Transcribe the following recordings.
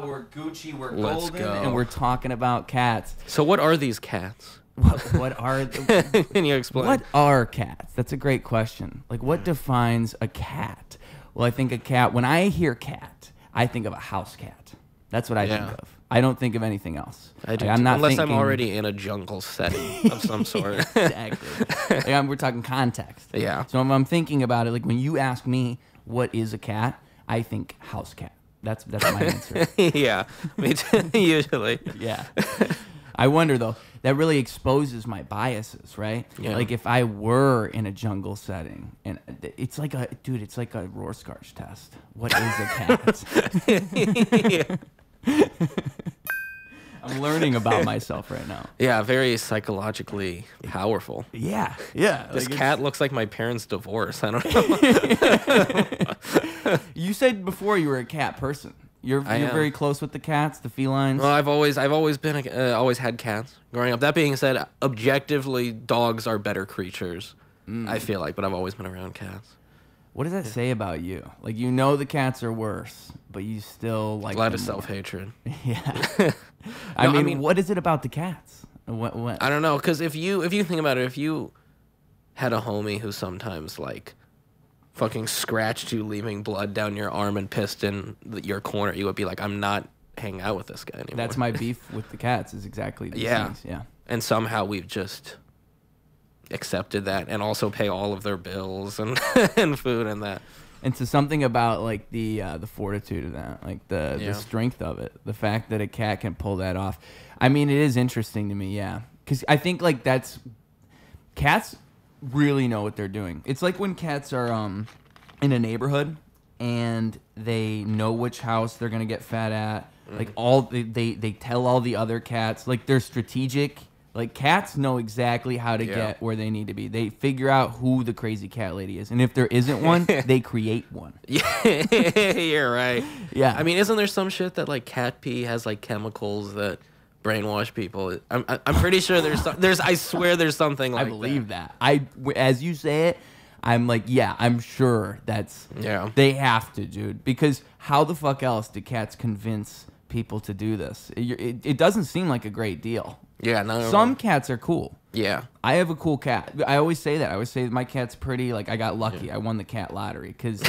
we're Gucci, we're Let's golden, go. and we're talking about cats. So what are these cats? What are Can you explain? what are cats? That's a great question. Like, what defines a cat? Well, I think a cat. When I hear cat, I think of a house cat. That's what I think of. I don't think of anything else. I do Like, I'm not unless thinking... I'm already in a jungle setting of some sort. Exactly. Like, we're talking context. Yeah. So if I'm thinking about it, like when you ask me what is a cat, I think house cat. That's my answer. Yeah, me too, usually. Yeah. I wonder though. That really exposes my biases, right? Yeah. Like if I were in a jungle setting, and it's like a Rorschach test. What is a cat? Yeah. I'm learning about myself right now. Yeah, very psychologically powerful. Yeah. This cat looks like my parents' divorce. I don't know. You said before you were a cat person. You're very close with the cats, the felines. Well, I've always been always had cats growing up. That being said, objectively, dogs are better creatures. I feel like, but I've always been around cats. What does that say about you? Like, you know the cats are worse, but you still like A lot them of more. self-hatred. Yeah. I mean, what is it about the cats? What? I don't know, because if you think about it, if you had a homie who sometimes like fucking scratched you, leaving blood down your arm and pissed in your corner, you would be like, I'm not hanging out with this guy anymore. That's my beef with the cats. Is exactly these things. Yeah. And somehow we've just accepted that, and also pay all of their bills and and food and that. And so something about like the fortitude of that, like the strength of it, the fact that a cat can pull that off. I mean, it is interesting to me, yeah, because I think like cats really know what they're doing. It's like when cats are in a neighborhood and they know which house they're gonna get fed at. Like they tell all the other cats, like they're strategic. Like cats know exactly how to get where they need to be. They figure out who the crazy cat lady is, and if there isn't one, they create one. Yeah, you're right. Yeah, I mean, isn't there some shit that like cat pee has like chemicals that brainwash people? I'm pretty sure there's I swear there's something like that. I believe that. As you say it, I'm like, yeah, I'm sure they have to, dude. Because how the fuck else do cats convince people to do this? It doesn't seem like a great deal. Yeah, no. Some cats are cool. Yeah. I have a cool cat. I always say that. I always say my cat's pretty. Like, I got lucky. I won the cat lottery. Because,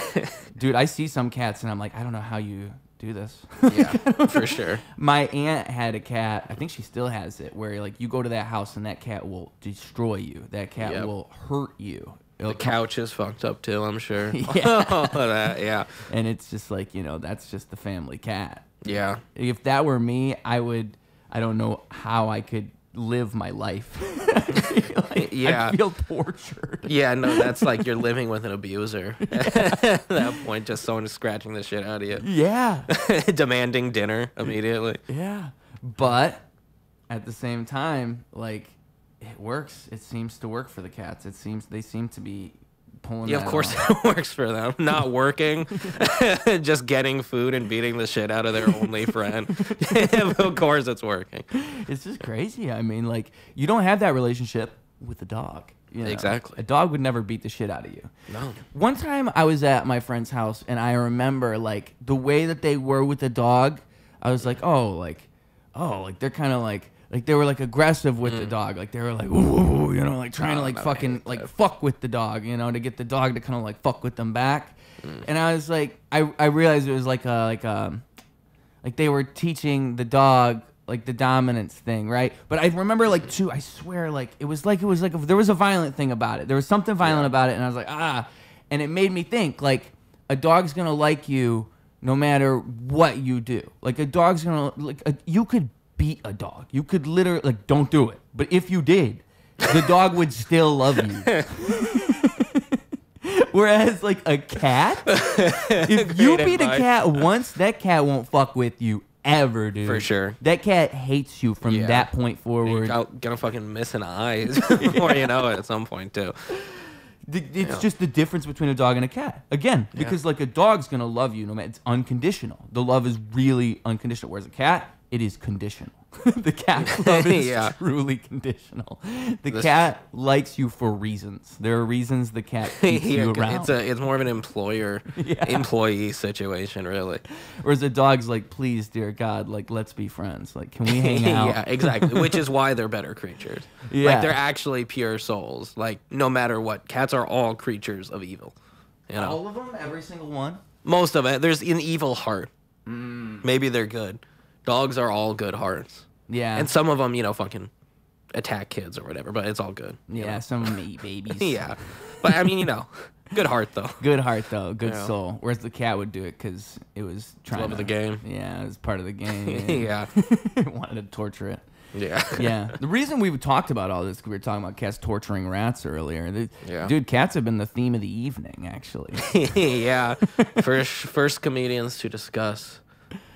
dude, I see some cats, and I'm like, I don't know how you do this. Yeah, for sure. My aunt had a cat. I think she still has it, where, like, you go to that house, and that cat will destroy you. That cat will hurt you. The couch is fucked up, too, I'm sure. Yeah. All of that, yeah. And it's just like, that's just the family cat. Yeah. If that were me, I don't know how I could live my life. I feel tortured. Yeah, no, that's like you're living with an abuser. At that point, just someone scratching the shit out of you. Yeah. Demanding dinner immediately. Yeah. But at the same time, like, it works. It seems to work for the cats. They seem to be pulling of course it works for them. Not working, just getting food and beating the shit out of their only friend. Of course it's working. It's just crazy. I mean, like, you don't have that relationship with a dog. Exactly. A dog would never beat the shit out of you. No. One time I was at my friend's house, and I remember, like, the way that they were with the dog, I was like, they're kind of like they were like aggressive with the dog, like they were like, ooh, like trying to like fucking like fuck with the dog, to get the dog to kind of like fuck with them back. And I was like, I realized it was like they were teaching the dog like the dominance thing, right? But I remember like too, I swear, like it was like there was a violent thing about it. There was something violent about it, and I was like, and it made me think like a dog's gonna like you no matter what you do. Like a dog's gonna you could beat a dog. You could literally, like, don't do it. But if you did, the dog would still love you. Whereas, like, a cat, if you beat a cat once, that cat won't fuck with you ever, dude. For sure. That cat hates you from that point forward. You're gonna fucking miss an eye before you know it at some point, too. It's just the difference between a dog and a cat. Again, because, like, a dog's gonna love you no matter. It's unconditional. The love is really unconditional. Whereas a cat, it is conditional. The cat love is Yeah. truly conditional. The cat likes you for reasons. There are reasons the cat keeps you around. It's more of an employee situation, really. Whereas the dog's like, please, dear God, like, let's be friends. Like, can we hang out? Yeah, exactly. Which is why they're better creatures. Yeah. Like, they're actually pure souls. Like, no matter what, cats are all creatures of evil. You know? All of them? Every single one? Most of it. There's an evil heart. Maybe they're good. Dogs are all good hearts. Yeah. And some of them, you know, fucking attack kids or whatever, but it's all good. Yeah, some of them eat babies. Yeah. But, I mean, you know, good heart, though. Good heart, though. Good Yeah. soul. Whereas the cat would do it because it was trying Love of the game. Yeah, it was part of the game. Yeah. It wanted to torture it. Yeah. Yeah. The reason we talked about all this, we were talking about cats torturing rats earlier. Yeah. Dude, cats have been the theme of the evening, actually. Yeah. First comedians to discuss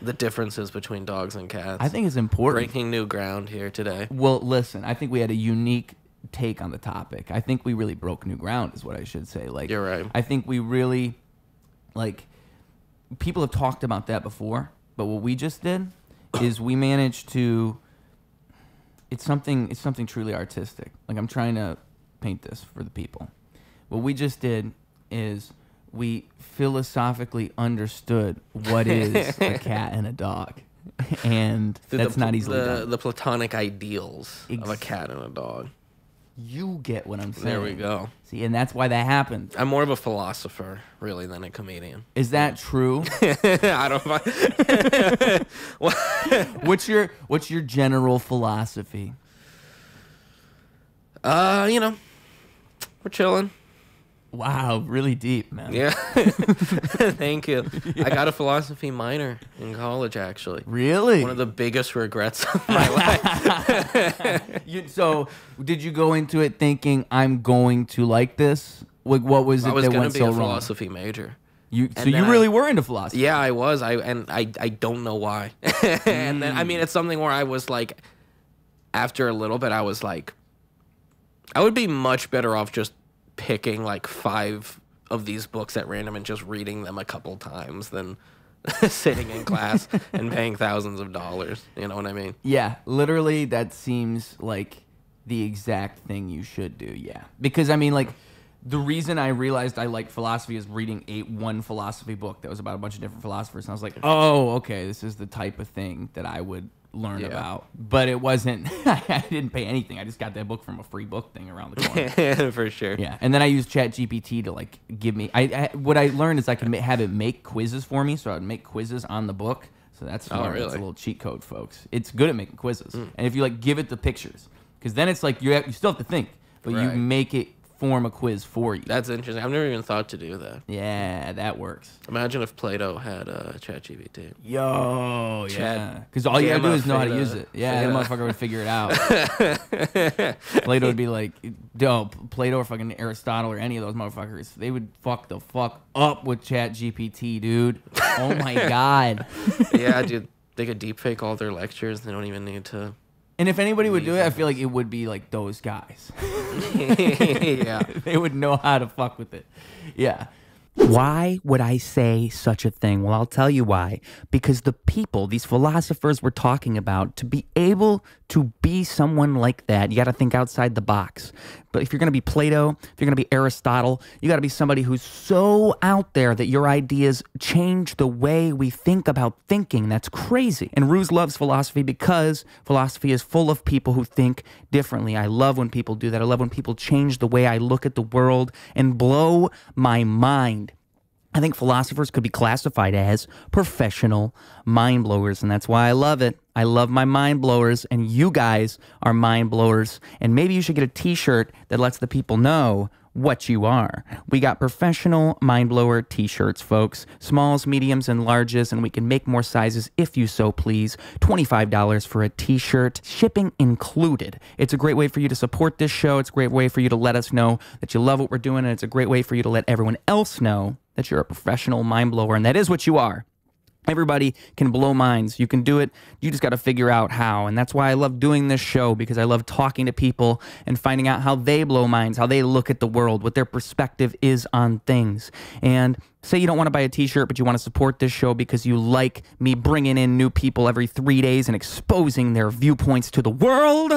the differences between dogs and cats. I think it's important. Breaking new ground here today. Well, listen, I think we had a unique take on the topic. I think we really broke new ground, is what I should say. Like, You're right. I think we really, like, people have talked about that before, but what we just did is we managed to. It's something truly artistic. Like, I'm trying to paint this for the people. What we just did is we philosophically understood what is a cat and a dog. And that's not easily done. The platonic ideals of a cat and a dog. You get what I'm saying. There we go. See, and that's why that happened. I'm more of a philosopher, really, than a comedian. Is that true? I don't. What's your general philosophy? You know, we're chilling. Wow, really deep, man. Yeah. Thank you. Yeah. I got a philosophy minor in college, actually. Really? One of the biggest regrets of my life. So, did you go into it thinking, I'm going to like this? Like, what was it that went so wrong? I was going to be a philosophy major. You really were into philosophy? Yeah, I was. I don't know why. And then, I mean, it's something where I was like, after a little bit, I was like, I would be much better off just picking like 5 of these books at random and just reading them a couple times than sitting in class and paying thousands of dollars. You know what I mean? Yeah, literally, that seems like the exact thing you should do. Yeah, because I mean, like, the reason I realized I liked philosophy is reading one philosophy book that was about a bunch of different philosophers, and I was like, oh, okay, this is the type of thing that I would learn about. But it wasn't. I didn't pay anything. I just got that book from a free book thing around the corner. For sure. Yeah, and then I used ChatGPT to like give me. What I learned is I can have it make quizzes for me, so I'd make quizzes on the book. So that's smart. Oh, really? It's a little cheat code, folks. It's good at making quizzes, and if you like give it the pictures, because then it's like you still have to think, but you make it form a quiz for you. That's interesting. I've never even thought to do that. Yeah, that works. Imagine if Plato had ChatGPT. Yo, yeah. Because all you gotta do is know how to use it. Yeah, the motherfucker would figure it out. Plato would be like, Plato or fucking Aristotle or any of those motherfuckers, they would fuck the fuck up with ChatGPT, dude. Oh my God. Yeah, dude. They could deepfake all their lectures. They don't even need to. And if anybody would do it, I feel like it would be like those guys. Yeah. They would know how to fuck with it. Yeah. Why would I say such a thing? Well, I'll tell you why. Because the people, these philosophers we're talking about, to be able to be someone like that, you got to think outside the box. But if you're going to be Plato, if you're going to be Aristotle, you got to be somebody who's so out there that your ideas change the way we think about thinking. That's crazy. And Ruse loves philosophy because philosophy is full of people who think differently. I love when people do that. I love when people change the way I look at the world and blow my mind. I think philosophers could be classified as professional mind blowers, and that's why I love it. I love my mind blowers, and you guys are mind blowers, and maybe you should get a t-shirt that lets the people know what you are. We got professional mind blower t-shirts, folks. Smalls, mediums, and larges, and we can make more sizes if you so please. $25 for a t-shirt, shipping included. It's a great way for you to support this show. It's a great way for you to let us know that you love what we're doing, and it's a great way for you to let everyone else know that you're a professional mind blower, and that is what you are. Everybody can blow minds. You can do it. You just got to figure out how. And that's why I love doing this show, because I love talking to people and finding out how they blow minds, how they look at the world, what their perspective is on things. And say you don't want to buy a t-shirt, but you want to support this show because you like me bringing in new people every 3 days and exposing their viewpoints to the world.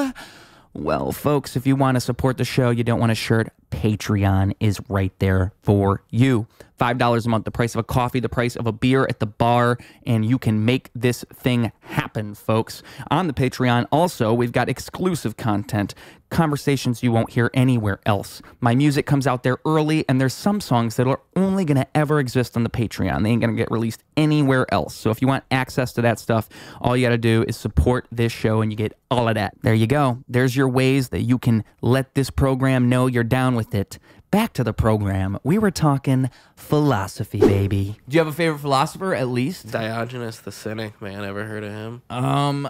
Well, folks, if you want to support the show, you don't want a shirt, Patreon is right there for you. $5 a month, the price of a coffee, the price of a beer at the bar, and you can make this thing happen, folks. On the Patreon, also, we've got exclusive content, conversations you won't hear anywhere else. My music comes out there early, and there's some songs that are only going to ever exist on the Patreon. They ain't going to get released anywhere else. So if you want access to that stuff, all you got to do is support this show, and you get all of that. There you go. There's your ways that you can let this program know you're down with it. Back to the program. We were talking philosophy, baby. Do you have a favorite philosopher, at least? Diogenes the Cynic, man. Ever heard of him?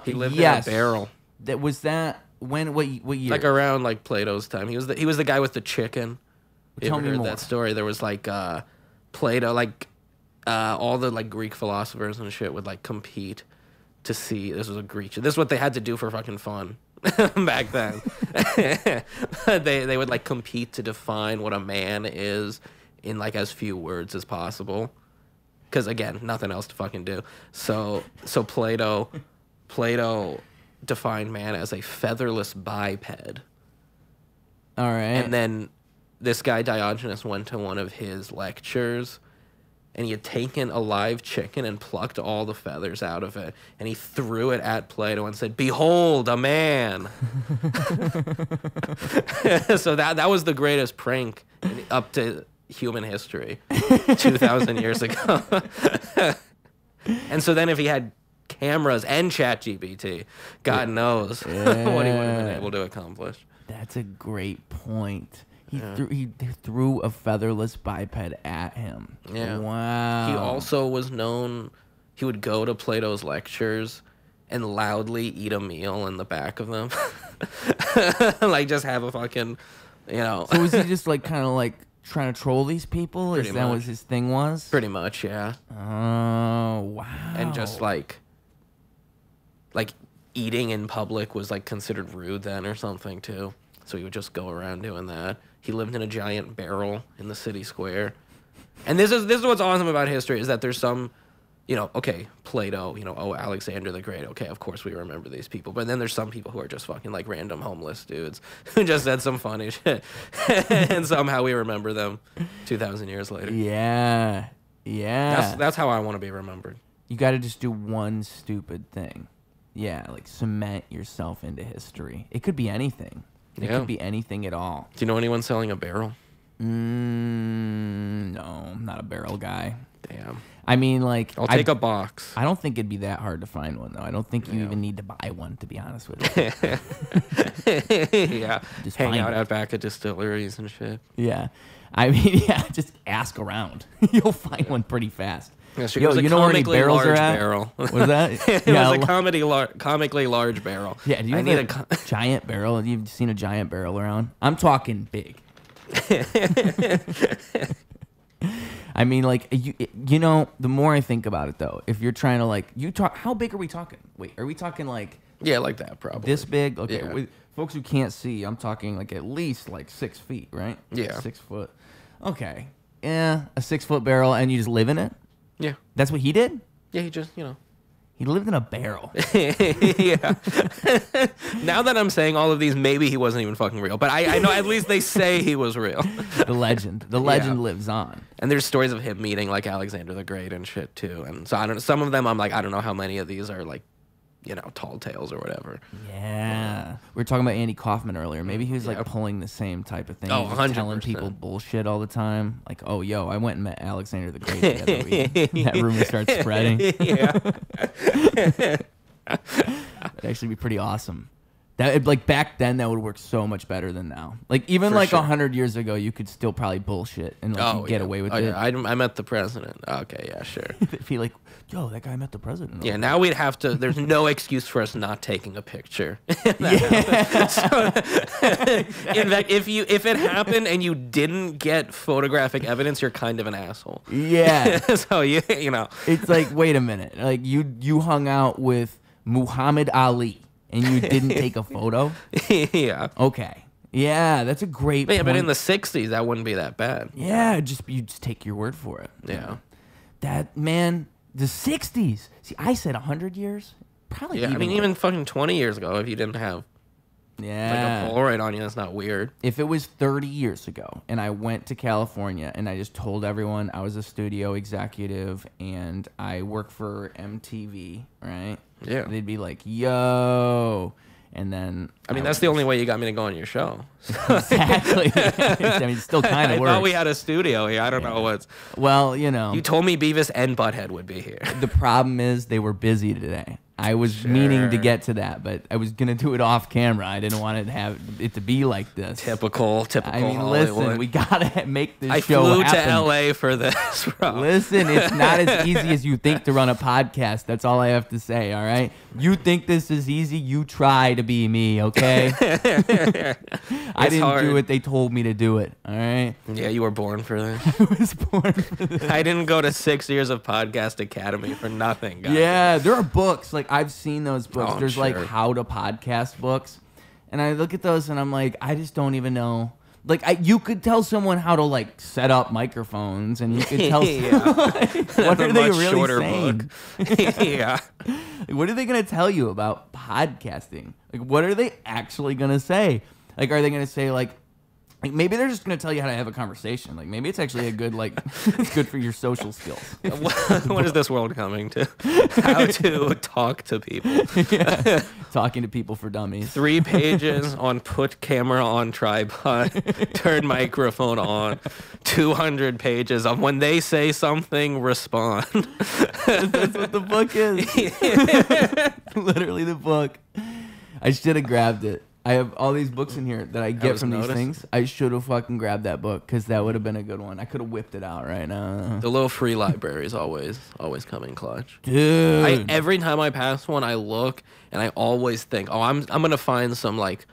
He lived yes. in a barrel. What year? Like around like Plato's time. He was the guy with the chicken. You Tell ever me heard more. that story? There was like Plato, like all the like Greek philosophers and shit would like compete to see. This was a Greek. This is what they had to do for fucking fun back then. They would like compete to define what a man is in like as few words as possible. Because again, nothing else to fucking do. So Plato defined man as a featherless biped. All right. And then this guy Diogenes went to one of his lectures, and he had taken a live chicken and plucked all the feathers out of it, and he threw it at Plato and said, "Behold, a man." So that was the greatest prank up to human history 2,000 years ago. And so then if he had cameras and ChatGPT, God knows what he would have been able to accomplish. That's a great point. He threw a featherless biped at him. Yeah. Wow. He also was known, he would go to Plato's lectures and loudly eat a meal in the back of them. Like just have a fucking, you know. So was he just like kind of like trying to troll these people? Pretty Is that what much. his thing was? Pretty much, yeah. Oh, wow. And just like eating in public was like considered rude then or something too. So he would just go around doing that. He lived in a giant barrel in the city square. And this is what's awesome about history, is that there's some, you know, okay, Plato, you know, oh, Alexander the Great. Okay, of course we remember these people. But then there's some people who are just fucking like random homeless dudes who just said some funny shit. And somehow we remember them 2,000 years later. Yeah. Yeah. That's how I want to be remembered. You got to just do one stupid thing. Yeah, like cement yourself into history. It could be anything. It Yeah. could be anything at all. Do you know anyone selling a barrel? No, I'm not a barrel guy. Damn. I mean, like, I'll take a box. I don't think it'd be that hard to find one, though. I don't think you even need to buy one, to be honest with you. Yeah. Just Hang find out it. out back at distilleries and shit. Yeah. I mean, yeah, just ask around. You'll find one pretty fast. Yeah, sure. Yo, It was a you know where any comically barrels are large at? barrel. What was that? It Yeah, was a comically large barrel. Yeah, do you I have need a giant barrel? Have you seen a giant barrel around? I'm talking big. I mean, like, you know, the more I think about it, though, if you're trying to, like, how big are we talking? Wait, are we talking, like, Yeah, like that probably. this big? Okay, Yeah. folks who can't see, I'm talking, like, at least, like, 6 feet, right? Yeah. 6 foot. Okay. Yeah, a 6 foot barrel, and you just live in it? Yeah. That's what he did? Yeah, he just, you know. He lived in a barrel. Yeah. Now that I'm saying all of these, maybe he wasn't even fucking real. But I know at least they say he was real. The legend lives on. And there's stories of him meeting like Alexander the Great and shit too. And so I don't know. Some of them I'm like, I don't know how many of these are like, you know, tall tales or whatever. Yeah. We were talking about Andy Kaufman earlier. Maybe he was like pulling the same type of thing. Oh, He was just 100%. telling people bullshit all the time. Like, oh, yo, I went and met Alexander the Great the other week. That rumor starts spreading. Yeah. That'd actually be pretty awesome. That like back then, that would work so much better than now. Like even For like sure. 100 years ago, you could still probably bullshit and like you'd get away with it. Yeah. I met the president. Okay, yeah, sure. They'd be like, "Yo, that guy met the president." Yeah, now we'd have to. There's no excuse for us not taking a picture. So, in fact, if it happened and you didn't get photographic evidence, you're kind of an asshole. Yeah. So you know, It's like, wait a minute. Like you hung out with Muhammad Ali and you didn't take a photo? yeah. Okay. Yeah, that's a great Yeah, point. but in the '60s, that wouldn't be that bad. Yeah, you just take your word for it. Yeah. That man, the 60s. See, I said 100 years. Probably. Yeah, I mean, even fucking 20 years ago, if you didn't have like yeah. a Polaroid on you, that's not weird. If it was 30 years ago and I went to California and I just told everyone I was a studio executive and I work for MTV, right? Yeah. They'd be like, "Yo." And then I mean, that's the only way you got me to go on your show. exactly. I mean, it still kind I of works. thought we had a studio here. I don't know what's. Well, you know, You told me Beavis and Butthead would be here. the problem is they were busy today. I was meaning to Sure. get to that, but I was gonna do it off camera. I didn't want it to have it to be like this. Typical I mean, Hollywood. listen, we gotta make this I show flew happen. to LA for this, bro. Listen, it's not as easy as you think to run a podcast. That's all I have to say, all right? You think this is easy, you try to be me, okay? I didn't hard. do it, they told me to do it, all right? Yeah, you were born for this. I was born for this. I didn't go to 6 years of Podcast Academy for nothing, guys. Yeah, there are books. Like, I've seen those books. Oh, There's, like, sure. how to podcast books. And I look at those and I'm like, I just don't even know. Like, you could tell someone how to, like, set up microphones, and you could tell Yeah. what are they much really shorter saying? yeah. What are they going to tell you about podcasting? Like, what are they actually going to say? Like, are they going to say, like, maybe they're just going to tell you how to have a conversation. Like, maybe it's actually a good, like, it's good for your social skills. What is this world coming to? How to talk to people. Yeah. Talking to people for dummies. 3 pages on put camera on tripod, turn microphone on, 200 pages on when they say something, respond. That's what the book is. Literally the book. I should have grabbed it. I have all these books in here that I get was from these noticed. things. I should have fucking grabbed that book because that would have been a good one. I could have whipped it out right now. The little free libraries always come in clutch. Dude. Every time I pass one, I look and I always think, oh, I'm gonna find some like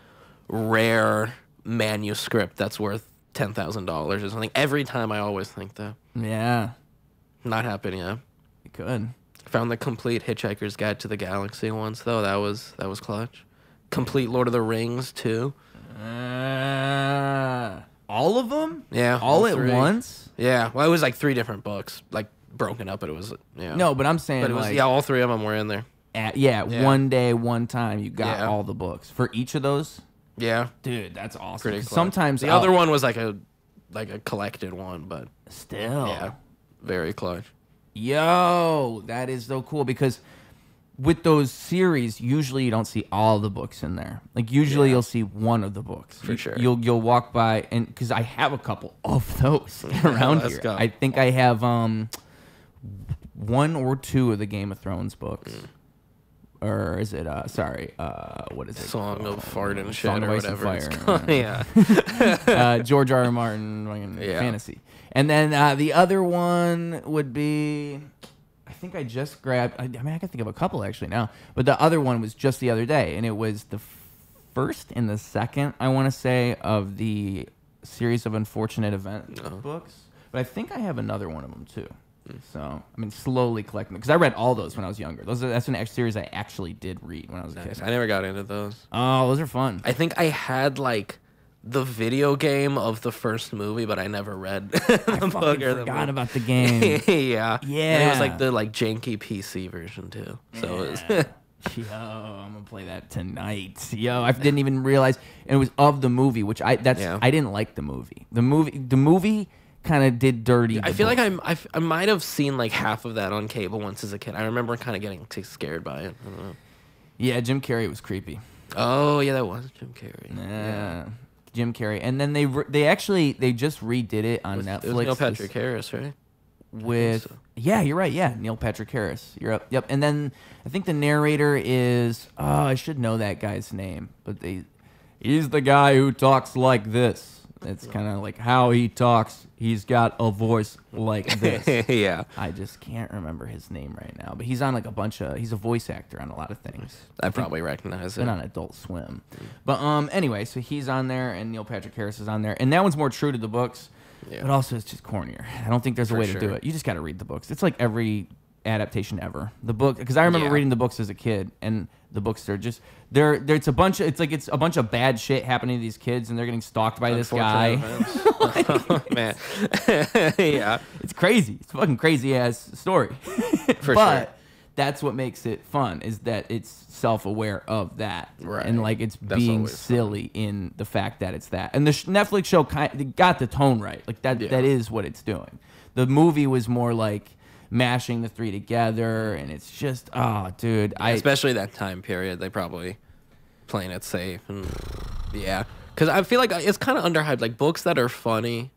rare manuscript that's worth $10,000 or something. Every time I always think that. Yeah, Not happening yet. you could. Found the complete Hitchhiker's Guide to the Galaxy once though. That was clutch. Complete Lord of the Rings too. All of them? Yeah, All at 3. once? Yeah, well, it was like 3 different books, like broken up, but it was yeah. No, but I'm saying but it was like, all 3 of them were in there. yeah, one day, one time, you got Yeah. all the books for each of those. Yeah, Dude, that's awesome. pretty clutch. Sometimes the other one was like a collected one, but still, yeah, very clutch. Yo, that is so cool because with those series, usually you don't see all the books in there. Like usually you'll see one of the books. For sure. You'll walk by and because I have a couple of those around Let's here. go. I think I have 1 or 2 of the Game of Thrones books. Or is it what is it? Song of Fart and Shit Song of or Ice and whatever. it's Fire. called. Yeah. George R.R. Martin fucking Yeah. fantasy. And then the other one would be, I think I just grabbed, I mean, I can think of a couple actually now, but the other one was just the other day, and it was the first and the second, I want to say, of the series of Unfortunate Event books. But I think I have another one of them too. So, I mean, slowly collecting them. Because I read all those when I was younger. That's an series I actually did read when I was a kid. I never got into those. Oh, those are fun. I think I had like the video game of the first movie, but I never read the book or the Forgot movie. about the game. yeah. Yeah. And it was like the janky PC version too. So it was Yo, I'm gonna play that tonight. Yo, I didn't even realize, and it was of the movie, which I didn't like the movie. The movie kind of did dirty. I feel like I might have seen like half of that on cable once as a kid. I remember kind of getting scared by it. I don't know. Yeah, Jim Carrey was creepy. Oh yeah, that was Jim Carrey. Yeah. Jim Carrey, and then they just redid it on Netflix. It was Neil Patrick Harris, right? with so. yeah, you're right. Yeah, Neil Patrick Harris. You're up. Yep. And then I think the narrator is I should know that guy's name, but he's the guy who talks like this. It's kind of like how he talks. He's got a voice like this. Yeah. I just can't remember his name right now, but he's on like he's a voice actor on a lot of things. I probably recognize Been it. on Adult Swim. But anyway, so he's on there and Neil Patrick Harris is on there. And that one's more true to the books, but also it's just cornier. I don't think there's a way to do it. You just got to read the books. It's like every adaptation ever. The book, because I remember reading the books as a kid, and the books are just it's a bunch of bad shit happening to these kids, and they're getting stalked by this guy. Man. Yeah. It's crazy. It's a fucking crazy ass story. For but sure. that's what makes it fun, is that it's self-aware of that. Right. And like it's That's being always silly in the fact that it's that. And the Netflix show got the tone right. Like that is what it's doing. The movie was more like mashing the three together, and it's just dude, especially that time period, they probably playing it safe. And yeah, because I feel like it's kind of underhyped. Like books that are funny,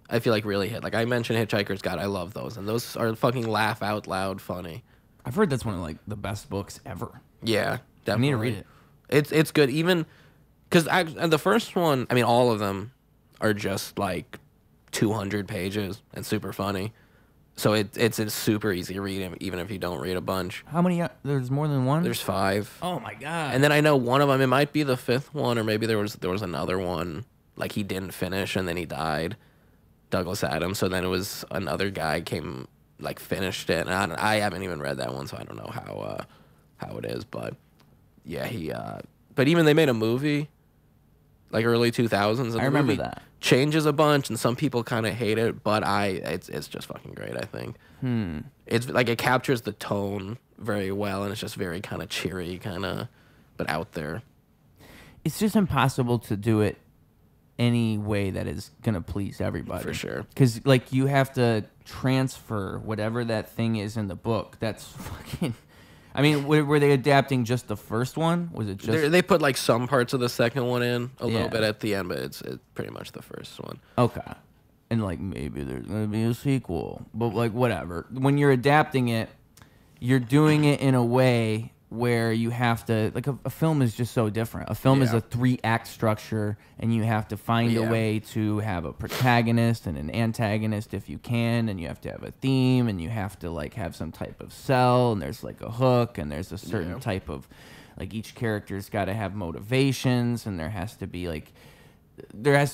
I feel like really hit. Like I mentioned Hitchhiker's Guide, I love those, and those are fucking laugh out loud funny. I've heard that's one of like the best books ever. Yeah, definitely. I need to read it. It's good, even because the first one, I mean, all of them are just like 200 pages and super funny. So it's a super easy read, even if you don't read a bunch. How many? There's more than one? There's 5. Oh my god! And then I know one of them, it might be the 5th one, or maybe there was another one, like he didn't finish and then he died, Douglas Adams. So then it was another guy came, like finished it. And I haven't even read that one, so I don't know how it is. But yeah, but even they made a movie, like early 2000s. And I remember that. Changes a bunch, and some people kind of hate it, but it's just fucking great, I think. It's like it captures the tone very well, and it's just very kind of cheery, but out there. It's just impossible to do it any way that is gonna please everybody. For sure. Because like you have to transfer whatever that thing is in the book. That's fucking. I mean, were they adapting just the first one? Was it just They put like some parts of the second one in a little Yeah. bit at the end, but it's pretty much the first one. okay? And like maybe there's gonna be a sequel, but like whatever. When you're adapting it, you're doing it in a way where you have to like a film is just so different. A film is Yeah. a 3-act structure, and you have to find a Yeah. way to have a protagonist and an antagonist if you can, and you have to have a theme, and you have to like have some type of sell, and there's like a hook, and there's a certain type of like each character's got to have motivations, and there has to be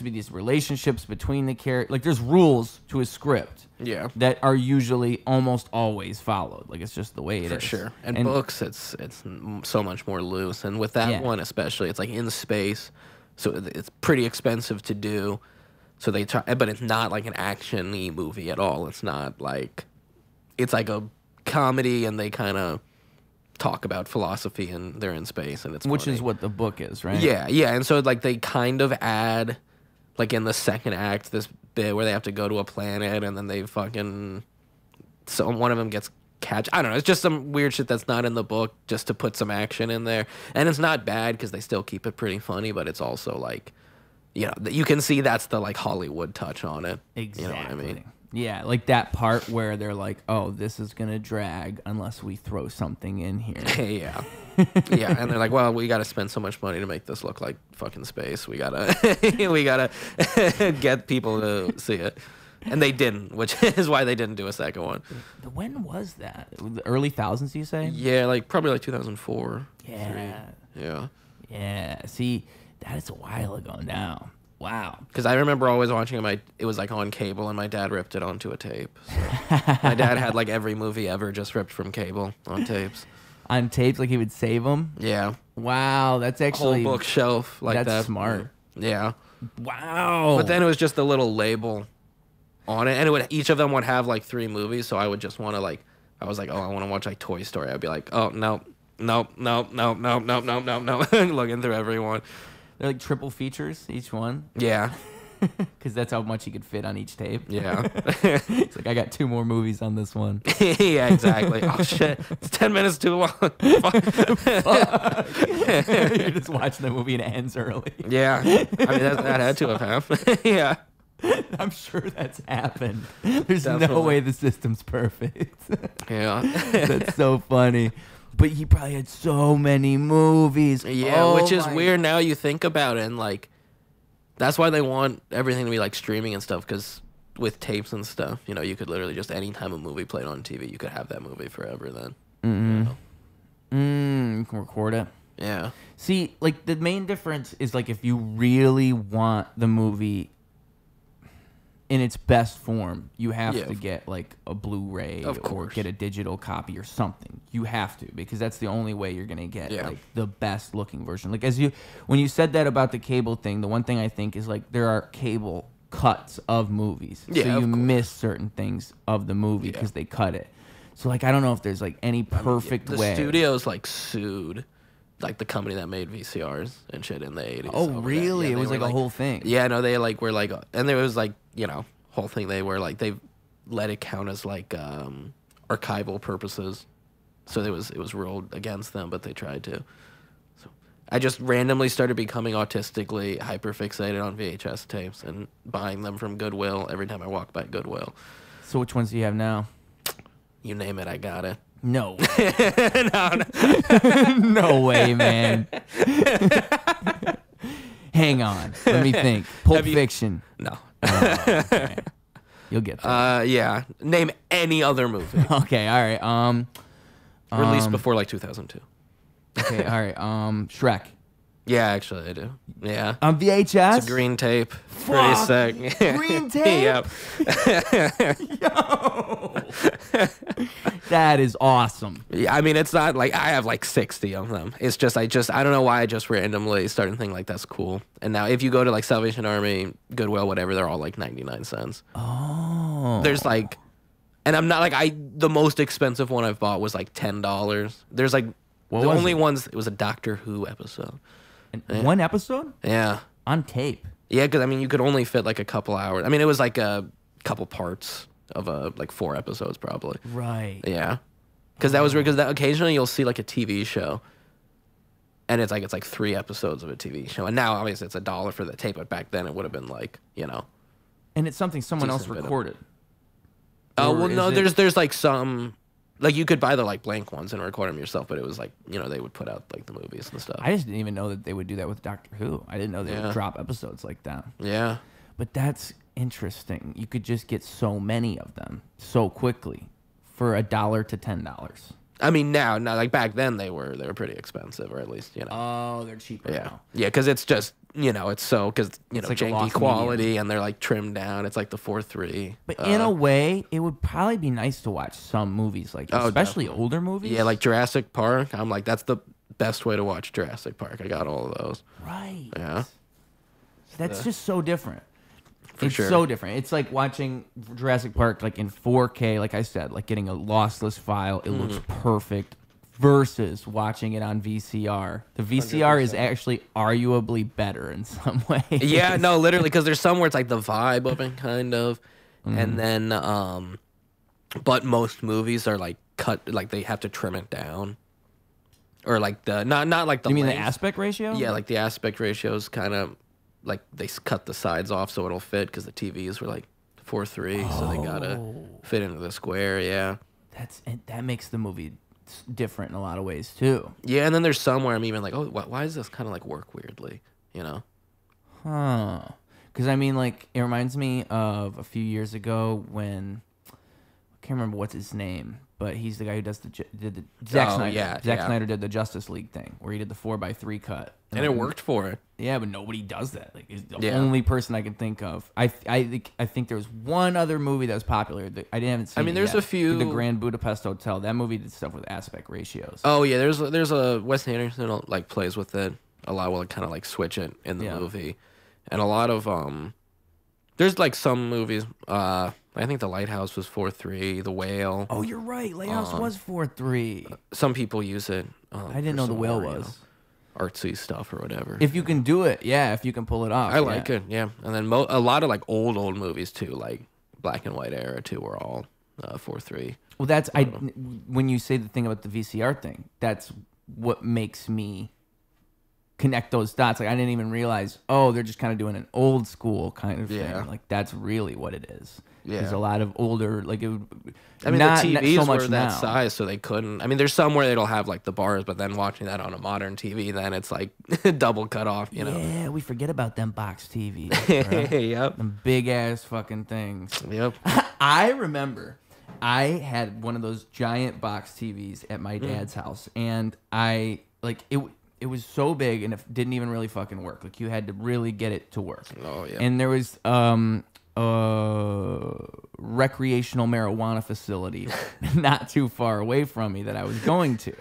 these relationships between the characters. Like there's rules to a script. Yeah. That are usually almost always followed. Like it's just the way it is. For sure. And books, it's so much more loose. And with that one especially, it's like in space, so it's pretty expensive to do. So they try, but it's not like an action-y movie at all. It's not like, it's like a comedy, and they kind of talk about philosophy, and they're in space, and it's which funny. is what the book is, right? Yeah, and so like they kind of add, like in the second act, this bit where they have to go to a planet, and then they so one of them gets catch. I don't know. It's just some weird shit that's not in the book, just to put some action in there, and it's not bad because they still keep it pretty funny, but it's also like, you can see that's the like Hollywood touch on it. Exactly. You know what I mean? Yeah, like that part where they're like, "Oh, this is gonna drag unless we throw something in here." Yeah. Yeah, and they're like, well, we got to spend so much money to make this look like fucking space. We gotta get people to see it, and they didn't, which is why they didn't do a second one. When was that? The early thousands, you say? Yeah, like probably like 2004. Yeah. 3. Yeah. Yeah. See, that is a while ago now. Wow. Because I remember always watching it. It was like on cable, and my dad ripped it onto a tape. So my dad had like every movie ever just ripped from cable on tapes. On tapes, like he would save them. Yeah. Wow, that's actually Whole bookshelf like that. That's smart. Yeah. Wow. But then it was just a little label on it, and each of them would have like 3 movies. So I would just want to I was like, oh, I want to watch like Toy Story. I'd be like, oh no, looking through everyone. They're like triple features each one. Yeah. Because that's how much you could fit on each tape. Yeah. It's like, I got 2 more movies on this one. Yeah, exactly. Oh shit, it's 10 minutes too long. You're just watching the movie and it ends early. Yeah. I mean that had to have happened. Yeah. I'm sure that's happened. There's no Definitely. way the system's perfect. Yeah. That's so funny. But he probably had so many movies. Yeah, Oh which is my- weird now you think about it, and like that's why they want everything to be like streaming and stuff, because with tapes and stuff, you know, you could literally just anytime a movie played on TV, you could have that movie forever then. You can record it. Yeah. See, like the main difference is like if you really want the movie in its best form, you have Yeah. to get like a Blu-ray Of or course. get a digital copy or something. You have to, because that's the only way you're gonna get Yeah. like the best looking version. Like when you said that about the cable thing, the one thing I think is like there are cable cuts of movies, Yeah, so of you course. miss certain things of the movie because they cut it. So like I don't know if there's like any perfect The way. studios like sued like the company that made VCRs and shit in the 80s. Oh over that. really? Yeah, It they was were, like a whole thing. Yeah, no, they like were like, and there was like, you know, whole thing they were like, they let it count as like archival purposes, so it was ruled against them, but they tried to. So I just randomly started becoming autistically hyperfixated on VHS tapes and buying them from Goodwill every time I walk by Goodwill. So which ones do you have now? You name it, I got it. No. No. No way, man. Hang on. Let me think. Pulp Have you- Fiction. No. Oh, okay. You'll get that. Yeah. Name any other movie Okay, all right. released before like 2002. Okay, all right. Shrek. Yeah, actually, I do. Yeah. On VHS? It's a green tape. Fuck. Pretty sick. Green tape? Yep. Yo! That is awesome. Yeah, I mean, it's not like I have like 60 of them. It's just I don't know why I just randomly started to think like that's cool. And now if you go to like Salvation Army, Goodwill, whatever, they're all like 99 cents. Oh. There's like, and I'm not like the most expensive one I've bought was like $10. There's like What the was only it? ones. It was a Doctor Who episode. One episode? Yeah. On tape. Yeah, because I mean, you could only fit like a couple hours. I mean, it was like a couple parts of like 4 episodes probably. Right. Yeah, because that was weird. Because occasionally you'll see like a TV show, and it's like 3 episodes of a TV show. And now obviously it's $1 for the tape, but back then it would have been like, you know. And it's something someone else Decent bit of- recorded. Oh Or well, no. is it- There's like some. Like you could buy the like blank ones and record them yourself, but it was like, you know, they would put out like the movies and stuff. I just didn't even know that they would do that with Doctor Who. I didn't know they Yeah. would drop episodes like that. Yeah. But that's interesting. You could just get so many of them so quickly for $1 to $10. I mean, now like back then they were pretty expensive, or at least, you know. Oh, they're cheaper Yeah, now. yeah, because it's just, you know, it's so, because, you know, like a janky lost quality, and they're like trimmed down. It's like the 4:3. But in a way, it would probably be nice to watch some movies like, Oh, especially definitely. older movies. Yeah, like Jurassic Park. I'm like, that's the best way to watch Jurassic Park. I got all of those. Right. Yeah. That's just so different. For It's sure. so different. It's like watching Jurassic Park like in 4K, like I said, like getting a lossless file. It looks perfect versus watching it on VCR. The VCR is actually arguably better in some ways. Yeah, no, literally, because there's some where it's like the vibe of it, kind of, and then, but most movies are like cut, like they have to trim it down, or like the not like the. You mean the length. aspect ratio? Yeah, like the aspect ratios kind of like they cut the sides off so it'll fit, because the TVs were like 4:3, so they gotta fit into the square. Yeah. That makes the movie different in a lot of ways too. Yeah, and then there's some where I'm even like, oh, why does this kind of like work weirdly? You know? Huh. Because I mean, like, it reminds me of a few years ago when I can't remember what's his name, but he's the guy who did the Zack Oh, Snyder. yeah, Zack yeah. Snyder did the Justice League thing where he did the 4:3 cut, And it worked for it. Yeah, but nobody does that. Like, he's the Yeah. only person I can think of. I think there was one other movie that was popular. That I haven't seen. I mean, it there's yet. a few- The Grand Budapest Hotel. That movie did stuff with aspect ratios. Oh yeah, there's a Wes Anderson like plays with it a lot. Will kind of like switch it in the Yeah. movie, and a lot of there's like some movies. I think The Lighthouse was 4:3. The Whale. Oh, you're right. Lighthouse was 4:3. Some people use it. I didn't for know The some Whale more, you was. know, artsy stuff or whatever. If you can do it, yeah. If you can pull it off, I like yeah. it, yeah. And then a lot of like old movies too, like black and white era too, were all 4:3. Well, that's when you say the thing about the VCR thing, that's what makes me connect those dots. Like I didn't even realize, oh, they're just kind of doing an old school kind of Yeah. thing. Like that's really what it is. Yeah. There's a lot of older, like it would, I mean, not the TVs so much were that now. size, so they couldn't. I mean, there's some where it'll have like the bars, but then watching that on a modern TV, then it's like double cut off, you know? Yeah, we forget about them box TVs. Bro. Yep. Them big ass fucking things. Yep. I remember I had one of those giant box TVs at my dad's house, and I like it. It was so big, and it didn't even really fucking work. Like you had to really get it to work. Oh yeah. And there was recreational marijuana facility not too far away from me that I was going to.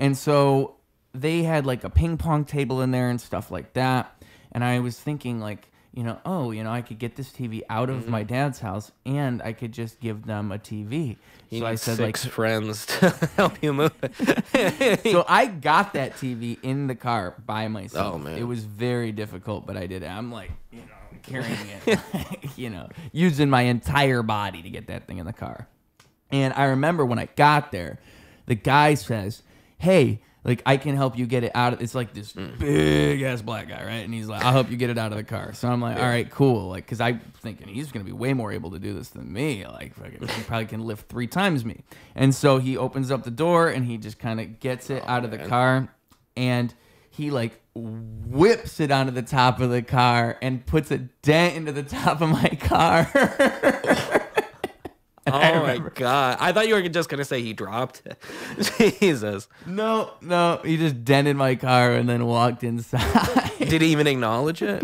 And so they had like a ping pong table in there and stuff like that. And I was thinking like, I could get this TV out of my dad's house and I could just give them a TV. You so I need said 6 friends to help you move it. so I got that TV in the car by myself. Oh, man. It was very difficult, but I did it. I'm like, carrying it, using my entire body to get that thing in the car. And I remember when I got there, the guy says, hey, like I can help you get it out of, it's like this big ass black guy, right? And he's like, I'll help you get it out of the car. So I'm like, all right, cool. Like, cause I'm thinking he's going to be way more able to do this than me. Like he probably can lift 3 times me. And so he opens up the door and he just kind of gets it out of the car, and he like whips it onto the top of the car and puts a dent into the top of my car. Oh my God. I thought you were just going to say he dropped it. Jesus. No, he just dented my car and then walked inside. Did he even acknowledge it?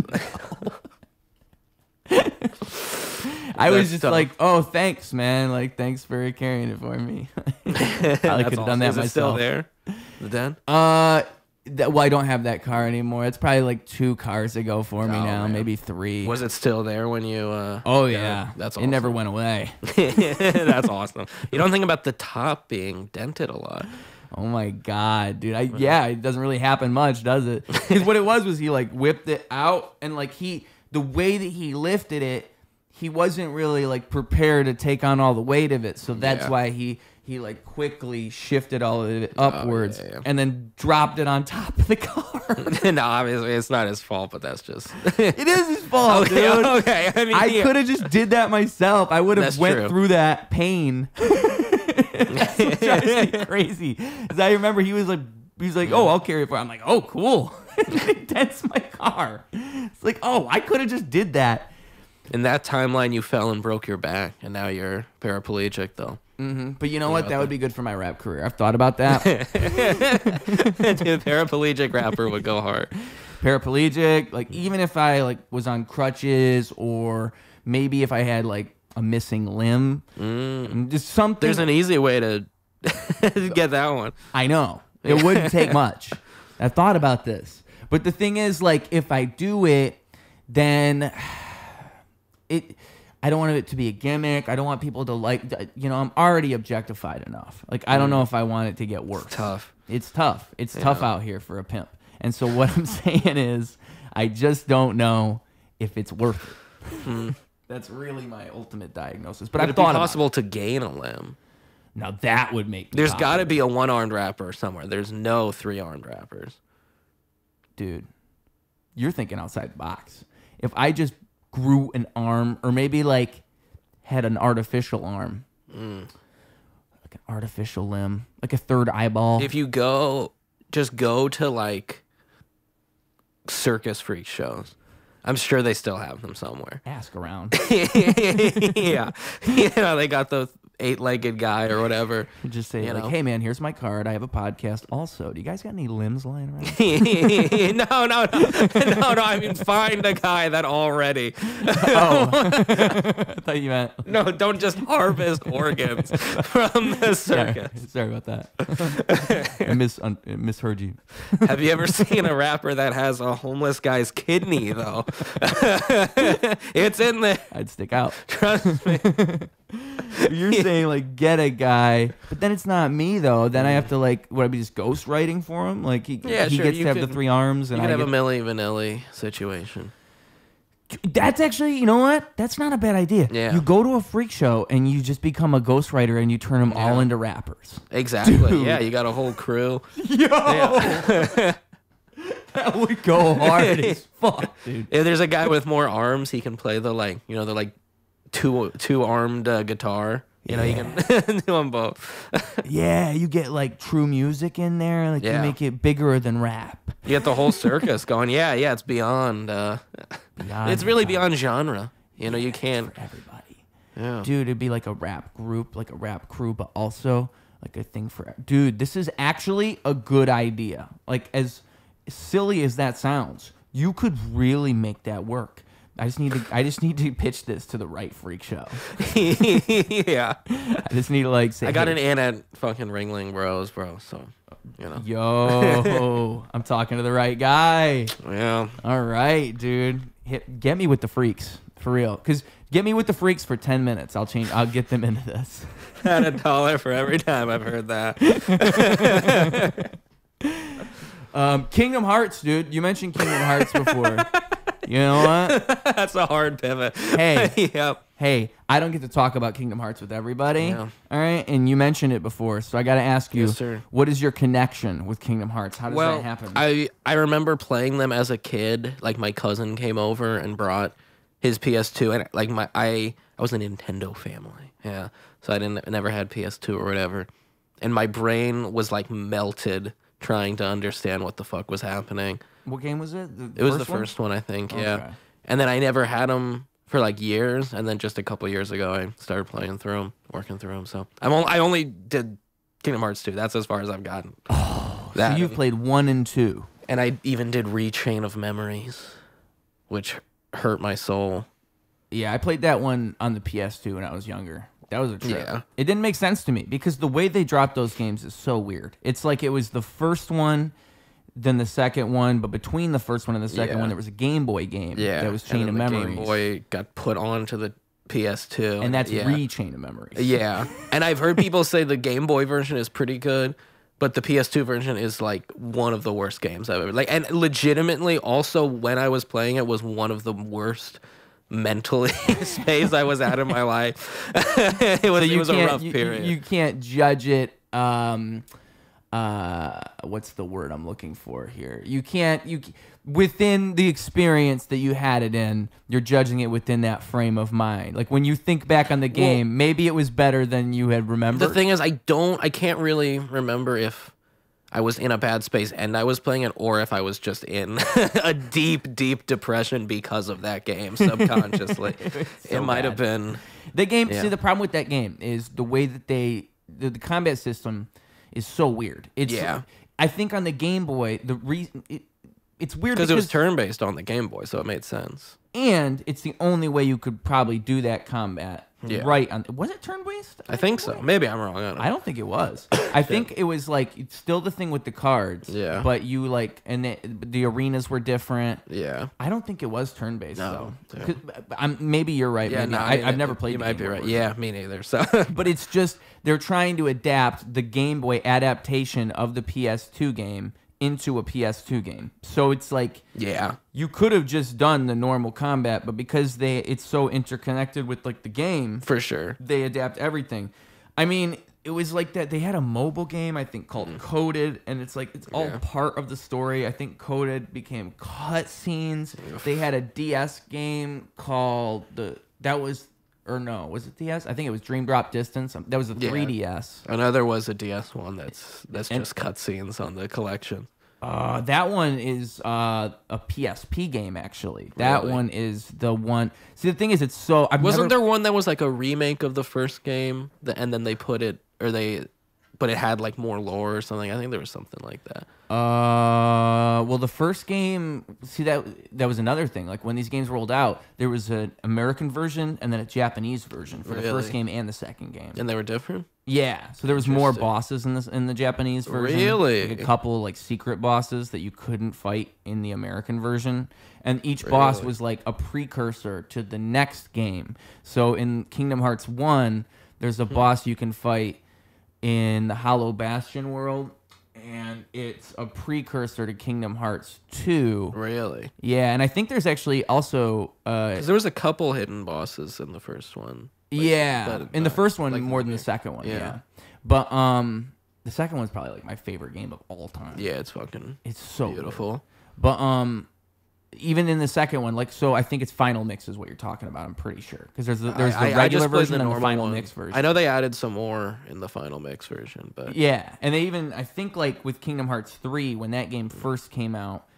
I was just like, oh, thanks, man. Like, thanks for carrying it for me. I could have done that Is myself. it still there? The den? Well, I don't have that car anymore. It's probably like 2 cars ago for me now, man. maybe 3. Was it still there when you... Oh, yeah. That's It awesome. never went away. That's awesome. You don't think about the top being dented a lot. Oh, my God, dude. It doesn't really happen much, does it? Because what it was he, like, whipped it out, and, like, the way that he lifted it, he wasn't really, like, prepared to take on all the weight of it. So that's why he like quickly shifted all of it upwards and then dropped it on top of the car. No, obviously it's not his fault, but that's just... It is his fault, dude. Okay. I mean, I could have just did that myself. I would have That's went true. through that pain. That's what drives me crazy. Because I remember he was like, oh, I'll carry it for you. I'm like, oh, cool. It dents my car. It's like, oh, I could have just did that. In that timeline, you fell and broke your back, and now you're paraplegic, though. Mm-hmm. But you know what? That would be good for my rap career. I've thought about that. Dude, paraplegic rapper would go hard. Paraplegic, like even if I like was on crutches, or maybe if I had like a missing limb, just something. There's an easy way to get that one. I know. It wouldn't take much. I thought about this. But the thing is, like, if I do it, then I don't want it to be a gimmick. I don't want people to like, I'm already objectified enough. Like, I don't know if I want it to get worse. Tough. It's tough. It's tough out here for a pimp. And so what I'm saying is, I just don't know if it's worth it. That's really my ultimate diagnosis. But Would I've it be thought about possible to gain a limb? Now that would make me There's popular. got to be a 1-armed rapper somewhere. There's no 3-armed rappers. Dude, you're thinking outside the box. If I just grew an arm, or maybe like had an artificial arm, like an artificial limb, like a third eyeball. If you just go to like circus freak shows. I'm sure they still have them somewhere. Ask around. Yeah. They got the 8-legged guy or whatever. Just say, know. hey, man, here's my card. I have a podcast also. Do you guys got any limbs lying around? No. I mean, find a guy that already. Oh. I thought you meant. No, don't just harvest organs from the circus. Sorry about that. I misheard you. Have you ever seen a rapper that has a homeless guy's kidney, though? It's in there. I'd stick out. Trust me. You're saying, like, get a guy, but then it's not me, though. Then I have to, like, would I be just ghostwriting for him? Like, he Yeah, gets sure, to you have the could- 3 arms. And You could I have a get... Milli Vanilli situation. That's actually, you know what? That's not a bad idea. Yeah. You go to a freak show and you just become a ghostwriter and you turn them all into rappers. Exactly. Dude. Yeah, you got a whole crew. Yo! Yeah. That would go hard as fuck, dude. If there's a guy with more arms, he can play the the two-armed guitar. You know, you can do them both. Yeah, you get like true music in there. Like you make it bigger than rap. You get the whole circus going. Yeah, it's beyond. It's really beyond genre. You know, you can't. For everybody. Yeah. Dude, it'd be like a rap group, like a rap crew, but also like a thing for. Dude, this is actually a good idea. Like as silly as that sounds, you could really make that work. I just need to pitch this to the right freak show. Yeah. I just need to like say I got an in at fucking Ringling Bros, bro. So, you know. Yo, I'm talking to the right guy. Yeah. All right, dude. Get me with the freaks for real. Cause get me with the freaks for 10 minutes. I'll get them into this. At $1 for every time I've heard that. Kingdom Hearts, dude. You mentioned Kingdom Hearts before. You know what? That's a hard pivot. Hey. Yep. Hey, I don't get to talk about Kingdom Hearts with everybody. Yeah. All right? And you mentioned it before, so I got to ask you, Yes, sir. What is your connection with Kingdom Hearts? How does that happen? I remember playing them as a kid. Like my cousin came over and brought his PS2, and like I was a Nintendo family. Yeah. So I never had PS2 or whatever. And my brain was like melted trying to understand what the fuck was happening. What game was it? It was the first one, I think. Okay. Yeah. And then I never had them for like years, and then just a couple years ago, I started playing through them, working through them. So I only did Kingdom Hearts 2. That's as far as I've gotten. Oh, so you've played 1 and 2. And I even did Rechain of Memories, which hurt my soul. Yeah, I played that one on the PS2 when I was younger. That was a trip. Yeah. It didn't make sense to me because the way they dropped those games is so weird. It's like it was the first one, then the second one, but between the first one and the second one, there was a Game Boy game that was Chain of Memories. Game Boy got put onto the PS2. And that's Re-Chain of Memories. Yeah. And I've heard people say the Game Boy version is pretty good, but the PS2 version is like one of the worst games I've ever... Like, and legitimately, also, when I was playing it, was one of the worst mentally space I was at in my life. it was a rough period. You can't judge it... what's the word I'm looking for here? You within the experience that you had it in, you're judging it within that frame of mind. Like when you think back on the game, maybe it was better than you had remembered. The thing is, I can't really remember if I was in a bad space and I was playing it, or if I was just in a deep, deep depression because of that game subconsciously. It might have been. The game, see, the problem with that game is the way that the combat system is so weird. I think on the Game Boy, the reason it's weird because it was turn-based on the Game Boy, so it made sense. And it's the only way you could probably do that combat right on. Was it turn-based? I think so. Maybe I'm wrong. I don't think it was. I think it was like it's still the thing with the cards. Yeah. But you like, and the arenas were different. Yeah. I don't think it was turn-based though. Yeah. Maybe you're right. Yeah, maybe I've never played. You might be right. Yeah, me neither. So, but it's just they're trying to adapt the Game Boy adaptation of the PS2 game into a PS2 game. So it's like you could have just done the normal combat, but because it's so interconnected with like the game, for sure, they adapt everything. I mean, it was like that. They had a mobile game, I think, called Coded, and it's like it's all part of the story. I think Coded became cutscenes. They had a DS game called was it DS? I think it was Dream Drop Distance. That was a 3DS. I know there was a DS one that's just cutscenes on the collection. That one is a PSP game, actually. That one is the one. See, the thing is, it's so... Wasn't there one that was like a remake of the first game, and then they put it... But it had like more lore or something. I think there was something like that. Well, the first game, see that was another thing. Like when these games rolled out, there was an American version and then a Japanese version for the first game and the second game. And they were different? Yeah. So there was more bosses in the Japanese version. Really? Like a couple like secret bosses that you couldn't fight in the American version. And each boss was like a precursor to the next game. So in Kingdom Hearts 1, there's a boss you can fight in the Hollow Bastion world, and it's a precursor to Kingdom Hearts 2. Really? Yeah, and I think there's actually also... Because there was a couple hidden bosses in the first one. In the first one, like more than the second one, yeah. But The second one's probably like my favorite game of all time. Yeah, it's fucking It's so beautiful. good. But even in the second one, like, so I think it's final mix is what you're talking about. I'm pretty sure because there's the regular version and the final mix version. I know they added some more in the final mix version, but yeah, and they even I think like with Kingdom Hearts 3 when that game first came out,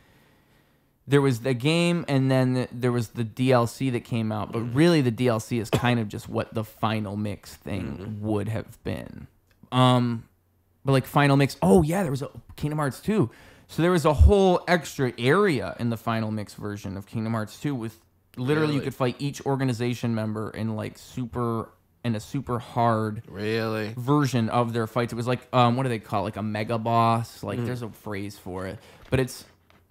there was the game and then there was the DLC that came out. But really, the DLC is kind of just what the final mix thing would have been. But like final mix, oh yeah, there was a Kingdom Hearts 2. So there was a whole extra area in the final mix version of Kingdom Hearts 2 with literally you could fight each organization member in like a super hard version of their fights. It was like what do they call it? Like a mega boss? Like there's a phrase for it. But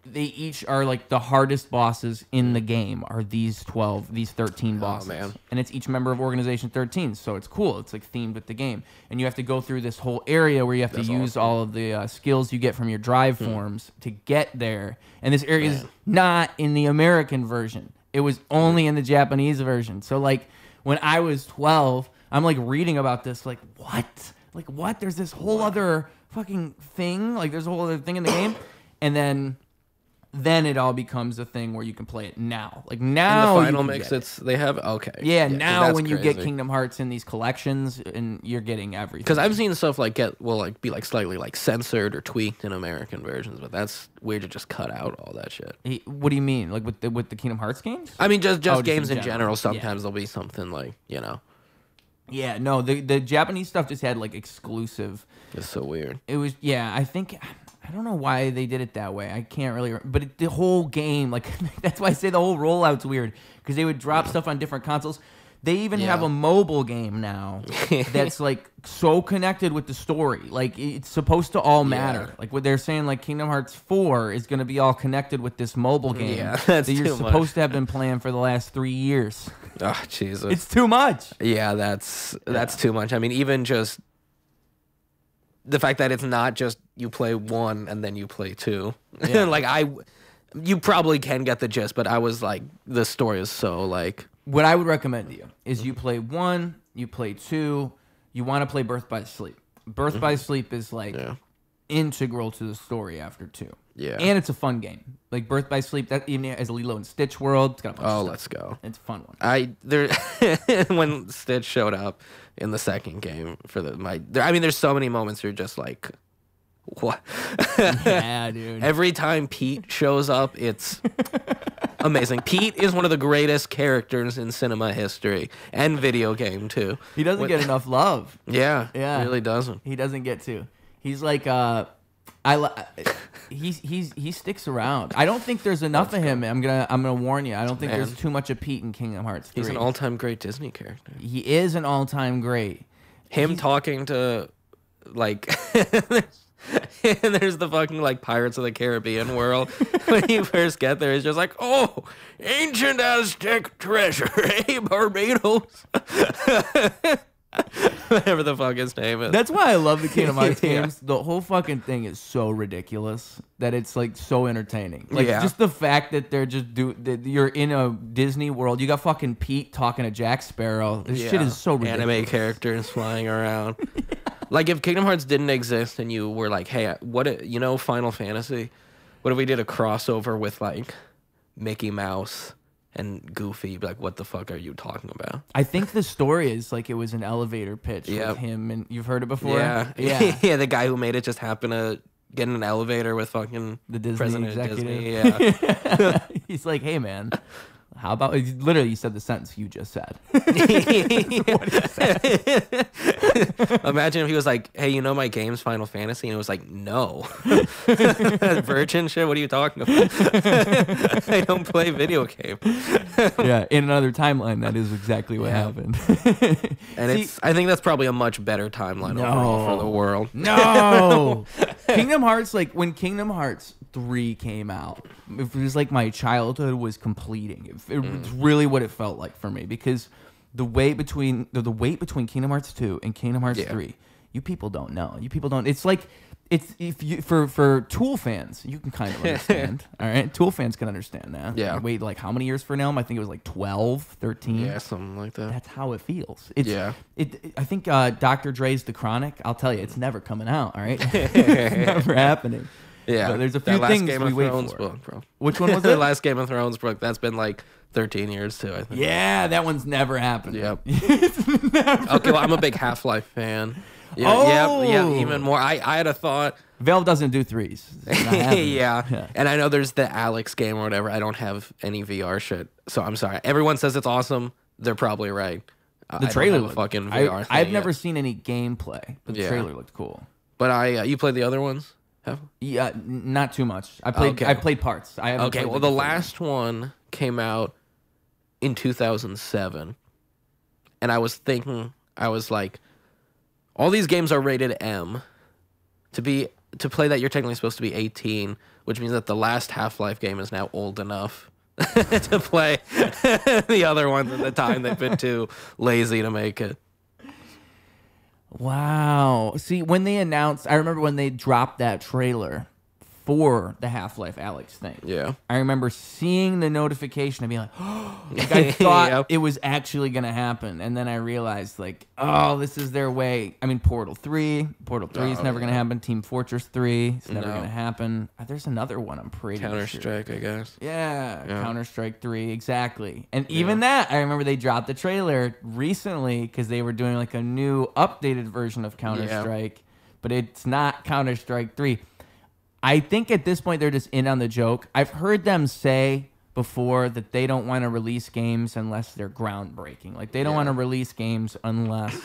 they each are like the hardest bosses in the game are these 13 bosses. Man. And it's each member of Organization 13. So it's cool. It's like themed with the game. And you have to go through this whole area where you have to use all of the skills you get from your drive forms to get there. And this area is not in the American version. It was only in the Japanese version. So like when I was 12, I'm like reading about this like, what? Like what? There's this whole other fucking thing. Like there's a whole other thing in the game. And then it all becomes a thing where you can play it now. Like now, in the final mix, they have Yeah, now when you get Kingdom Hearts in these collections, and you're getting everything. Because I've seen stuff like be like slightly like censored or tweaked in American versions, but that's weird to just cut out all that shit. What do you mean, like with the Kingdom Hearts games? I mean, just games in general. Sometimes there'll be something like Yeah, no, the Japanese stuff just had like exclusive. It's so weird. It was I don't know why they did it that way. I can't really, but the whole game, like that's why I say the whole rollout's weird because they would drop stuff on different consoles. They even have a mobile game now that's like so connected with the story. Like it's supposed to all matter. Like what they're saying, like Kingdom Hearts 4 is going to be all connected with this mobile game that you're supposed to have been playing for the last 3 years. Oh Jesus, it's too much. Yeah, that's too much. I mean, even just the fact that it's not just you play 1 and then you play 2. Yeah. Like you probably can get the gist, but I was like, the story is so like. What I would recommend to you is you play 1, you play 2, you want to play Birth by Sleep. Birth by Sleep is like integral to the story after 2. Yeah. And it's a fun game. Like Birth by Sleep, that even as a Lilo and Stitch world, it's got a bunch of stuff. Let's go. It's a fun one. When Stitch showed up in the second game for there's so many moments where you're just like, what? Yeah, dude. Every time Pete shows up, it's amazing. Pete is one of the greatest characters in cinema history and video game too. He doesn't get enough love. Yeah, he really doesn't. He doesn't get to. He's like he sticks around. I don't think there's enough of him. I'm gonna warn you. I don't think there's too much of Pete in Kingdom Hearts 3. He's an all-time great Disney character. He is an all-time great. He's talking to like and there's the fucking like Pirates of the Caribbean world. When you first get there, it's just like, oh, ancient Aztec treasure, eh, Barbados? Whatever the fuck his name is. That's why I love the Kingdom Hearts games. The whole fucking thing is so ridiculous that it's like so entertaining. Like just the fact that they're that you're in a Disney world. You got fucking Pete talking to Jack Sparrow. This shit is so ridiculous. Anime characters flying around. Like if Kingdom Hearts didn't exist and you were like, hey, Final Fantasy? What if we did a crossover with like Mickey Mouse and Goofy? You'd be like, what the fuck are you talking about? I think the story is like it was an elevator pitch with him, and you've heard it before? Yeah. Yeah, the guy who made it just happened to get in an elevator with fucing the Disney president executive. Of Disney. Yeah. He's like, hey, man. How about literally you said the sentence you just said. What he said. Imagine if he was like, hey, my game's Final Fantasy, and it was like, no. Virgin shit, what are you talking about? I don't play video games. Yeah, in another timeline, that is exactly what happened. And I think that's probably a much better timeline overall for the world. No. Kingdom Hearts, like when Kingdom Hearts 3 came out, it was like my childhood was completing. It was really what it felt like for me, because the weight between Kingdom Hearts 2 and Kingdom Hearts 3, you people don't know. You people don't. It's like it's if you for Tool fans, you can kind of understand. All right, Tool fans can understand that. Yeah. Wait, like how many years for an album? I think it was like 12, 13. Yeah, something like that. That's how it feels. It's, Yeah. I think Dr. Dre's The Chronic. I'll tell you, it's never coming out. All right, it's never happening. Yeah, But there's a that few last things Game we of wait Thrones for. book, bro. Which one was The it? last Game of Thrones book. That's been like 13 years too, I think. Yeah, that one's never happened. Yep. It's never Okay, well, I'm a big Half-Life fan. Yeah, Oh! yeah, even more. I had a thought. Valve doesn't do threes. It's not happening. Yeah. And I know there's the Alex game or whatever. I don't have any VR shit, so I'm sorry. Everyone says it's awesome. They're probably right. The trailer looked looked fucking VR. I've never seen any gameplay, but the Yeah. trailer looked cool. But you played the other ones? Have? Yeah, not too much. I played. Okay. I played parts. I haven't Okay. played Well, the last one came out in 2007, and I was thinking, I was like, all these games are rated M. To play that, you're technically supposed to be 18, which means that the last Half-Life game is now old enough to play the other ones at the time. They've been too lazy to make it. Wow. See, when they announced, I remember when they dropped that trailer for the Half-Life Alex thing. Yeah. I remember seeing the notification and being like, oh, like I thought Yep. it was actually going to happen. And then I realized, like, oh, this is their way. I mean, Portal 3 is never going to happen. Team Fortress 3 is never No. going to happen. There's another one, I'm pretty sure. Counter-Strike, I guess. Yeah, Yeah. Counter-Strike 3, exactly. And even that, I remember they dropped the trailer recently because they were doing like a new updated version of Counter-Strike, but it's not Counter-Strike 3. I think at this point they're just in on the joke. I've heard them say before that they don't want to release games unless they're groundbreaking. Like they don't want to release games unless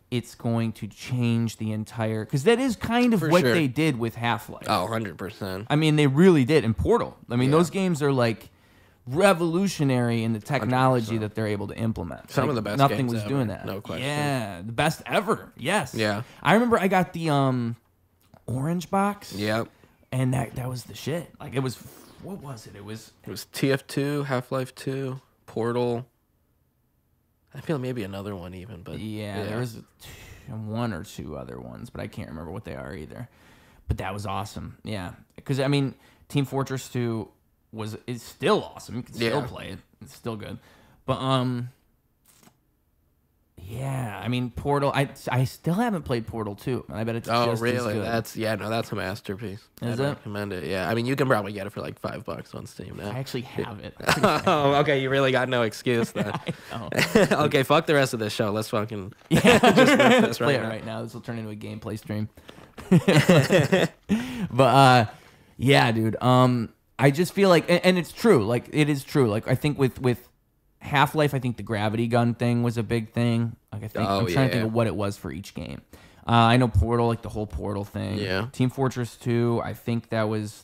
it's going to change the entire... Because that is kind of For what sure. they did with Half-Life. Oh, 100%. I mean, they really did. In Portal. I mean, Yeah. those games are like revolutionary in the technology that they're able to implement. Some Like, of the best Nothing games was ever, doing that. no question. Yeah, the best ever. Yes. Yeah. I remember I got the orange box. Yep. And that was the shit. Like it was, what was it? It was TF2, Half-Life 2, Portal. I feel maybe another one even, but yeah. There was one or two other ones, but I can't remember what they are either. But that was awesome. Yeah, because I mean, Team Fortress 2 is still awesome. You can still play it. It's still good. But yeah, I mean Portal. I still haven't played Portal 2, and I bet it's just really? as good. That's a masterpiece. Is I'd it? recommend it. Yeah, I mean you can probably get it for like $5 on Steam now. I actually have it. Oh, okay. You really got no excuse then. Oh. Okay, fuck the rest of this show. Let's fucking Yeah, just rip this play right it now. right now. This will turn into a gameplay stream. But yeah, dude. I just feel like, and it's true. Like it is true. Like I think with Half-Life, I think the gravity gun thing was a big thing. Like I'm trying to think of what it was for each game. I know Portal, like the whole Portal thing. Yeah. Team Fortress 2, I think that was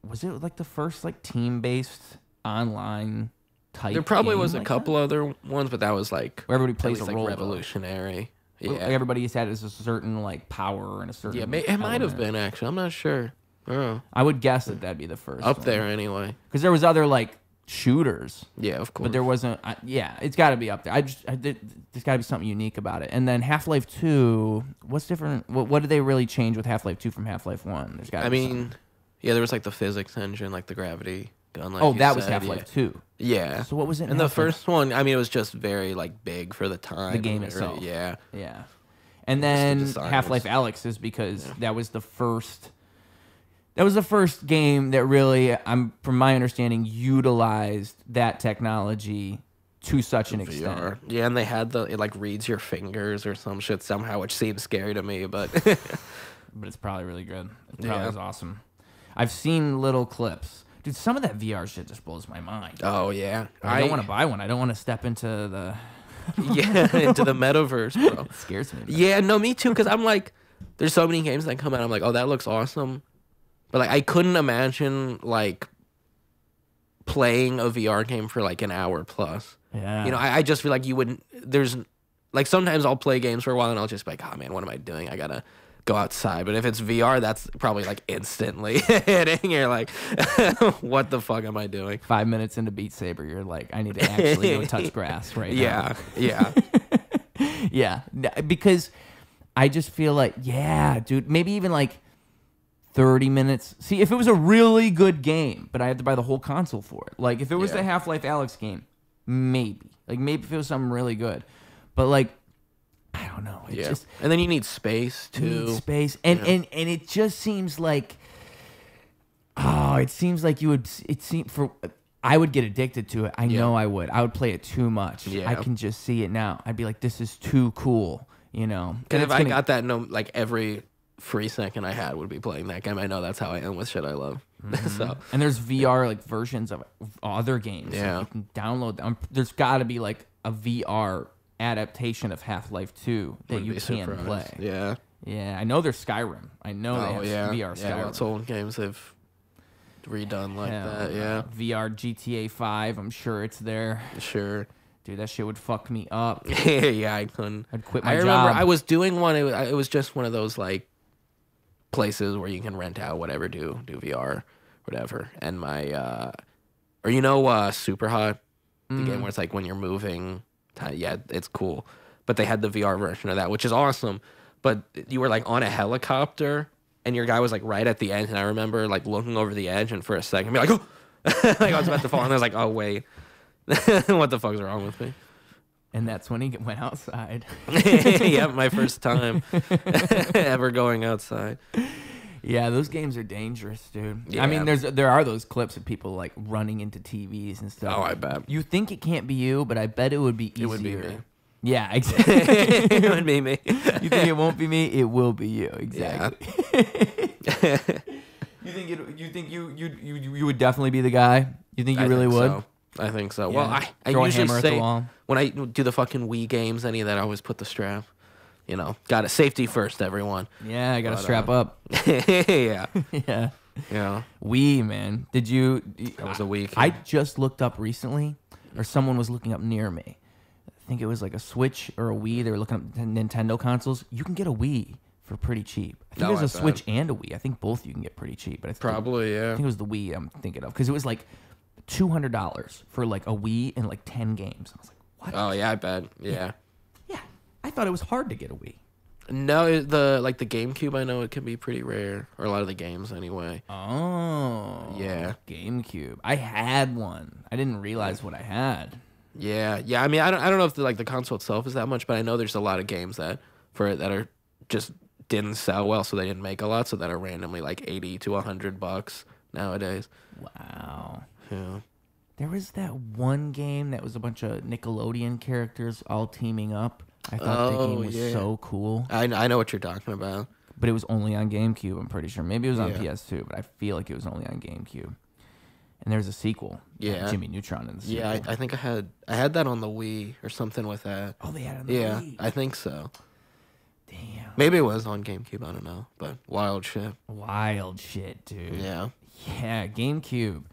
was it like the first like team-based online type There probably game was a like couple other ones, but that was like where everybody at plays least, a like role. revolutionary. Yeah. Yeah, Like everybody's had a certain like power and a certain. yeah. It might have element. been actually. I'm not sure. Oh, I would guess that that'd be the first. up there anyway. Because there was other like shooters, Yeah, of course. but there wasn't. Yeah, it's got to be up there. There's got to be something unique about it. And then Half-Life 2, what's different? What did they really change with Half-Life 2 from Half-Life 1? There's got. I mean, yeah, there was like the physics engine, like the gravity gun. Like oh, you that was said, Half-Life 2. Yeah. So what was it? in And the Half-Life? first one, I mean, it was just very like big for the time. The game and itself. Yeah. Yeah. And Just the then design Half-Life was- Alyx is because that was the first. That was the first game that really, from my understanding, utilized that technology to such an extent. VR. Yeah, and they had it like reads your fingers or some shit somehow, which seems scary to me, but But it's probably really good. It probably Yeah. was awesome. I've seen little clips. Dude, some of that VR shit just blows my mind. oh yeah, I don't want to buy one. I don't want to step into the... yeah into the metaverse, bro. It scares me. Yeah, no, me too. Because I'm like, there's so many games that come out. I'm like, oh, that looks awesome, but like I couldn't imagine like playing a VR game for like an hour plus. Yeah. You know, I just feel like you wouldn't. There's like sometimes I'll play games for a while and I'll just be like, oh man, what am I doing? I gotta go outside. But if it's VR, that's probably like instantly hitting. You're like, what the fuck am I doing? 5 minutes into Beat Saber, you're like, I need to actually go touch grass right Yeah, yeah. now. Yeah. Because I just feel like, yeah, dude, maybe even like 30 minutes. See, if it was a really good game, but I had to buy the whole console for it. Like, if it was Yeah. the Half-Life Alyx game, maybe. Like, maybe if it was something really good. But, like, I don't know. It just... And then you need space, too. You need space. And it just seems like... Oh, it seems like you would... I would get addicted to it. I know I would. I would play it too much. Yeah. I can just see it now. I'd be like, this is too cool, you know? Because if I got that, like, every free second I had would be playing that game. I know that's how I am with shit I love. So And there's VR, like, versions of other games. Yeah. Like, you can download them. There's got to be, like, a VR adaptation of Half-Life 2 that you can play. Yeah. Yeah, I know there's Skyrim. I know they have VR Skyrim. Yeah, lots of old games they've redone like that. Yeah. VR GTA 5, I'm sure it's there. Sure. Dude, that shit would fuck me up. Yeah, I couldn't. I'd quit my I job. remember I was doing one. It was just one of those like places where you can rent out whatever, do VR, whatever. And my, or you know, Super Hot, the game where it's like when you're moving. Yeah, it's cool. But they had the VR version of that, which is awesome. But you were like on a helicopter, and your guy was like right at the edge. And I remember like looking over the edge, and for a second, be like, oh, like I was about to fall, and I was like, oh wait, what the fuck's wrong with me? And that's when he went outside. Yeah, my first time ever going outside. Yeah, those games are dangerous, dude. Yeah. I mean, there are those clips of people like running into TVs and stuff. Oh, I bet. You think it can't be you, but I bet it would be easier. It would be me. Yeah, exactly. It would be me. You think it won't be me? It will be you. Exactly. Yeah. You think you would definitely be the guy? You think you really would? So. I think so. Yeah. Well, I Throw a usually hammer at the say wall. when I do the fucking Wii games, any of that, I always put the strap. You know, got it. Safety first, everyone. Yeah, I gotta strap up. Yeah. Yeah. Yeah. Wii, man. Did you? That was a week. I just looked up recently, or someone was looking up near me. I think it was like a Switch or a Wii. They were looking up Nintendo consoles. You can get a Wii for pretty cheap. I think there's a Switch and a Wii. I think both you can get pretty cheap. But I think, Probably, I yeah. think it was the Wii I'm thinking of because it was like $200 for like a Wii and like 10 games. I was like, what? Oh, yeah, I bet. Yeah. Yeah, I thought it was hard to get a Wii. No, the GameCube, I know it can be pretty rare, or a lot of the games anyway. Oh, Yeah. GameCube. I had one. I didn't realize what I had. Yeah, yeah. I mean, I don't know if the console itself is that much, but I know there's a lot of games that are just didn't sell well, so they didn't make a lot, so that are randomly like $80 to $100 nowadays. Wow. Yeah. There was that one game that was a bunch of Nickelodeon characters all teaming up. I thought the game was so cool. I know what you're talking about. But it was only on GameCube, I'm pretty sure. Maybe it was on Yeah. PS2, but I feel like it was only on GameCube. And there's a sequel. Yeah. Jimmy Neutron in the sequel. Yeah, I think I had that on the Wii or something with that. Oh, they had it on the Yeah, Wii. I think so. Damn. Maybe it was on GameCube. I don't know, but wild shit. Wild shit, dude. Yeah. Yeah, GameCube.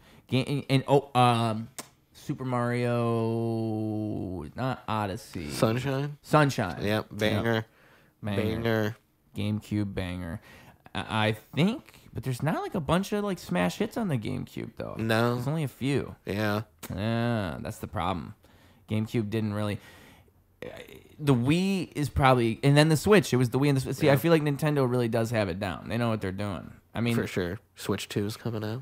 Super Mario, not Odyssey. Sunshine. Sunshine. Yep. Banger. Banger. GameCube banger. I think, but there's not like a bunch of like smash hits on the GameCube though. No. There's only a few. Yeah. Yeah, that's the problem. GameCube didn't really. The Wii is probably, and then the Switch. It was the Wii and the Switch. See, I feel like Nintendo really does have it down. They know what they're doing. I mean, For sure. Switch 2 is coming out.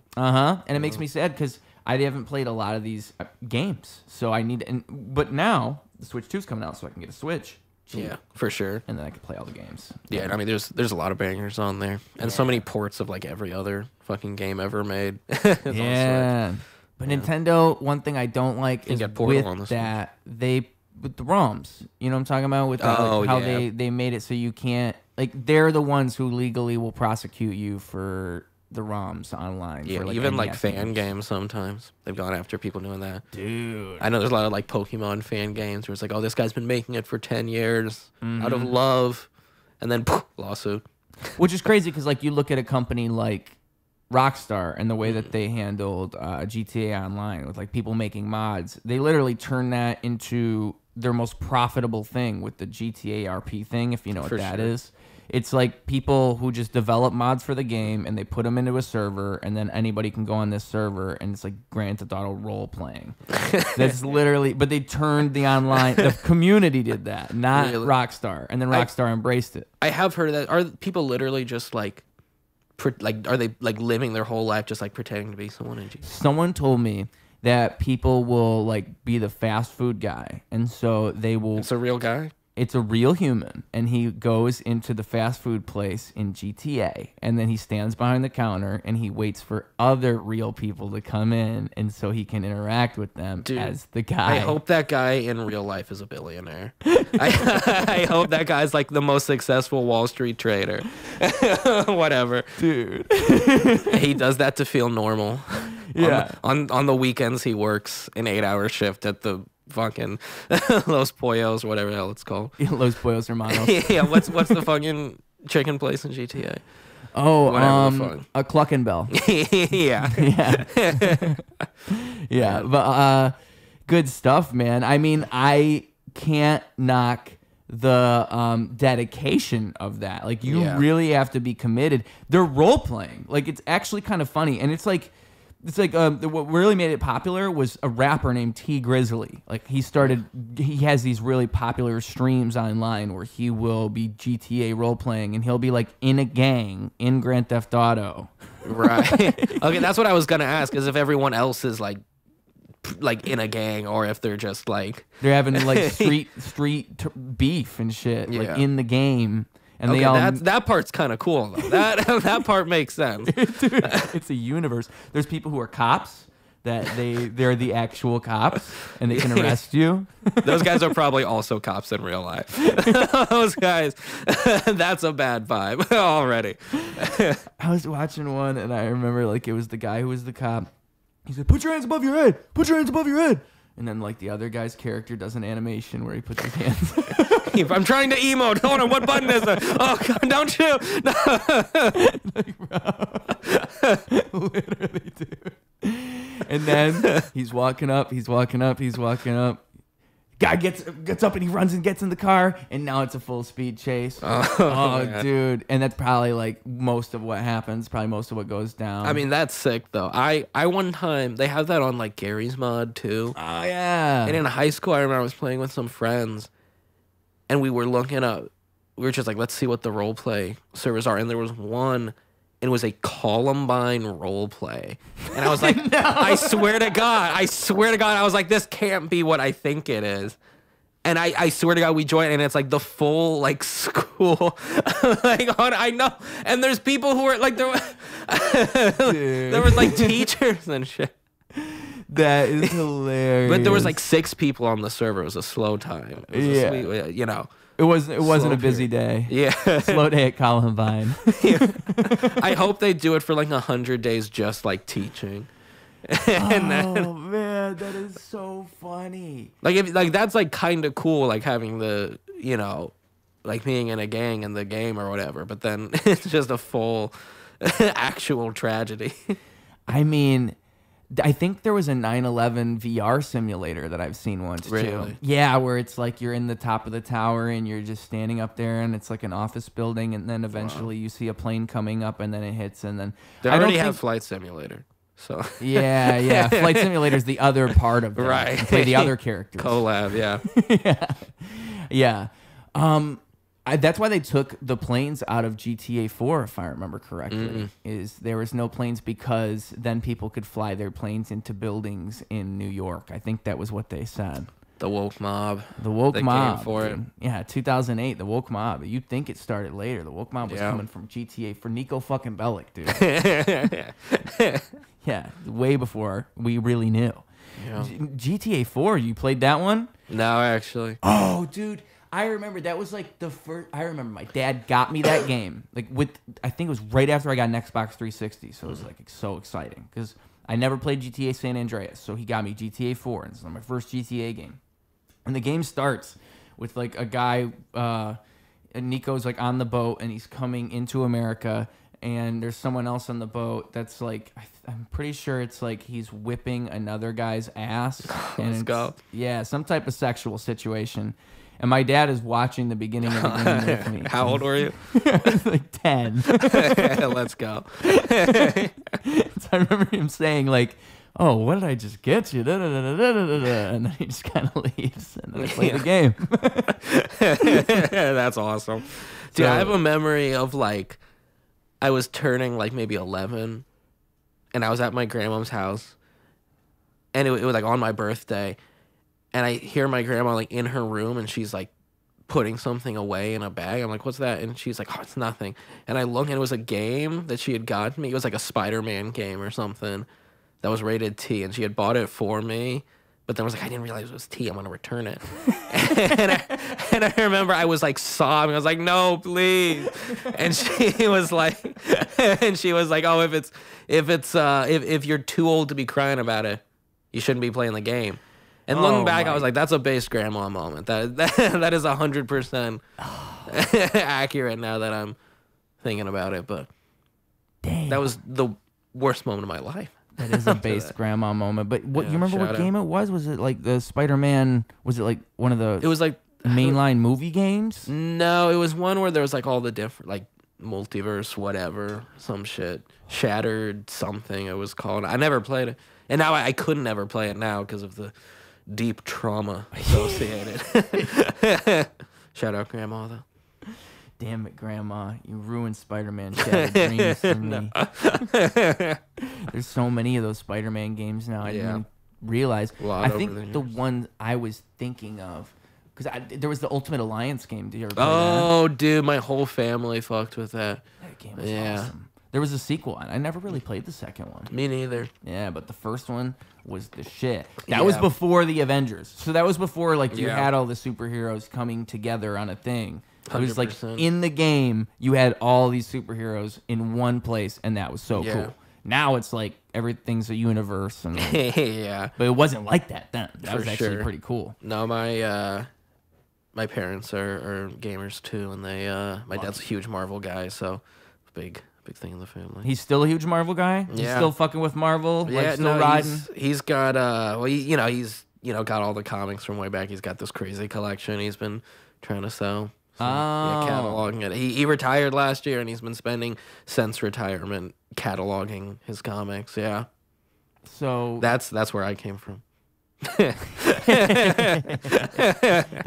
and it makes me sad because I haven't played a lot of these games, so I need. But now the Switch 2 is coming out, so I can get a Switch. Yeah, for sure. And then I can play all the games. Yeah, I mean, there's a lot of bangers on there, and so many ports of like every other fucking game ever made. It's on Switch. Yeah. But Nintendo, one thing I don't like is get Portal on with the that with the ROMs. You know what I'm talking about? With that, like, how yeah. they made it so you can't, like, they're the ones who legally will prosecute you for the ROMs online. Yeah, for, like, even like NES fan games sometimes. They've gone after people doing that. Dude. I know there's a lot of like Pokemon fan games where it's like, oh, this guy's been making it for 10 years out Mm-hmm. of love, and then poof, lawsuit. Which is crazy because, like, you look at a company like Rockstar and the way that they handled GTA Online with, like, people making mods. They literally turned that into their most profitable thing with the GTA RP thing, if you know what that is. It's like people who just develop mods for the game and they put them into a server, and then anybody can go on this server, and it's like Grand Theft Auto role playing. That's literally, but they turned the online, the community did that, not Really? Rockstar, and then Rockstar embraced it. I have heard of that. Are people literally just like like, are they like living their whole life just like pretending to be someone in GTA? Someone told me that people will like be the fast food guy, and so they will. It's a real guy. It's a real human, and he goes into the fast food place in GTA, and then he stands behind the counter and he waits for other real people to come in, and so he can interact with them as the guy. I hope that guy in real life is a billionaire. I hope that guy's like the most successful Wall Street trader. Whatever. Dude. He does that to feel normal. Yeah. On the weekends, he works an 8-hour shift at the fucking Los Pollos, whatever the hell it's called. Los Pollos Hermanos. Yeah, what's the fucking chicken place in GTA? Oh, Whatever the fuck. a Cluckenbell. Yeah. Yeah, but good stuff, man. I mean, I can't knock the dedication of that. Like, you really have to be committed. They're role playing. Like, it's actually kind of funny, and it's like what really made it popular was a rapper named T Grizzly. Like, he has these really popular streams online where he will be GTA role playing, and he'll be like in a gang in Grand Theft Auto. Right. Okay, that's what I was gonna ask, is if everyone else is like in a gang, or if they're just like they're having like street beef and shit, like in the game. And okay, they all that part's kind of cool though. That part makes sense. Dude, it's a universe. There's people who are cops that they're the actual cops and they can arrest you. Those guys are probably also cops in real life. Those guys, that's a bad vibe already. I was watching one and I remember like it was the guy who was the cop. He said, "Put your hands above your head. Put your hands above your head." And then, like, the other guy's character does an animation where he puts his hands. I'm trying to emote. Hold on, what button is it? Oh, God, don't shoot. No. Like, bro. Literally, dude. And then he's walking up. Guy gets up and he runs and gets in the car, and now it's a full speed chase. Oh dude. And that's probably like most of what happens, probably most of what goes down. I mean, that's sick though. I one time, they have that on like Gary's Mod too. Oh yeah. And in high school, I remember I was playing with some friends, and we were looking up, we were just like, let's see what the role play servers are. And there was one, and it was a Columbine role play. And I was like, no. I swear to God, I was like, this can't be what I think it is. And I swear to God, we joined, and it's like the full like school, like I know. And there's people who are like, there was like teachers and shit. That is hilarious. But there was like 6 people on the server. It was a slow time. It was a sweet, you know. It wasn't a busy day. Yeah. Slow day at Columbine. I hope they do it for like 100 days, just like teaching. And then, man, that is so funny. Like that's like kind of cool, like having the, you know, like being in a gang in the game or whatever. But then it's just a full actual tragedy. I mean, I think there was a 9/11 VR simulator that I've seen once really? too. Yeah, where it's like you're in the top of the tower and you're just standing up there, and it's like an office building, and then eventually you see a plane coming up, and then it hits, and then they already have Flight Simulator. So yeah, Flight Simulator is the other part of that. Right. You play the other characters. Collab, yeah. Yeah. That's why they took the planes out of GTA 4, if I remember correctly. Is there was no planes because then people could fly their planes into buildings in New York. I think that was what they said. The woke mob. The woke mob. Came for it. Yeah, 2008, the woke mob. You'd think it started later. The woke mob was coming from GTA for Nico fucking Bellic, dude. Yeah, way before we really knew. Yeah. GTA 4, you played that one? No, actually. Oh, dude. I remember that was like the first. I remember my dad got me that game. Like I think it was right after I got an Xbox 360, so it was like so exciting because I never played GTA San Andreas, so he got me GTA 4, and it's my first GTA game. And the game starts with like a guy, and Nico's like on the boat, and he's coming into America, and there's someone else on the boat that's like, I'm pretty sure it's like he's whipping another guy's ass. Let's go. Yeah, some type of sexual situation. And my dad is watching the beginning of the game with me. How old were you? Like 10. Let's go. So I remember him saying like, "Oh, what did I just get you?" Da, da, da, da, da, da. And then he just kind of leaves, and then I play the game. That's awesome. Dude, I have a memory of like, I was turning like maybe 11, and I was at my grandma's house, and it was like on my birthday, and I hear my grandma like in her room, and she's like putting something away in a bag. I'm like, what's that? And she's like, oh, it's nothing. And I look, and it was a game that she had gotten me. It was like a Spider-Man game or something that was rated T, and she had bought it for me. But then I was like, I didn't realize it was T. I'm gonna return it. and I remember I was like sobbing. I was like, no, please. And she was like, oh, if you're too old to be crying about it, you shouldn't be playing the game. And looking back, I was like, that's a base grandma moment. That is 100% accurate now that I'm thinking about it. But Damn. that was the worst moment of my life. That is a base grandma moment. But what you remember what game it was? Was it like the Spider-Man? Was it like one of the? It was like mainline movie games. No, it was one where there was like all the different like multiverse, whatever, some shit, Shattered something it was called. I never played it, and now I couldn't ever play it now because of the deep trauma associated. Shout out Grandma though. Damn it, Grandma. You ruined Spider-Man Shattered Dreams for me. There's so many of those Spider-Man games now. I didn't even realize. I think the one I was thinking of, because there was the Ultimate Alliance game. Did you ever play that? Oh, dude, my whole family fucked with that. That game was awesome. There was a sequel, and I never really played the second one. Me neither. Yeah, but the first one was the shit. That was before the Avengers. So that was before like you had all the superheroes coming together on a thing. It was like 100%. in the game, you had all these superheroes in one place, and that was so cool. Now it's like everything's a universe, and yeah. But it wasn't like that then. That was actually sure. pretty cool. No, my parents are gamers too, and they my dad's a huge Marvel guy, so big thing in the family. He's still a huge Marvel guy. He's still fucking with Marvel. Yeah, still riding. He's got he's got all the comics from way back. He's got this crazy collection he's been trying to sell. So, cataloging it. He retired last year, and he's been spending since retirement cataloging his comics. Yeah, so that's where I came from. That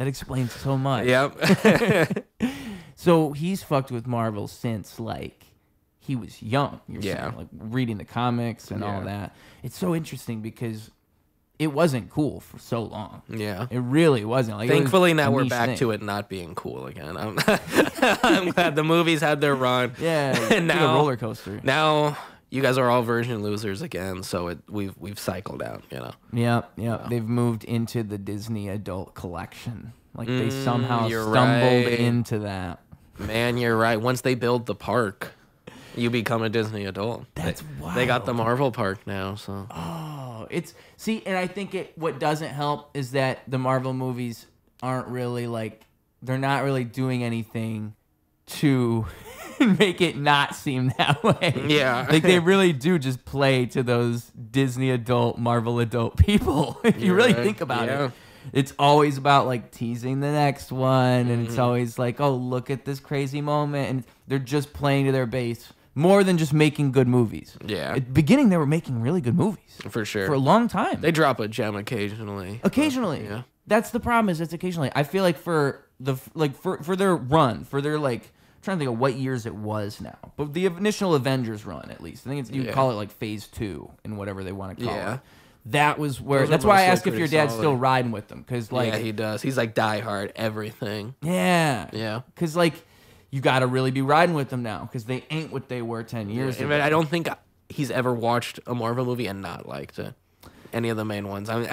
explains so much. Yep. So he's fucked with Marvel since like he was young. You're saying, like reading the comics and all that. It's so interesting because it wasn't cool for so long. Yeah. It really wasn't. Like, thankfully, now we're back to it not being cool again. I'm glad the movies had their run. Yeah. And now a roller coaster. Now you guys are all virgin losers again, so we've cycled out, you know. Yeah. They've moved into the Disney adult collection. Like they somehow stumbled into that. Man, you're right. Once they build the park, you become a Disney adult. That's wild. They got the Marvel park now, so. Oh, and I think what doesn't help is that the Marvel movies aren't really like, they're not really doing anything to make it not seem that way. Yeah. Like they really do just play to those Disney adult, Marvel adult people. If you really think about it. It's always about like teasing the next one, and it's always like, oh, look at this crazy moment, and they're just playing to their base more than just making good movies. Yeah. At the beginning, they were making really good movies. For sure. For a long time. They drop a gem occasionally. Occasionally. Yeah. That's the problem, is it's occasionally. I feel like for their run, for their like, I'm trying to think of what years it was now, but the initial Avengers run, at least, I think you call it like phase 2 and whatever they want to call it. That was where. That's why I asked if your dad's still riding with them, because like he does. He's like die hard everything. Yeah. Because like you got to really be riding with them now, because they ain't what they were 10 years ago. I don't think he's ever watched a Marvel movie and not liked it. Any of the main ones. I mean,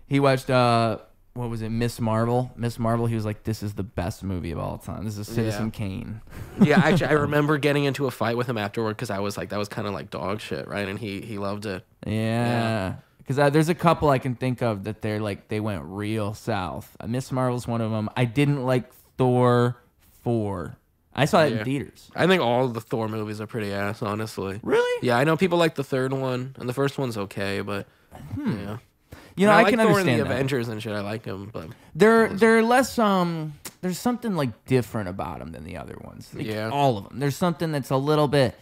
he watched what was it, Miss Marvel? Miss Marvel, he was like, this is the best movie of all time. This is Citizen Kane. Yeah, actually, I remember getting into a fight with him afterward, because I was like, that was kind of like dog shit, right? And he loved it. Yeah. Because there's a couple I can think of that they went real south. Miss Marvel's one of them. I didn't like Thor 4. I saw it in theaters. I think all of the Thor movies are pretty ass, honestly. Really? Yeah, I know people like the third one, and the first one's okay, but yeah. You know, I can Thor understand and the that. Avengers and shit. I like them, but they're less there's something like different about them than the other ones. Like, all of them. There's something that's a little bit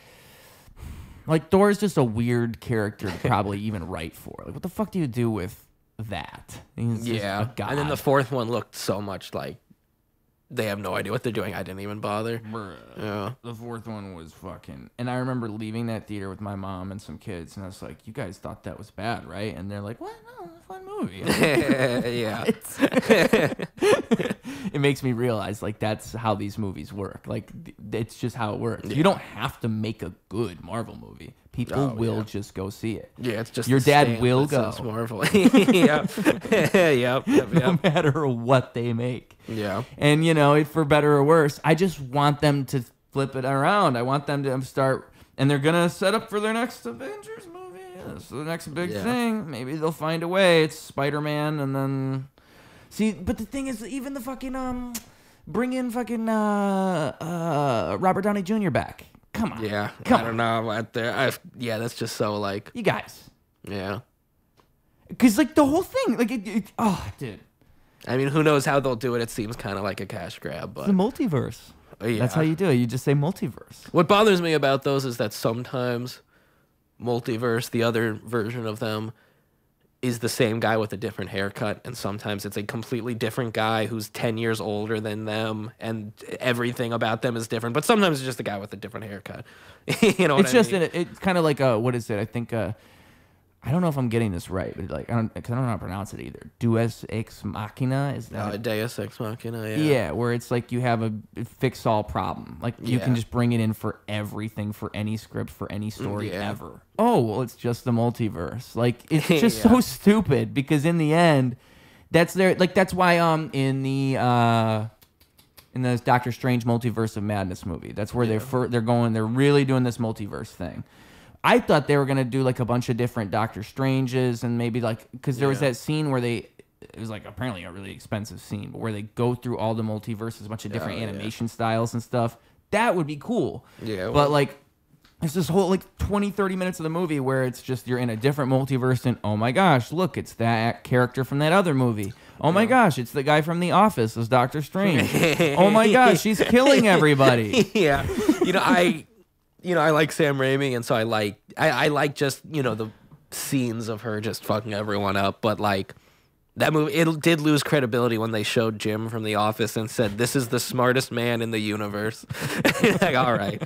like Thor is just a weird character to probably even write for. Like, what the fuck do you do with that? He's just a god. And then the fourth one looked so much like they have no idea what they're doing. I didn't even bother. Bruh. Yeah. The fourth one was fucking... And I remember leaving that theater with my mom and some kids, and I was like, you guys thought that was bad, right? And they're like, what? No, it's a fun movie. Yeah. It makes me realize, like, that's how these movies work. Like, it's just how it works. You don't have to make a good Marvel movie. People will just go see it. Yeah, it's just your the dad stamp will that go. says Marvel. Yep. No matter what they make. Yeah. And, you know, for better or worse, I just want them to flip it around. I want them to start, and they're going to set up for their next Avengers movie. Yeah, so the next big thing, maybe they'll find a way. It's Spider-Man, and then... See, but the thing is, even the fucking, bring in fucking Robert Downey Jr. back. Come on. Yeah. Come I don't know about there. Yeah, that's just so, like... You guys. Yeah. Because, like, the whole thing, like, oh, dude. I mean, who knows how they'll do it. It seems kind of like a cash grab, but... It's the multiverse. Yeah. That's how you do it. You just say multiverse. What bothers me about those is that sometimes multiverse, the other version of them, is the same guy with a different haircut, and sometimes it's a completely different guy who's 10 years older than them, and everything about them is different. But sometimes it's just a guy with a different haircut. You know what It's I just, mean? it's kind of like, what is it? I think, I don't know if I'm getting this right, but like, because I don't know how to pronounce it either. Deus Ex Machina? Is that Deus Ex Machina, yeah. Yeah, where it's like you have a fix-all problem. Like, you can just bring it in for everything, for any script, for any story ever. Oh, well, it's just the multiverse. Like, it's just so stupid, because in the end, that's why in the Doctor Strange Multiverse of Madness movie, that's where they're really doing this multiverse thing. I thought they were going to do like a bunch of different Doctor Stranges, and maybe like, because there was that scene where it was like apparently a really expensive scene, but where they go through all the multiverses, a bunch of different animation styles and stuff. That would be cool. Yeah. But like, it's this whole like 20, 30 minutes of the movie where it's just you're in a different multiverse, and oh my gosh, look, it's that character from that other movie. Oh my gosh, it's the guy from The Office as Doctor Strange. Oh my gosh, she's killing everybody. Yeah. I like Sam Raimi, and so I like just, the scenes of her just fucking everyone up. But like that movie, it did lose credibility when they showed Jim from The Office and said, "This is the smartest man in the universe." Like, all right,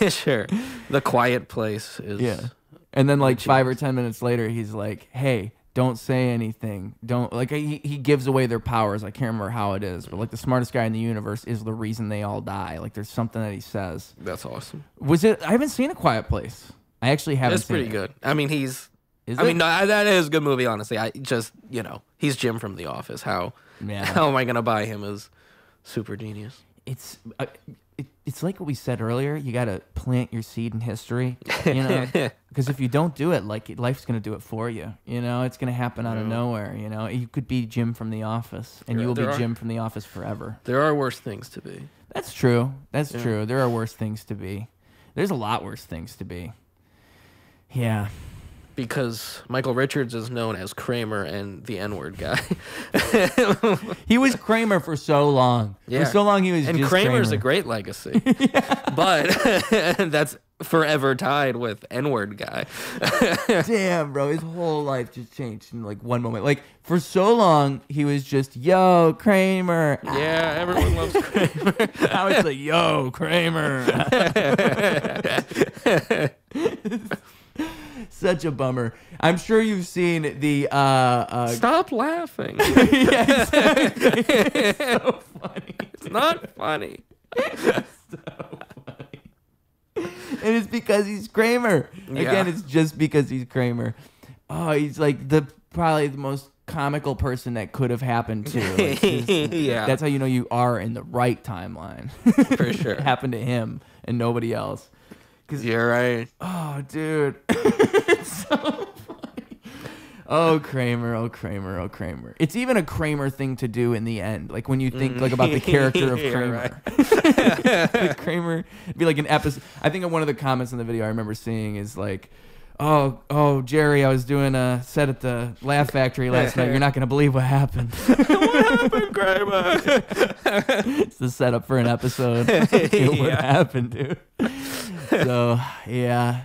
sure. The Quiet Place is and then like 5 or 10 minutes later, he's like, "Hey, don't say anything. Don't," like, he gives away their powers. I can't remember how it is, but like the smartest guy in the universe is the reason they all die. Like, there's something that he says. That's awesome. I haven't seen A Quiet Place. I actually haven't. It's pretty good. I mean, no, that is a good movie, honestly. I just, he's Jim from The Office. How am I gonna buy him as super genius? It's like what we said earlier. You got to plant your seed in history, because if you don't do it, like, life's going to do it for you. It's going to happen out of nowhere. You could be Jim from The Office, and you will be Jim from The Office forever. There are worse things to be. That's true. That's true. There are worse things to be. There's a lot worse things to be. Yeah. Because Michael Richards is known as Kramer and the N-word guy. He was Kramer for so long. Yeah. For so long he was and just Kramer's Kramer. a great legacy. But that's forever tied with N-word guy. Damn, bro. His whole life just changed in like one moment. Like, for so long, he was just, yo, Kramer. Yeah, everyone loves Kramer. Now it's like, yo, Kramer. Such a bummer. I'm sure you've seen the Stop laughing. Yeah, exactly. It's so funny. It's not funny. It's so funny. And it's because he's Kramer. Again, it's just because he's Kramer. Oh, he's like probably the most comical person that could have happened to. Like, that's how you know you are in the right timeline. For sure. It happened to him and nobody else. You're right. Oh, dude. It's so funny. Oh, Kramer, oh, Kramer, oh, Kramer. It's even a Kramer thing to do in the end. Like, when you think like about the character of Kramer. Right. Kramer, it'd be like an episode. I think one of the comments in the video I remember seeing is like, oh, Jerry, I was doing a set at the Laugh Factory last night. You're not going to believe what happened. What happened, Kramer? It's the setup for an episode. What happened, dude? So, yeah.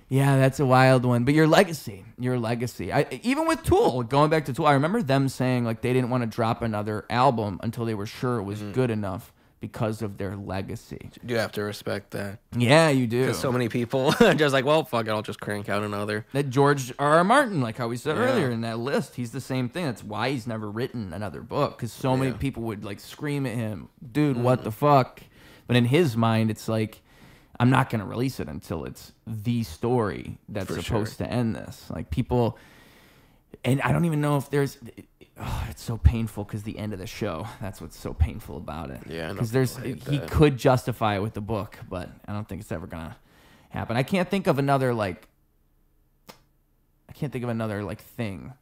Yeah, that's a wild one. But your legacy. Even with Tool, going back to Tool, I remember them saying like they didn't want to drop another album until they were sure it was good enough because of their legacy. You have to respect that. Yeah, you do. Because so many people are just like, well, fuck it, I'll just crank out another. That George R.R. Martin, like how we said earlier in that list, he's the same thing. That's why he's never written another book, because so many people would like scream at him, dude, what the fuck? But in his mind, it's like, I'm not going to release it until it's the story that's supposed to end this. Like people, and I don't even know if there's, it's so painful because the end of the show, that's what's so painful about it. Yeah, because he could justify it with the book, but I don't think it's ever going to happen. I can't think of another thing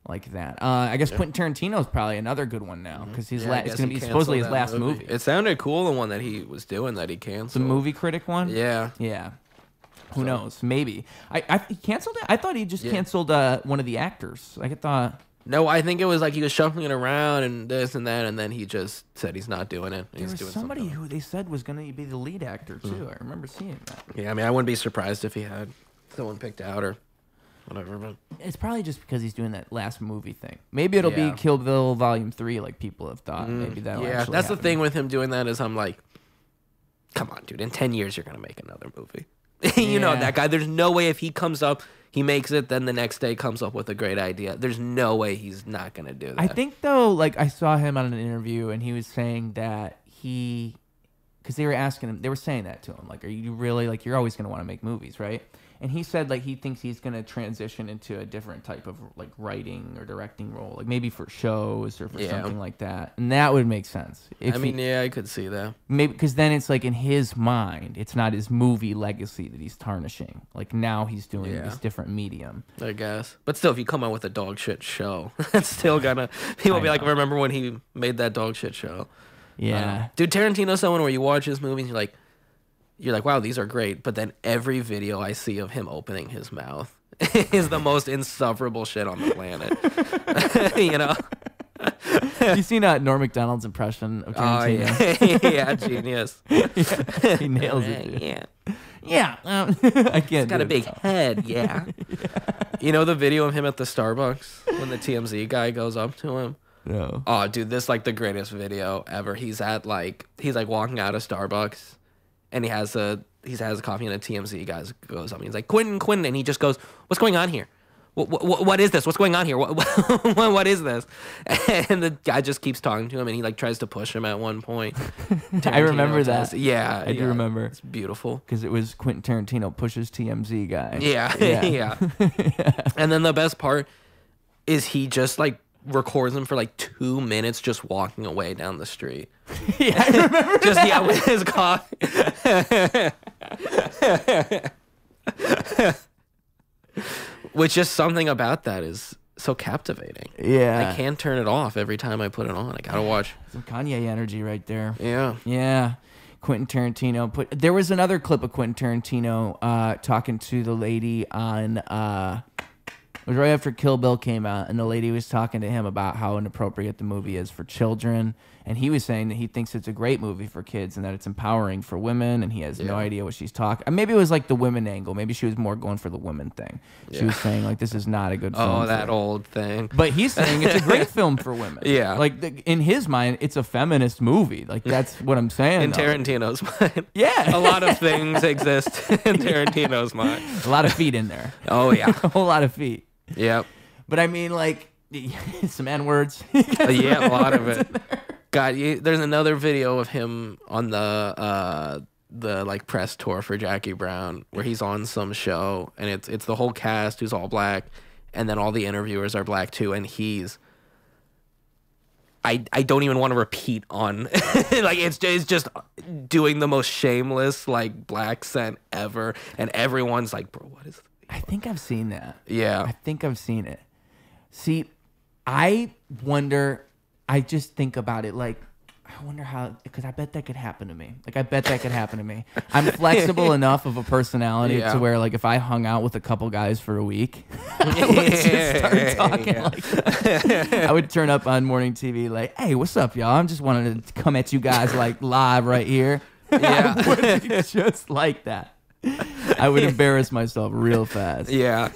like that. I guess Quentin Tarantino is probably another good one now because it's going to be supposedly his last movie. It sounded cool, the one that he was doing that he canceled. The movie critic one? Yeah. Yeah. Who knows? Maybe. He canceled it? I thought he just canceled one of the actors. Like I thought. No, I think it was like he was shuffling it around and this and that, and then he just said he's not doing it. There was somebody who they said was going to be the lead actor, too. I remember seeing that. Yeah, I mean, I wouldn't be surprised if he had someone picked out or whatever. But it's probably just because he's doing that last movie thing. Maybe it'll be Kill Bill Volume 3 like people have thought. Maybe that'll actually that's happen. the thing with him doing that is I'm like, come on, dude. In 10 years, you're going to make another movie. You know, that guy. There's no way if he comes up, he makes it, then the next day comes up with a great idea. There's no way he's not going to do that. I think, though, like I saw him on an interview, and he was saying that because they were asking him, they were saying that to him, like, are you really, like, you're always going to want to make movies, right? And he said, like, he thinks he's going to transition into a different type of, like, writing or directing role, like maybe for shows or for something like that. And that would make sense. I could see that. Maybe because then it's like in his mind, it's not his movie legacy that he's tarnishing. Like now he's doing this different medium. I guess. But still, if you come out with a dog shit show, that's still gonna, people be like, remember when he made that dog shit show? Yeah. Dude, Tarantino's someone where you watch his movies and you're like, wow, these are great. But then every video I see of him opening his mouth is the most insufferable shit on the planet. You know? You seen Norm Macdonald's impression of Tarantino? Oh, yeah, genius. He nails it, dude. Yeah. I can't. He's got a big head, yeah. You know the video of him at the Starbucks when the TMZ guy goes up to him? No. Oh, dude, this is like the greatest video ever. He's walking out of Starbucks. And he has a coffee, and a TMZ guy goes up. And he's like, Quentin, and he just goes, "What's going on here? What is this? What's going on here? What is this?" And the guy just keeps talking to him, and he like tries to push him at one point. I remember that. Yeah, I do remember. It's beautiful because it was Quentin Tarantino pushes TMZ guy. Yeah. And then the best part is he just like records him for like 2 minutes just walking away down the street. Yeah, I remember just with his coffee. Which just something about that is so captivating. Yeah. I can't turn it off every time I put it on. I gotta watch. Some Kanye energy right there. Yeah. Yeah. Quentin Tarantino there was another clip of Quentin Tarantino talking to the lady on it was right after Kill Bill came out, and the lady was talking to him about how inappropriate the movie is for children, and he was saying that he thinks it's a great movie for kids and that it's empowering for women, and he has no idea what she's talking. Maybe it was like the women angle. Maybe she was more going for the women thing. She was saying like this is not a good film. Oh, that old thing. But he's saying it's a great film for women. Yeah. Like in his mind, it's a feminist movie. Like that's what I'm saying. In Tarantino's mind. Yeah. A lot of things exist in Tarantino's mind. A lot of feet in there. Oh yeah. A whole lot of feet. Yep. But I mean, like, some N-words. Yeah, a lot of it. God, there's another video of him on the like press tour for Jackie Brown where he's on some show, and it's the whole cast who's all black, and then all the interviewers are black too, and he's I don't even want to repeat on like it's just doing the most shameless like black scent ever, and everyone's like, bro, what is this? I think I've seen that. Yeah. I think I've seen it. See, I wonder, I just think about it like, I wonder how, because I bet that could happen to me. Like, I bet that could happen to me. I'm flexible enough of a personality to where, like, if I hung out with a couple guys for a week, I would just start talking like that. I would turn up on morning TV like, hey, what's up, y'all? I'm just wanting to come at you guys, like, live right here. Yeah. I would be just like that. I would embarrass myself real fast. Yeah.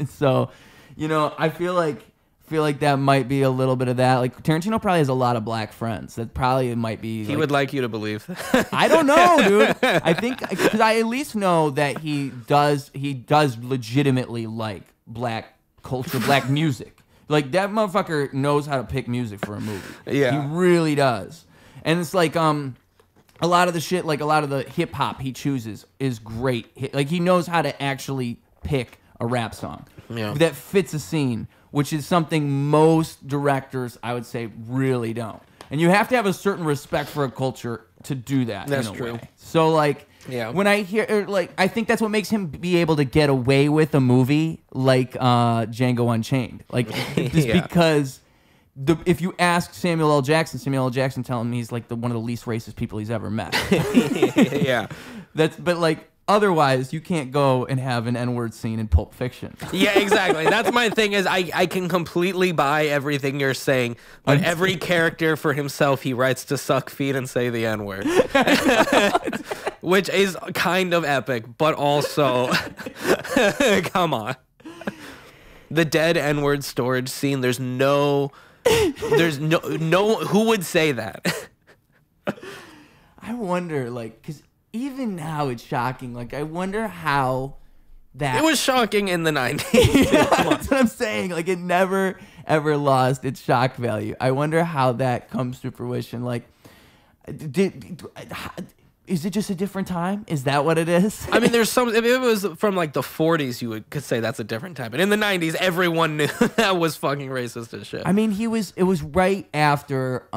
So, you know, I feel like that might be a little bit of that. Like Tarantino probably has a lot of black friends. That probably might be. He would like you to believe that. I don't know, dude. I think because I at least know that he does legitimately like black culture, black music. Like that motherfucker knows how to pick music for a movie. Yeah. He really does. And it's like a lot of the shit, like a lot of the hip hop he chooses is great. Like he knows how to actually pick a rap song that fits a scene, which is something most directors, I would say, really don't. And you have to have a certain respect for a culture to do that. That's in a true. way. So like, when I hear like, I think that's what makes him be able to get away with a movie like Django Unchained, like just because. If you ask Samuel L. Jackson telling me he's like one of the least racist people he's ever met. Yeah. But like otherwise you can't go and have an N-word scene in Pulp Fiction. Yeah, exactly. That's my thing is I can completely buy everything you're saying, but every character for himself he writes to suck feet and say the N-word. Which is kind of epic, but also come on. The dead N-word storage scene, there's no who would say that? I wonder, like, because even now it's shocking. Like, I wonder how that... It was shocking in the 90s. Yeah, that's what I'm saying. Like, it never, ever lost its shock value. I wonder how that comes to fruition. Like, is it just a different time? Is that what it is? I mean, there's some... If it was from, like, the 40s, could say that's a different time. But in the 90s, everyone knew that was fucking racist as shit. I mean, it was right after...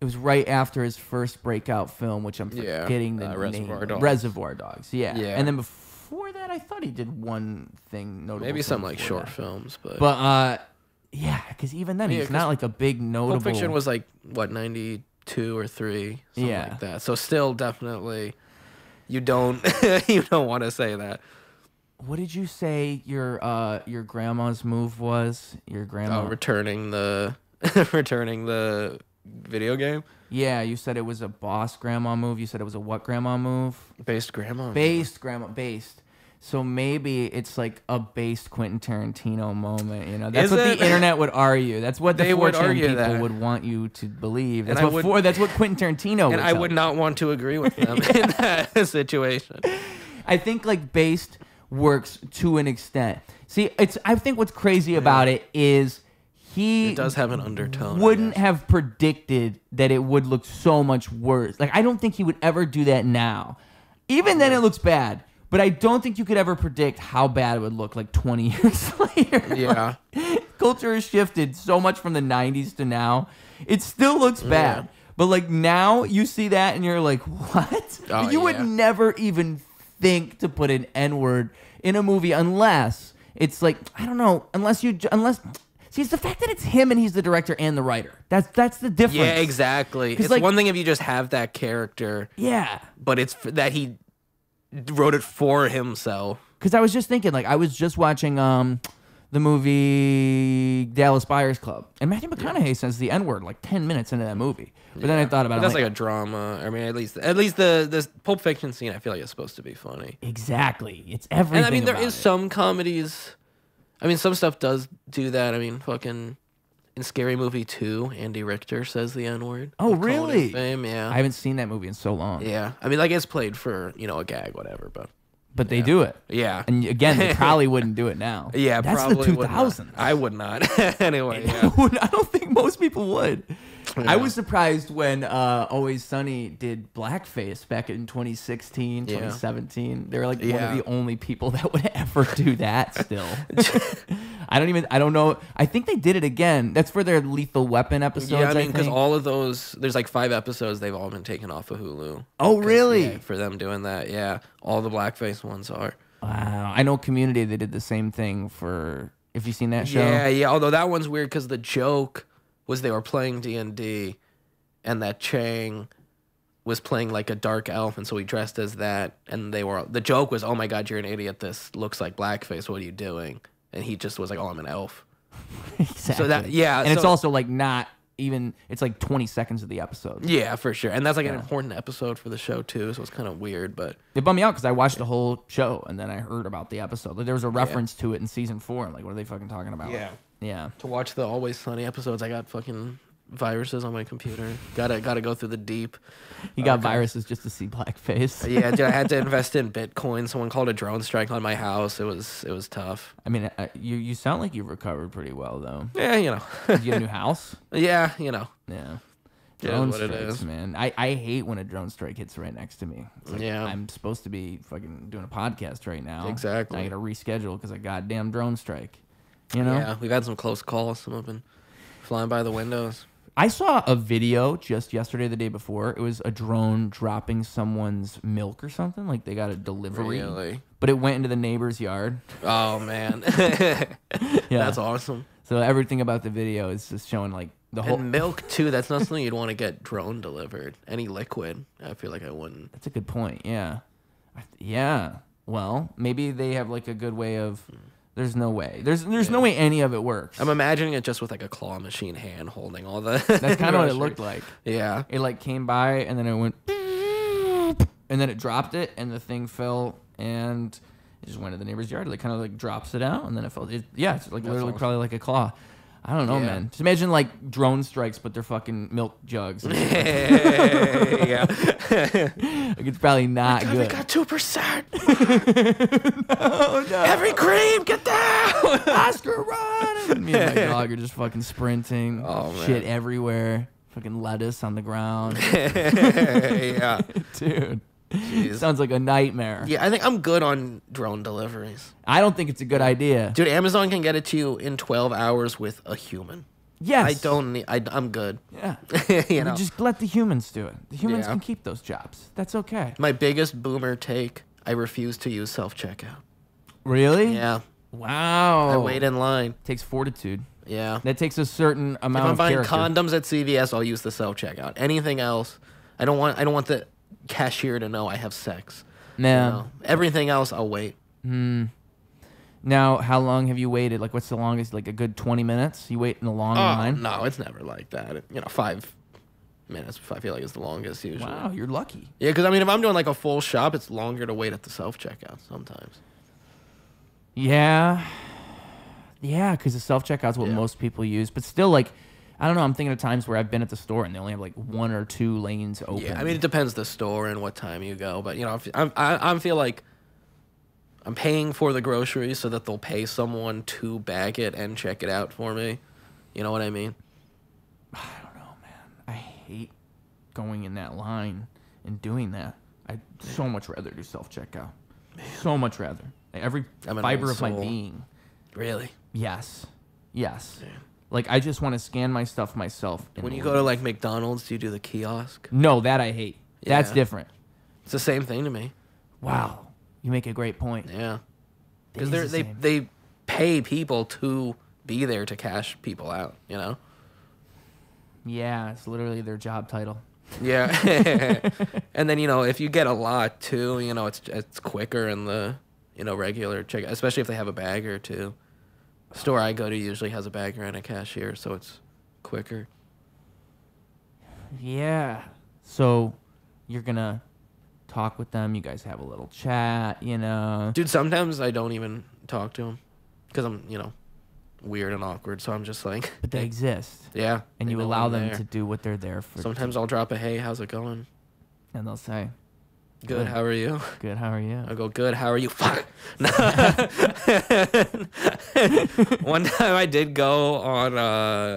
It was right after his first breakout film, which I'm forgetting the Reservoir name. Dogs. Reservoir Dogs, yeah. Yeah. And then before that, I thought he did one thing notable. Maybe some, like, before short that. films, but... Yeah, because even then, he's not, like, a big notable... Pulp Fiction was, like, what, 92 or 3? Something like that. So still, definitely, you don't want to say that. What did you say your grandma's move was? Your grandma... returning the video game. Yeah, you said it was a boss grandma move. You said it was a what grandma move? Based grandma. Based. So maybe it's like a based Quentin Tarantino moment. You know, that's what the internet would argue. That's what the 4chan people would want you to believe. That's that's what Quentin Tarantino. And I would not want to agree with them in that situation. I think like based works to an extent. See, I think what's crazy about it is. It does have an undertone. Wouldn't have predicted that it would look so much worse. Like, I don't think he would ever do that now. Even then, it looks bad. But I don't think you could ever predict how bad it would look like 20 years later. Yeah. Culture has shifted so much from the 90s to now. It still looks bad. Yeah. But, like, now you see that and you're like, what? You would never even think to put an N-word in a movie unless it's like, I don't know, unless... See, it's the fact that it's him and he's the director and the writer. That's the difference. Yeah, exactly. It's like, one thing if you just have that character. Yeah. But it's that he wrote it for himself. Because I was just thinking, like, I was just watching the movie Dallas Buyers Club. And Matthew McConaughey says the N-word like 10 minutes into that movie. But then I thought about it. That's like a drama. I mean, at least the Pulp Fiction scene, I feel like it's supposed to be funny. Exactly. It's everything. And I mean, there is some comedies... I mean, some stuff does do that. I mean, fucking in Scary Movie 2, Andy Richter says the N-word. Oh, really? Fame, yeah. I haven't seen that movie in so long. Yeah. I mean, like, it's played for, a gag, whatever, but... But they do it. Yeah. And again, they probably wouldn't do it now. Yeah, that's probably the 2000s. I would not. Anyway, yeah. I don't think most people would. Yeah. I was surprised when Always Sunny did blackface back in 2016, 2017. They were like one of the only people that would ever do that still. I don't know. I think they did it again. That's for their Lethal Weapon episodes. Yeah, I mean, because all of those, there's like 5 episodes, they've all been taken off of Hulu. Oh, really? Yeah, for them doing that, yeah. All the blackface ones are. Wow. I know Community, they did the same thing for, if you've seen that show. Yeah. Although that one's weird because the joke was they were playing D&D and that Chang was playing like a dark elf, and so he dressed as that, and the joke was, oh my god, you're an idiot, this looks like blackface, what are you doing? And he just was like, oh, I'm an elf. Exactly. So that, yeah. And it's also like not even it's like 20 seconds of the episode. Yeah, for sure. And that's like an important episode for the show too, so it's kind of weird, but It bummed me out because I watched the whole show and then I heard about the episode. Like there was a reference to it in season 4. I'm like, what are they fucking talking about? Yeah. to watch the Always Sunny episodes, I got fucking viruses on my computer. Gotta go through the deep. You got viruses just to see blackface. Yeah, dude, I had to invest in Bitcoin. Someone called a drone strike on my house. It was tough. I mean, you sound like you've recovered pretty well though. Yeah, you know. Did you get a new house? Yeah, you know. Yeah. It is Drone what it strikes, is. man. I hate when a drone strike hits right next to me. It's like, Yeah. I'm supposed to be fucking doing a podcast right now. Exactly. I got to reschedule because of goddamn drone strike. You know? Yeah, we've had some close calls. Some have been flying by the windows. I saw a video just yesterday, the day before. It was a drone dropping someone's milk or something. Like they got a delivery. Really? But it went into the neighbor's yard. Oh man, Yeah. that's awesome. So everything about the video is just showing like the whole. And milk too. That's not something you'd want to get drone delivered. Any liquid, I feel like I wouldn't. That's a good point. Yeah. Yeah. Well, maybe they have like a good way of. There's no way. There's no way any of it works. I'm imagining it just with like a claw machine hand holding all the. That's kind of what it looked like. Yeah. It like came by and then it went, and then it dropped it and the thing fell and it just went to the neighbor's yard. Like kind of like drops it out and then it fell. Yeah, it's like literally awesome. probably like a claw. I don't know, Yeah. man. Just imagine like drone strikes, but they're fucking milk jugs. Like Yeah. it's probably not We good. got 2%. Oh no! Heavy cream, get down. Oscar run! And me and my dog are just fucking sprinting. Oh, man. Shit everywhere. Fucking lettuce on the ground. Yeah. Dude. Jeez. Sounds like a nightmare. Yeah, I think I'm good on drone deliveries. I don't think it's a good idea. Dude, Amazon can get it to you in 12 hours with a human. Yes. I don't need. I'm good. Yeah. You know, Just let the humans do it. The humans Yeah. can keep those jobs. That's okay. my biggest boomer take: I refuse to use self checkout. Really? Yeah, Wow. I wait in line. Takes fortitude. Yeah, That takes a certain if amount I'm of buying character. condoms at CVS, I'll use the self checkout. Anything else, I don't want the cashier to know I have sex. You Nah. know? Everything else, I'll wait. Now, how long have you waited? Like, what's the longest? Like a good 20 minutes? You wait in a long line? No, it's never like that. 5 minutes. I feel like it's the longest usually. Wow, you're lucky. Yeah, because I mean, if I'm doing like a full shop, it's longer to wait at the self checkout sometimes. Yeah. Yeah, because the self-checkout's what Yeah. most people use. But still, like, I don't know. I'm thinking of times where I've been at the store and they only have, like, 1 or 2 lanes open. Yeah, I mean, it depends the store and what time you go, but you know, I feel like I'm paying for the groceries so that they'll pay someone to bag it and check it out for me. You know what I mean? I don't know, man. I hate going in that line and doing that. I'd so much rather do self-checkout. So much rather. Every I'm an fiber old of my soul. being. Really? Yes. Yes. Like, I just want to scan my stuff myself. and When you leave. go to like McDonald's, do you do the kiosk? No, that I hate. That's Yeah. different. It's the same thing to me. Wow. You make a great point. Yeah, It is because the same. they pay people to be there to cash people out. You know? Yeah, it's literally their job title. Yeah. And then, you know, if you get a lot too, you know, it's quicker in the, you know, regular check, especially if they have a bagger too. Store I go to usually has a bagger and a cashier, so it's quicker. Yeah. So you're going to talk with them. You guys have a little chat, you know. Dude, sometimes I don't even talk to them because I'm, you know, weird and awkward, so I'm just like, But they exist. yeah. And they you know allow I'm them there. to do what they're there for. Sometimes I'll drop a, hey, how's it going? And they'll say, Good, how are you? good, how are you? I go, good, how are you? Fuck. One time I did go on,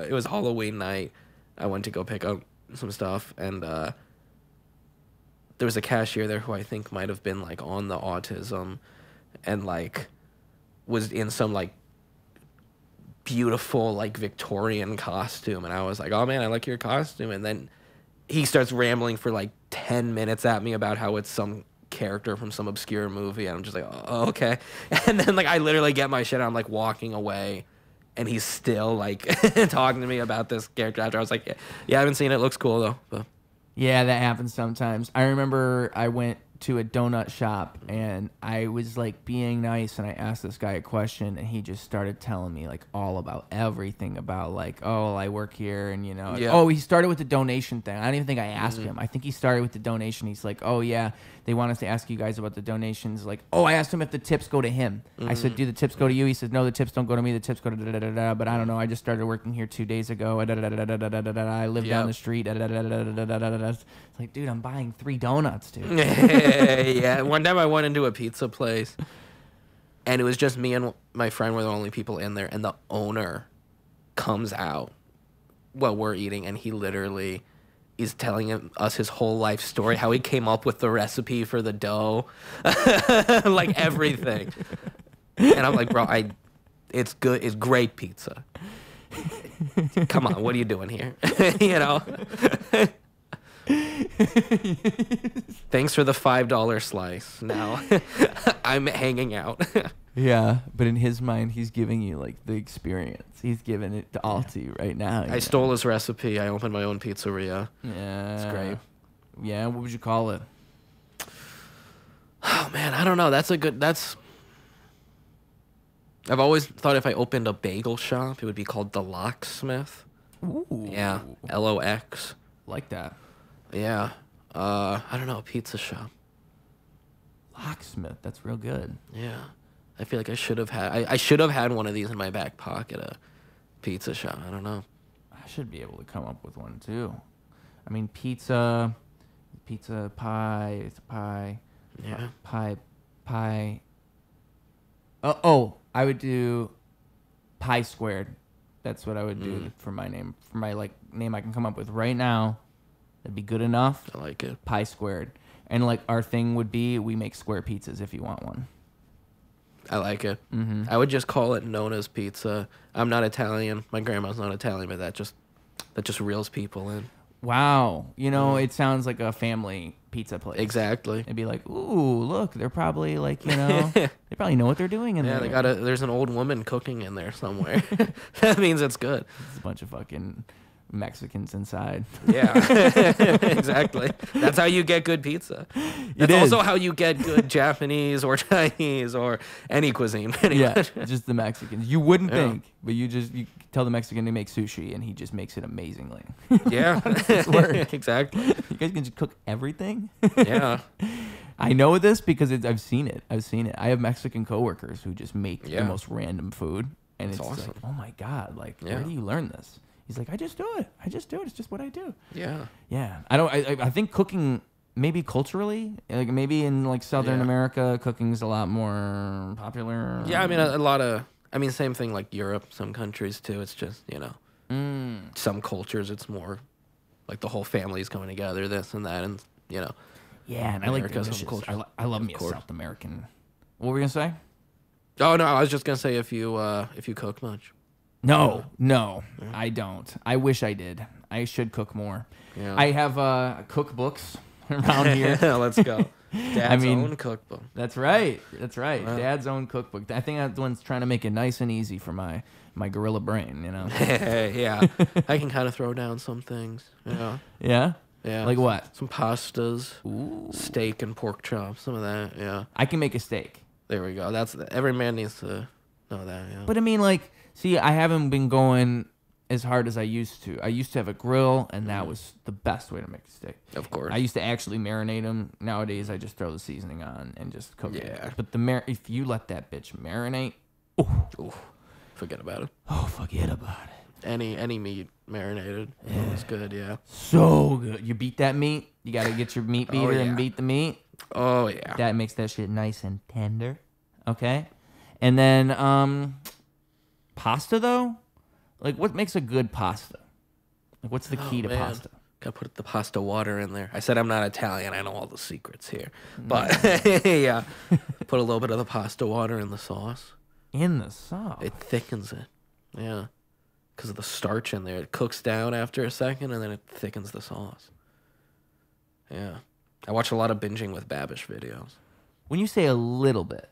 it was Halloween night. I went to go pick up some stuff, and there was a cashier there who I think might have been, like, on the autism and, like, was in some, like, beautiful, like, Victorian costume. And I was like, oh, man, I like your costume. And then he starts rambling for, like, 10 minutes at me about how it's some character from some obscure movie, and I'm just like, oh, okay. And then like I literally get my shit and I'm like walking away, and he's still like talking to me about this character after. I was like, yeah, I haven't seen it. Looks cool though. But Yeah, that happens sometimes. I remember I went to a donut shop, and I was like being nice, and I asked this guy a question, and he just started telling me like all about everything about like, oh, I work here, and you know, Yeah. oh, he started with the donation thing. I don't even think I asked him. I think he started with the donation. He's like, oh yeah, they want us to ask you guys about the donations. Like, oh, I asked him if the tips go to him. I said, do the tips go to you? He said, no, the tips don't go to me. The tips go to da da da da. But I don't know. I just started working here 2 days ago. I live down the street. It's like, dude, I'm buying 3 donuts, dude. Yeah. One time I went into a pizza place, and it was just me and my friend were the only people in there, and the owner comes out while we're eating, and he literally is telling us his whole life story, how he came up with the recipe for the dough, like everything. And I'm like, bro, it's good. It's great pizza. Come on, what are you doing here? You know? Thanks for the $5 slice. Now I'm hanging out. Yeah, but in his mind, he's giving you like the experience. He's giving it all to you right now. I stole his recipe. I opened my own pizzeria. Yeah, It's great. Yeah, what would you call it? Oh man, I don't know. I've always thought if I opened a bagel shop, it would be called The Locksmith. Ooh, Yeah, LOX. like that. Yeah. I don't know, a pizza shop. Locksmith, that's real good. Yeah. I feel like I should have had one of these in my back pocket, a pizza shop. I don't know. I should be able to come up with one too. I mean, pizza pie, it's a pie. Yeah. Pie. Oh, I would do pie squared. That's what I would do for my name. For my like name I can come up with right now. That'd be good enough. I like it. Pie squared. And like our thing would be we make square pizzas if you want one. I like it. Mm-hmm. I would just call it Nona's Pizza. I'm not Italian. My grandma's not Italian, but that just reels people in. Wow. You know, it sounds like a family pizza place. Exactly. They'd be like, ooh, look, they're probably like, you know, they probably know what they're doing in there. Yeah, there's an old woman cooking in there somewhere. That means it's good. It's a bunch of fucking Mexicans inside. Yeah, exactly. That's how you get good pizza. That's also how you get good Japanese or Chinese or any cuisine. Yeah, just the Mexicans. You wouldn't think, but you tell the Mexican to make sushi and he just makes it amazingly. Yeah, exactly. You guys can just cook everything? Yeah. I know this because I've seen it. I have Mexican coworkers who just make the most random food. And it's awesome. like, oh my God, like, where do you learn this? He's like, I just do it. It's just what I do. Yeah. Yeah. I think cooking, maybe culturally, like maybe in like Southern America, cooking's a lot more popular. Yeah, I mean, same thing like Europe, some countries too. It's just, you know, some cultures it's more like the whole family's coming together, this and that, and you know. Yeah, and I like delicious. I love me a South American. What were we gonna say? Oh no, I was just gonna say if you cook much. No, I don't. I wish I did. I should cook more. Yeah. I have cookbooks around here. Let's go. Dad's own cookbook. That's right. Wow. Dad's own cookbook. I think that one's trying to make it nice and easy for my gorilla brain, you know? Yeah. I can kind of throw down some things. Yeah. Yeah? Yeah. Like what? Some pastas, steak and pork chops, some of that, yeah. I can make a steak. There we go. Every man needs to know that, yeah. But I mean, like, see, I haven't been going as hard as I used to. I used to have a grill, and that was the best way to make a steak. Of course. I used to actually marinate them. Nowadays, I just throw the seasoning on and just cook it. Yeah. But if you let that bitch marinate, forget about it. Oh, forget about it. Any meat marinated. Yeah. It's good, yeah. So good. You beat that meat. You got to get your meat beater and beat the meat. Oh, yeah. That makes that shit nice and tender. Okay? And then, pasta, though? Like, what makes a good pasta? Like, what's the key to pasta? Gotta put the pasta water in there. I said I'm not Italian. I know all the secrets here. But, yeah. Put a little bit of the pasta water in the sauce. In the sauce? It thickens it. Yeah. Because of the starch in there. It cooks down after a second, and then it thickens the sauce. Yeah. I watch a lot of binging with Babish videos. When you say a little bit,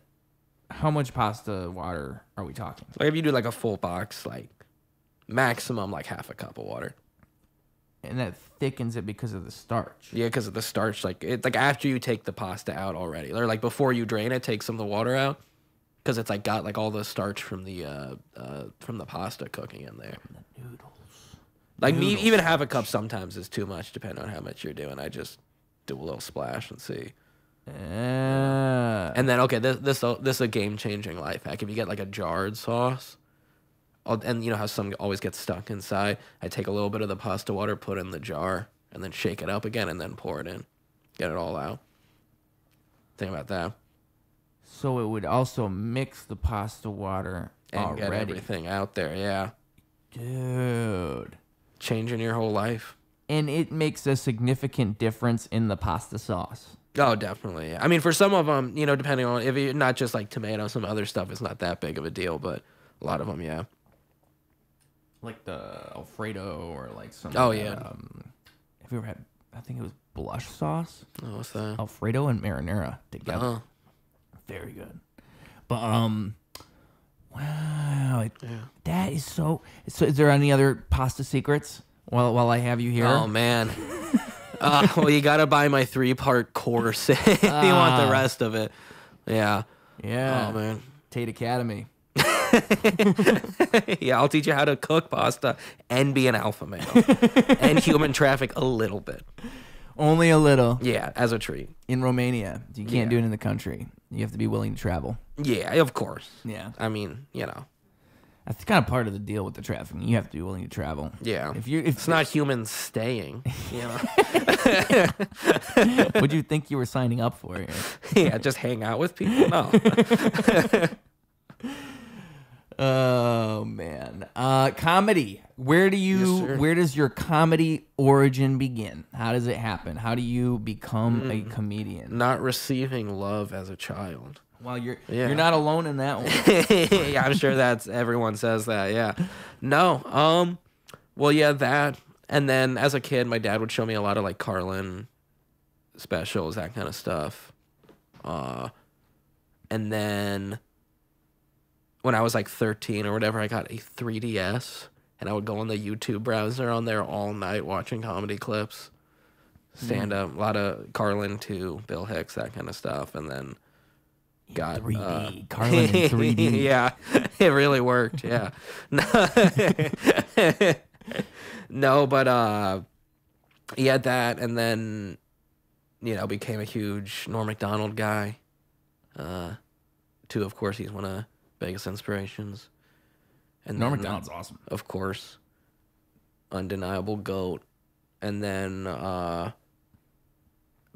how much pasta water are we talking? Like if you do like a full box, like maximum like half a cup of water. And that thickens it because of the starch. Yeah, because of the starch. Like it's like after you take the pasta out already, or like before you drain it, take some of the water out, because it's like got like all the starch from the pasta cooking in there. The noodles. Like me, even half a cup sometimes is too much, depending on how much you're doing. I just do a little splash and see. And then this is a game changing life hack. If you get like a jarred sauce. And you know how some always get stuck inside? I take a little bit of the pasta water, put it in the jar, and then shake it up again, and then pour it in. Get it all out. Think about that. So it would also mix the pasta water And already. get everything out there, yeah. Dude. Changing your whole life. And it makes a significant difference in the pasta sauce. Oh, definitely. I mean, for some of them, you know, depending on, if you're not just like tomato, some other stuff is not that big of a deal, but a lot of them, yeah. Like the Alfredo or like some. Oh, yeah. Have you ever had? I think it was blush sauce. Oh, what's that? Alfredo and marinara together. Uh-huh. Very good. But wow, that is so. So, is there any other pasta secrets? While I have you here. Oh man. Well, you gotta buy my 3-part course if you want the rest of it. Yeah. Yeah. Oh man. Tate Academy. Yeah, I'll teach you how to cook pasta and be an alpha male and human traffic a little bit. Only a little. Yeah, as a treat. In Romania, you can't do it in the country. You have to be willing to travel. Yeah, of course. Yeah. I mean, you know. That's kind of part of the deal with the trafficking. You have to be willing to travel. Yeah. If it's not humans staying, you know. What'd you think you were signing up for? Yeah, just hang out with people. No. Oh man. Comedy. Where does your comedy origin begin? How does it happen? How do you become a comedian? Not receiving love as a child. Well, you're not alone in that one. Yeah, I'm sure everyone says that. Yeah. No. Well, yeah, that. And then as a kid, my dad would show me a lot of like Carlin specials, that kind of stuff. And then when I was like 13 or whatever, I got a 3DS, and I would go on the YouTube browser on there all night watching comedy clips, stand up, a lot of Carlin too, Bill Hicks, that kind of stuff, and then got 3D. Carlin in 3D. Yeah, it really worked. Yeah. No, but he had that, and then became a huge Norm Macdonald guy. Too, of course, he's one of biggest inspirations. And Norm Macdonald's awesome. Of course. Undeniable GOAT. And then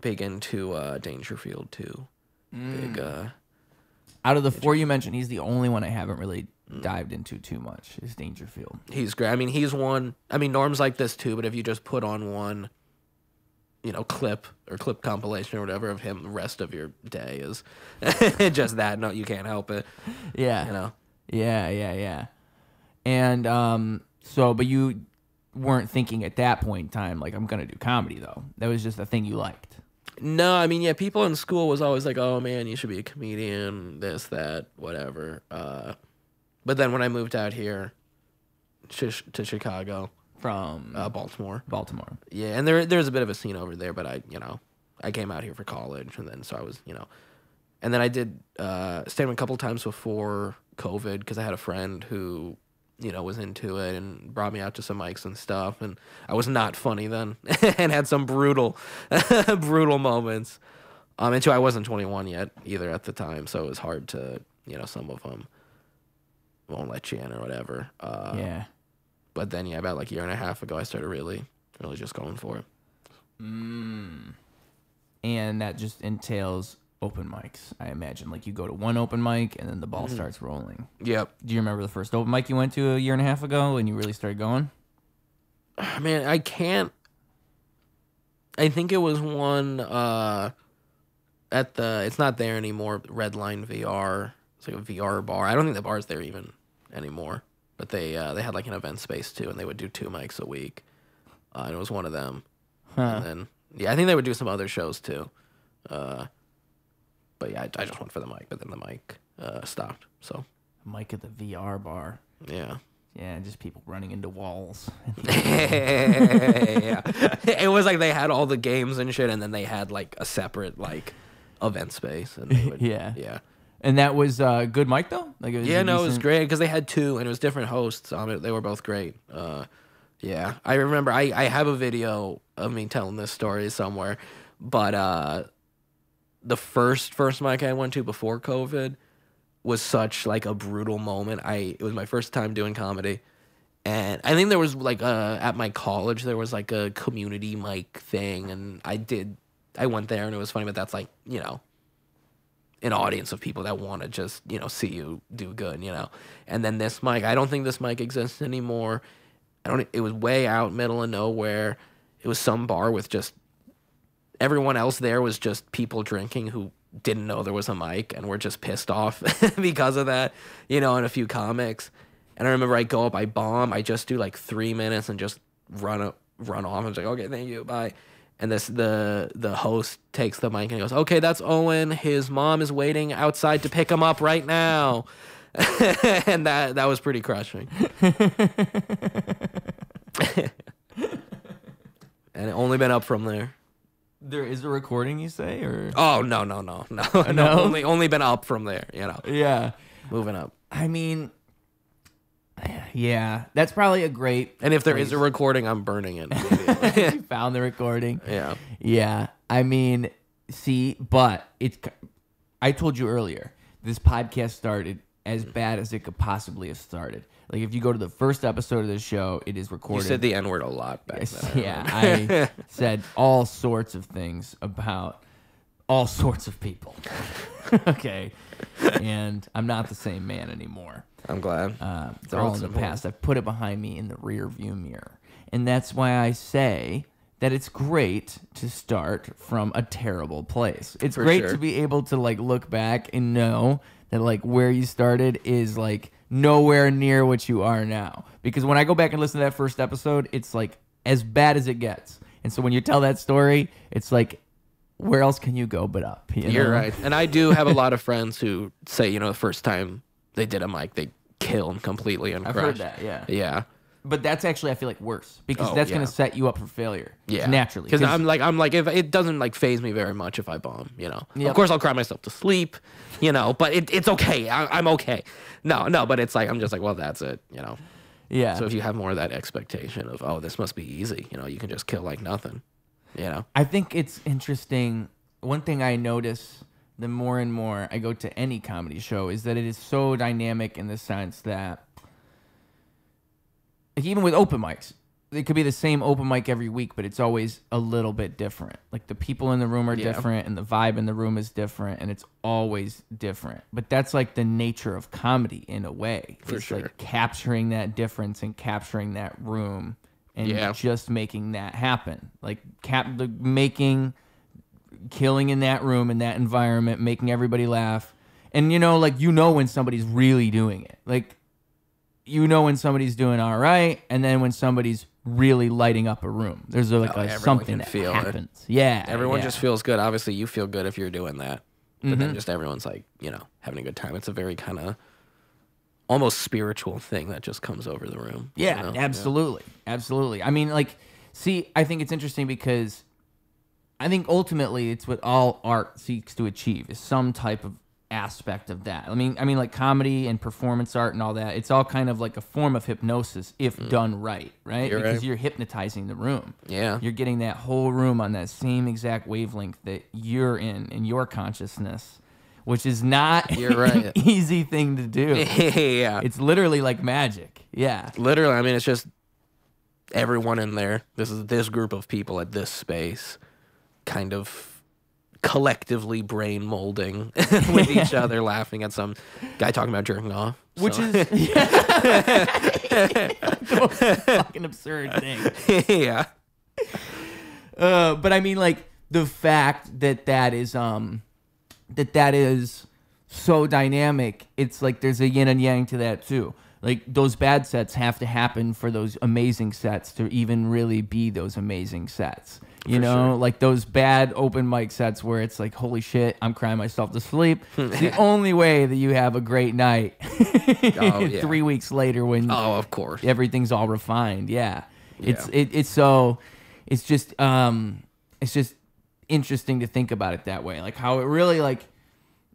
big into Dangerfield too. Big out of the four you mentioned, he's the only one I haven't really dived into too much, is Dangerfield. He's great. I mean, he's one. I mean, Norm's like this too, but if you just put on one clip or clip compilation or whatever of him, the rest of your day is just that. No, you can't help it. Yeah. Yeah. And but you weren't thinking at that point in time, like, I'm gonna do comedy though. That was just a thing you liked. No, I mean, yeah, people in school was always like, oh man, you should be a comedian, this, that, whatever. But then when I moved out here to Chicago, from Baltimore. Yeah, and there's a bit of a scene over there, but I came out here for college, and then so I was, and then I did stand a couple times before COVID because I had a friend who, was into it and brought me out to some mics and stuff, and I was not funny then and had some brutal moments. And too, I wasn't 21 yet either at the time, so it was hard to, some of them won't let you in or whatever. Yeah. But then, about like a year and a half ago, I started really just going for it. And that just entails open mics, I imagine. Like, you go to one open mic, and then the ball starts rolling. Yep. Do you remember the first open mic you went to a year and a half ago when you really started going? Man, I can't. I think it was one it's not there anymore, Redline VR. It's like a VR bar. I don't think the bar's there even anymore. But they had like an event space too, and they would do 2 mics a week. And it was one of them. Huh. And then, I think they would do some other shows too. But yeah, I just went for the mic, but then the mic stopped. So Mic at the VR bar. yeah. Yeah, just people running into walls. Yeah. It was like they had all the games and shit, and then they had like a separate like event space. And they would, Yeah. And that was good mic though? Like it was it was great because they had two, and it was different hosts on it. They were both great. Yeah, I remember I have a video of me telling this story somewhere, but the first mic I went to before COVID was such like a brutal moment. It was my first time doing comedy, and I think there was like at my college there was like a community mic thing, and I went there and it was funny, but that's like, you know, an audience of people that want to just, you know, see you do good, you know. And then this mic, I don't think this mic exists anymore. It was way out middle of nowhere. It was some bar with just everyone else there was just people drinking who didn't know there was a mic and were just pissed off because of that, you know, and a few comics. And I remember I go up, I bomb, I just do like 3 minutes and just run off. I was like, okay, thank you, bye. And the host takes the mic and he goes, okay, that's Owen. His mom is waiting outside to pick him up right now. And that was pretty crushing. And it only been up from there. There is a recording, you say, or? Oh, no. Only been up from there, you know. Yeah. Moving up. I mean, yeah, that's probably a great. And if there is a recording, I'm burning it. You found the recording. Yeah. Yeah. I mean, see, but I told you earlier, this podcast started as bad as it could possibly have started. Like, if you go to the first episode of the show, it is recorded. You said the N-word a lot back then. Yeah, I said all sorts of things about all sorts of people. Okay. And I'm not the same man anymore. I'm glad. It's all in the past. I've put it behind me in the rear view mirror. And that's why I say that it's great to start from a terrible place. It's great to be able to, like, look back and know that, like, where you started is, like, nowhere near what you are now. Because when I go back and listen to that first episode, it's, like, as bad as it gets. And so when you tell that story, it's like, where else can you go but up? You're right. And I do have a lot of friends who say, you know, the first time they did a mic, they killed completely and crushed. I've heard that, yeah. Yeah. But that's actually, I feel like, worse because that's going to set you up for failure. Yeah, naturally. Because I'm like, if it doesn't like phase me very much if I bomb, you know. Yep. Of course, I'll cry myself to sleep, you know. But it's okay. I'm okay. No, but it's like I'm just like, well, that's it, you know. Yeah. So if you have more of that expectation of, oh, this must be easy, you know, you can just kill like nothing, you know. I think it's interesting. One thing I notice the more and more I go to any comedy show is that it is so dynamic in the sense that, like, even with open mics, it could be the same open mic every week, but it's always a little bit different. Like, the people in the room are different, and the vibe in the room is different, and it's always different. But that's like the nature of comedy in a way. For it's sure. like capturing that difference and capturing that room and just making that happen. Like killing in that room, in that environment, making everybody laugh. And when somebody's really doing it. Like, when somebody's doing all right, and then when somebody's really lighting up a room. There's something that happens. Yeah. Everyone just feels good. Obviously, you feel good if you're doing that. But then just everyone's like, having a good time. It's a very kind of almost spiritual thing that just comes over the room. Yeah, absolutely. Yeah. Absolutely. I mean, I think it's interesting because I think ultimately it's what all art seeks to achieve is some type of aspect of that. I mean, like comedy and performance art and all that, it's all kind of like a form of hypnosis if done right? Because you're hypnotizing the room. Yeah. You're getting that whole room on that same exact wavelength that you're in your consciousness, which is not an easy thing to do. Yeah. It's literally like magic. Yeah. Literally, I mean, it's just everyone in there. This group of people at this space kind of collectively brain molding with each other, laughing at some guy talking about jerking off. Which is the most fucking absurd thing. Yeah. But I mean, like, the fact that is so dynamic, it's like there's a yin and yang to that too. like those bad sets have to happen for those amazing sets to even really be those amazing sets. You know, sure. like those bad open mic sets where it's like, holy shit, I'm crying myself to sleep. The only way that you have a great night 3 weeks later when of course. everything's all refined. Yeah. Yeah. It's just interesting to think about it that way. Like how it really like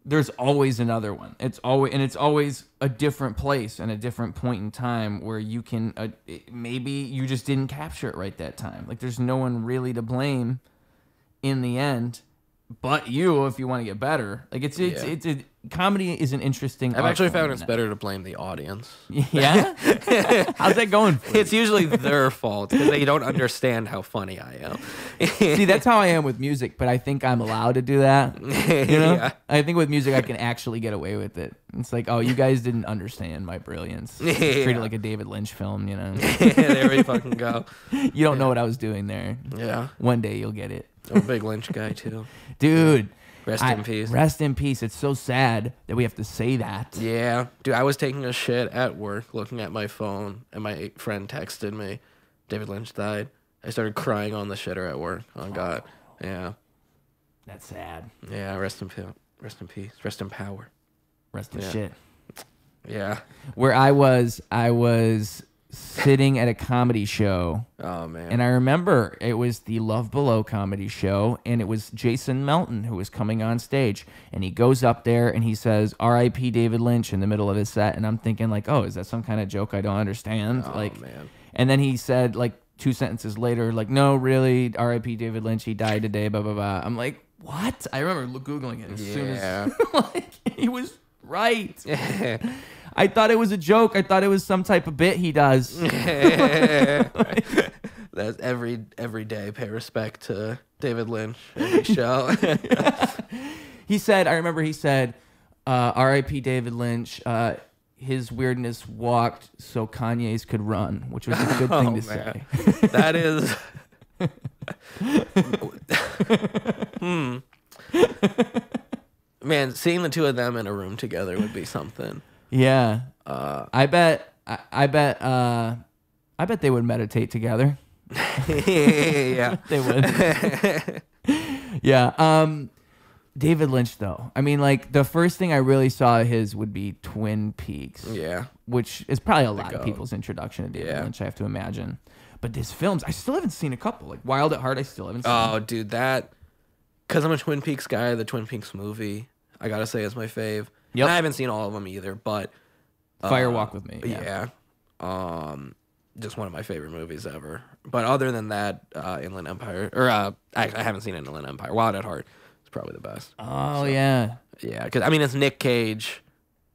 there's always another one. It's always a different place and a different point in time where you can maybe you just didn't capture it right that time. Like there's no one really to blame in the end, but you if you want to get better. Like it's comedy is an interesting. I've actually found it's better to blame the audience. Yeah, how's that going for you? It's usually their fault because they don't understand how funny I am. See, that's how I am with music, but I think I'm allowed to do that. You know? Yeah. I think with music I can actually get away with it. It's like, oh, you guys didn't understand my brilliance. It's treated like a David Lynch film, you know. There we fucking go. You don't know what I was doing there. Yeah. One day you'll get it. I'm a big Lynch guy too. Dude. Rest in peace. Rest in peace. It's so sad that we have to say that. Yeah. Dude, I was taking a shit at work, looking at my phone, and my friend texted me, David Lynch died. I started crying on the shitter at work. Oh, God. Yeah. That's sad. Yeah, rest in peace. Rest in power. Rest in shit. Yeah. Where I was sitting at a comedy show. Oh, man. And I remember it was the Love Below comedy show, and it was Jason Melton who was coming on stage. And he goes up there and he says, R.I.P. David Lynch in the middle of his set. And I'm thinking like, oh, is that some kind of joke I don't understand? Oh, like, man. And then he said like 2 sentences later, like, no, really, R.I.P. David Lynch, he died today, blah, blah, blah. I'm like, what? I remember Googling it as soon as like, he was right. I thought it was a joke. I thought it was some type of bit he does. That's every day. Pay respect to David Lynch every show. He said, I remember he said, R.I.P. David Lynch. His weirdness walked so Kanye's could run, which was a good thing to say. That is. Man, seeing the two of them in a room together would be something. Yeah. I bet they would meditate together. Yeah. They would. Yeah. David Lynch, though. I mean, like, the first thing I really saw of his would be Twin Peaks. Yeah. Which is probably a lot of people's introduction to David Lynch, I have to imagine. But his films, I still haven't seen a couple. Like, Wild at Heart, I still haven't seen. Oh, dude, that... Because I'm a Twin Peaks guy, the Twin Peaks movie, I gotta say, is my fave. Yep. And I haven't seen all of them either, but... Fire Walk with Me. Yeah. Just one of my favorite movies ever. But other than that, Inland Empire... Or, I haven't seen Inland Empire. Wild at Heart is probably the best. Oh, yeah. Yeah, because, I mean, it's Nick Cage...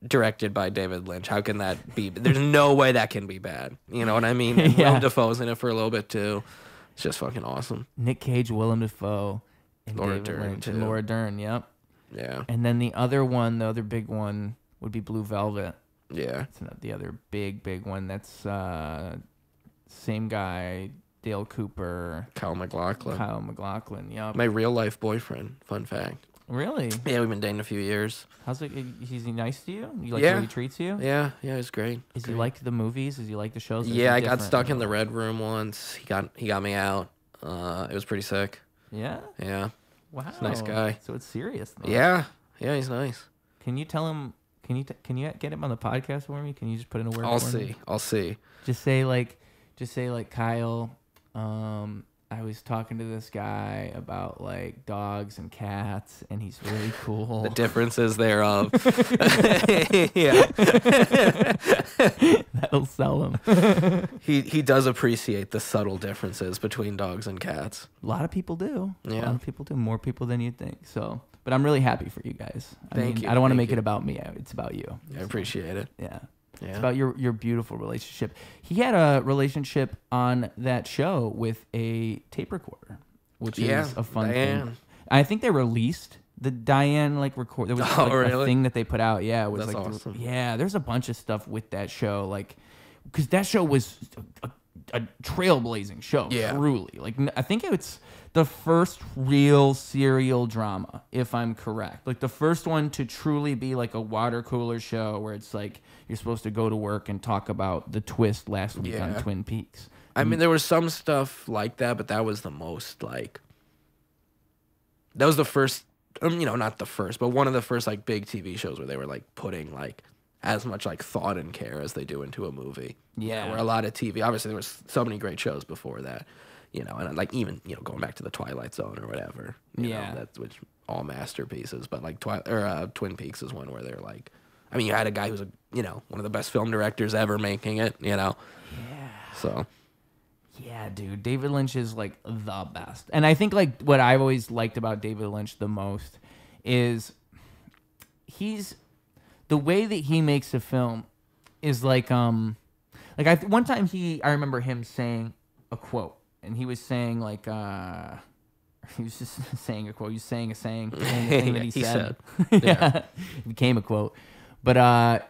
directed by David Lynch. How can that be? There's no way that can be bad. You know what I mean? And Willem Dafoe's in it for a little bit too. It's just fucking awesome. Nick Cage, Willem Dafoe, and Laura David Dern, Lynch, too. and Laura Dern. Yep. Yeah. And then the other big one would be Blue Velvet. Yeah. It's the other big one. That's same guy, Dale Cooper, Kyle MacLachlan. Yep. My real life boyfriend. Fun fact. Really? Yeah, we've been dating a few years. How's it? Is he nice to you? You like the way he treats you? Yeah, he's great. Is he like the movies? Is he like the shows? Yeah, I got stuck in the red room once. He got me out. It was pretty sick. Yeah. Yeah. Wow. He's a nice guy. So it's serious. Though. Yeah. Yeah, he's nice. Can you tell him? Can you get him on the podcast for me? Can you just put in a word? I'll for see. me? I'll see. Just say like Kyle. I was talking to this guy about like dogs and cats, and he's really cool. The differences thereof. Yeah. That'll sell him. He does appreciate the subtle differences between dogs and cats. A lot of people do. Yeah. A lot of people do. More people than you'd think. So, but I'm really happy for you guys. Thank you. I don't want to make it about me. It's about you. I appreciate it. Yeah. Yeah. It's about your beautiful relationship. He had a relationship on that show with a tape recorder, which is a fun thing. I think they released the Diane record. There was a thing that they put out. Yeah, it was That's awesome. Yeah, there's a bunch of stuff with that show, because that show was a trailblazing show. Yeah. Truly, like I think it's the first real serial drama, if I'm correct. Like the first one to truly be like a water cooler show where it's like you're supposed to go to work and talk about the twist last week on Twin Peaks. I mean, there was some stuff like that, but that was the most like. That was the first, not the first, but one of the first like big TV shows where they were like putting like as much like thought and care as they do into a movie. Yeah. Where a lot of TV, obviously there was so many great shows before that, and like even going back to the Twilight Zone or whatever. That's which all masterpieces, but like Twin Peaks is one where they're like, I mean, you had a guy who's one of the best film directors ever making it. Yeah. So. Yeah, dude. David Lynch is like the best. And I think like what I've always liked about David Lynch the most is the way that he makes a film is like one time I remember him saying a quote, and he was saying like he was just saying a quote. He was saying a saying thing that he said. Yeah. It became a quote. But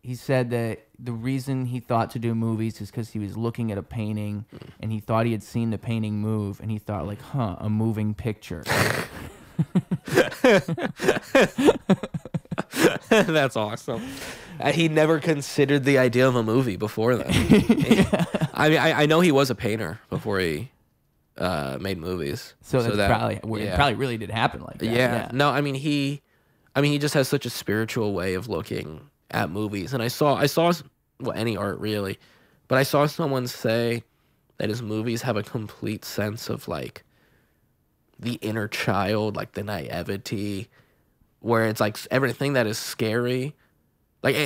he said that the reason he thought to do movies is because he was looking at a painting and he thought he had seen the painting move, and he thought like, a moving picture. That's awesome. He never considered the idea of a movie before that. I mean, I know he was a painter before he made movies. So that's probably where it probably really did happen like that. Yeah. No, I mean he just has such a spiritual way of looking at movies, and I saw any art really, but I saw someone say that his movies have a complete sense of like the inner child, like the naivety, where it's like everything that is scary, like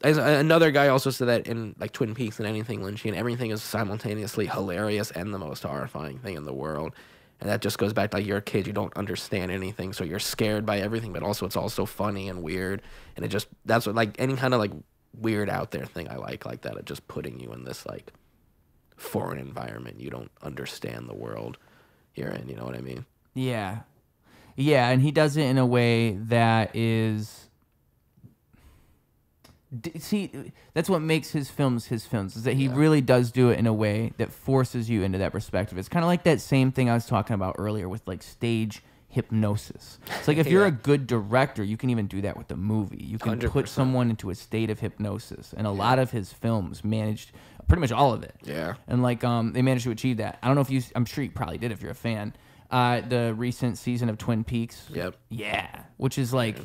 another guy also said that in like Twin Peaks and anything Lynchian, everything is simultaneously hilarious and the most horrifying thing in the world. And that just goes back to like you're a kid, you don't understand anything, so you're scared by everything, but also it's also funny and weird. And that's what like any kind of like weird out there thing I like that, of just putting you in this like foreign environment. You don't understand the world you're in, you know what I mean? Yeah. Yeah, and he does it in a way that is... See, that's what makes his films, is that he really does do it in a way that forces you into that perspective. It's kind of like that same thing I was talking about earlier with like stage hypnosis. It's like if you're a good director, you can even do that with a movie. You can 100%. Put someone into a state of hypnosis, and a lot of his films managed, pretty much all of it. Yeah. And like they managed to achieve that. I don't know if I'm sure you probably did if you're a fan. The recent season of Twin Peaks. Yep. Yeah. Which is like...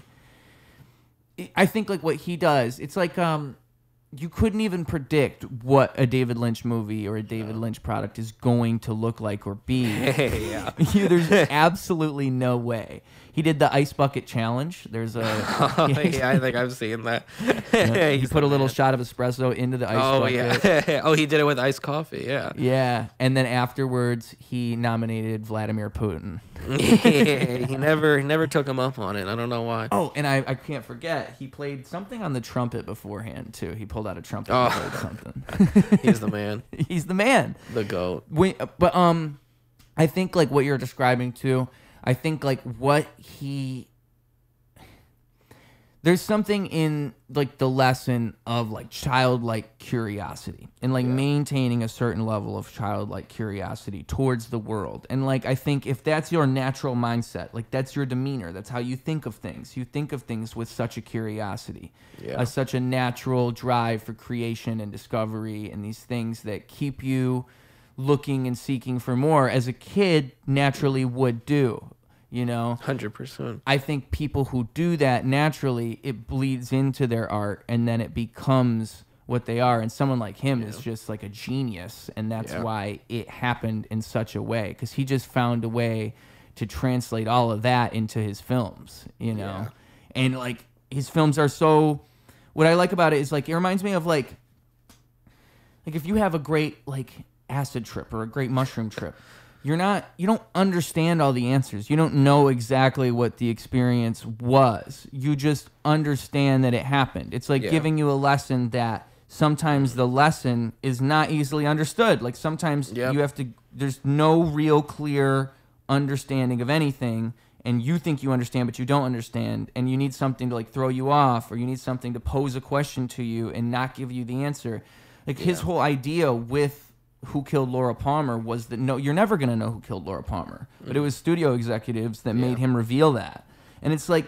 I think like what he does, it's like you couldn't even predict what a David Lynch movie or a David Lynch product is going to look like or be. There's absolutely no way. He did the ice bucket challenge. There's a I think I've seen that. He put a little shot of espresso into the ice bucket. Yeah. He did it with iced coffee. Yeah. Yeah, and then afterwards he nominated Vladimir Putin. He never took him up on it. I don't know why. Oh, and I can't forget, he played something on the trumpet beforehand too. He pulled out a trumpet and played something. He's the man. He's the man. The GOAT. But I think like what you're describing too, I think like there's something in like the lesson of like childlike curiosity and like maintaining a certain level of childlike curiosity towards the world. And like I think if that's your natural mindset, like that's your demeanor, that's how you think of things. You think of things with such a curiosity, such a natural drive for creation and discovery, and these things that keep you looking and seeking for more, as a kid naturally would do. 100%. I think people who do that naturally, it bleeds into their art, and then it becomes what they are. And someone like him is just like a genius, and that's why it happened in such a way, because he just found a way to translate all of that into his films, and like his films are so. What I like about it is like it reminds me of like if you have a great like acid trip or a great mushroom trip. You don't understand all the answers. You don't know exactly what the experience was. You just understand that it happened. It's like giving you a lesson that sometimes the lesson is not easily understood. Like sometimes you have to, there's no real clear understanding of anything, and you think you understand, but you don't understand, and you need something to like throw you off, or you need something to pose a question to you and not give you the answer. Like his whole idea with Who Killed Laura Palmer was that no, you're never gonna know who killed Laura Palmer, but it was studio executives that made him reveal that, and it's like